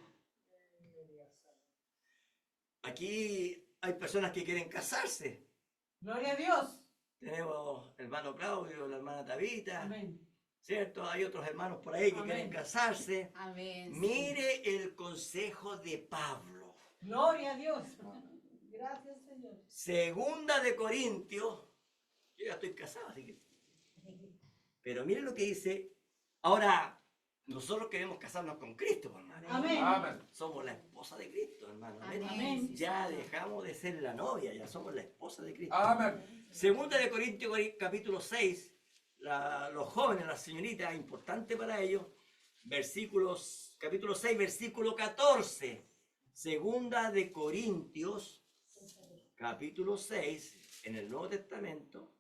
aquí hay personas que quieren casarse. Gloria a Dios. Tenemos el hermano Claudio, la hermana Tabita, Amén. ¿cierto? Hay otros hermanos por ahí que Amén. quieren casarse. Amén. Sí. Mire el consejo de Pablo. Gloria a Dios. Gracias, Señor. Segunda de Corintios. Yo ya estoy casado, así que. Pero mire lo que dice. Ahora, nosotros queremos casarnos con Cristo, hermano. Amén. Amén. Somos la esposa de Cristo, hermano. Amén. Amén. Ya dejamos de ser la novia, ya somos la esposa de Cristo. Amén. Segunda de Corintios capítulo 6, los jóvenes, las señoritas, importante para ellos, capítulo 6, versículo 14. Segunda de Corintios, capítulo 6, en el Nuevo Testamento,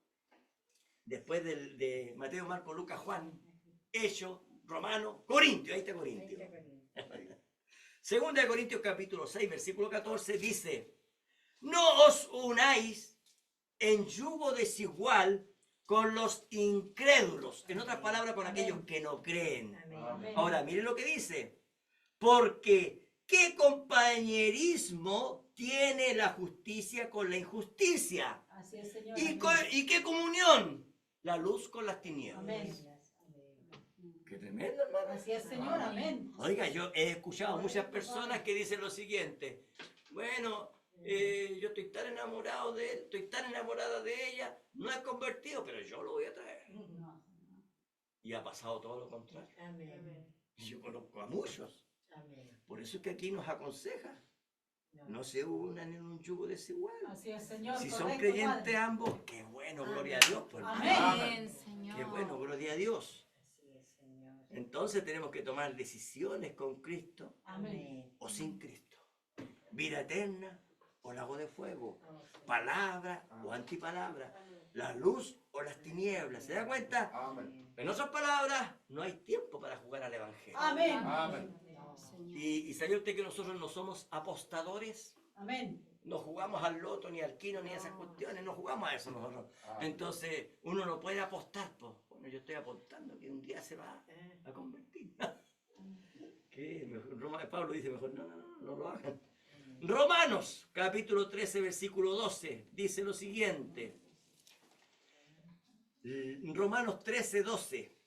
después de Mateo, Marco, Lucas, Juan, Hechos, Romanos, Corintios, ahí está Corintios. Segunda de Corintios capítulo 6, versículo 14 dice, no os unáis en yugo desigual con los incrédulos, en otras palabras, con aquellos que no creen. Amén. Ahora, mire lo que dice, porque ¿qué compañerismo tiene la justicia con la injusticia? Así es, Señor. ¿Y qué comunión? La luz con las tinieblas. Amén. Qué tremendo, hermano. Así es, Señor. Amén. Oiga, yo he escuchado muchas personas que dicen lo siguiente. Bueno, yo estoy tan enamorado de él, estoy tan enamorada de ella, no es convertido, pero yo lo voy a traer. Y ha pasado todo lo contrario. Y yo conozco a muchos. Por eso es que aquí nos aconseja. No se unan en un yugo desigual. Así es, Señor. Si son Correcto, creyentes Padre. ambos, qué bueno, gloria a Dios. Pues, Amén. Amén, Señor. qué bueno, gloria a Dios. Entonces tenemos que tomar decisiones con Cristo Amén. o sin Cristo. Vida eterna o lago de fuego. Palabra o antipalabra. La luz o las tinieblas. ¿Se da cuenta? Amén. En otras palabras, no hay tiempo para jugar al Evangelio. Amén. Amén. Señor. ¿Y sabe usted que nosotros no somos apostadores? Amén. No jugamos al loto, ni al quino, ni a esas cuestiones. No jugamos a eso nosotros. Amén. Entonces, uno no puede apostar. Pues. Bueno, yo estoy apostando que un día se va a convertir. ¿Qué? Mejor, Pablo dice mejor, no lo hagan. Romanos, capítulo 13, versículo 12, dice lo siguiente. Romanos 13, 12,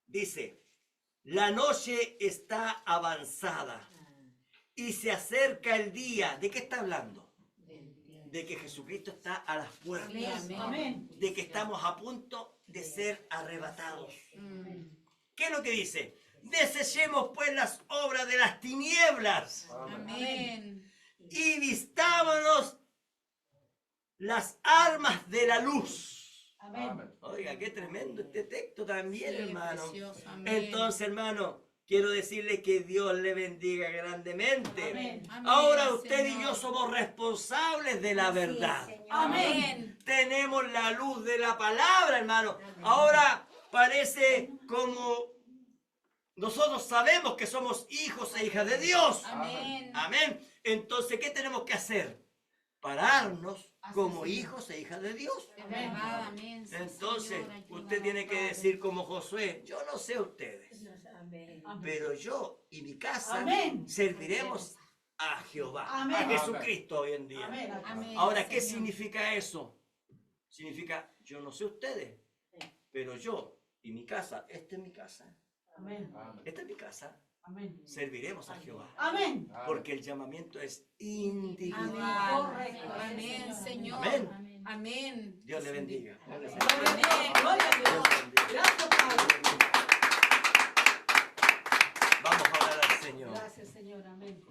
dice, la noche está avanzada y se acerca el día. ¿De qué está hablando? De que Jesucristo está a las puertas. Amén. Amén. De que estamos a punto de ser arrebatados. Mm. ¿Qué es lo que dice? Desechemos pues las obras de las tinieblas Amén. y vistámonos las armas de la luz. Amén. Oiga, qué tremendo este texto también, Sí, hermano. precioso. Amén. Entonces, hermano, quiero decirle que Dios le bendiga grandemente. Amén. Amén, Ahora usted y Señor. yo somos responsables de la verdad. Amén. Tenemos la luz de la palabra, hermano. Ahora parece como nosotros sabemos que somos hijos e hijas de Dios. Amén. Amén. Entonces, ¿qué tenemos que hacer? Pararnos como Señor. hijos e hijas de Dios. De verdad, amén. Sí, Entonces, Señor, ayúdanos, usted tiene que Padre. decir como Josué, yo no sé ustedes, Amén. pero yo y mi casa Amén. serviremos a Jehová, Amén. a Jesucristo hoy en día. Amén. Amén, Ahora, ¿qué Señor. significa eso? Significa, yo no sé ustedes, pero yo y mi casa, esta es mi casa, Amén. esta es mi casa, Amén. serviremos a Jehová. Amén. Porque el llamamiento es individual. Amén. Correcto. Amén, Señor. Amén. Amén. Dios le bendiga. Dios le Gloria a bendiga. Dios. Gloria a Dios Dios. le bendiga. Gracias, Padre. Vamos a orar al Señor. Gracias, Señor. Amén.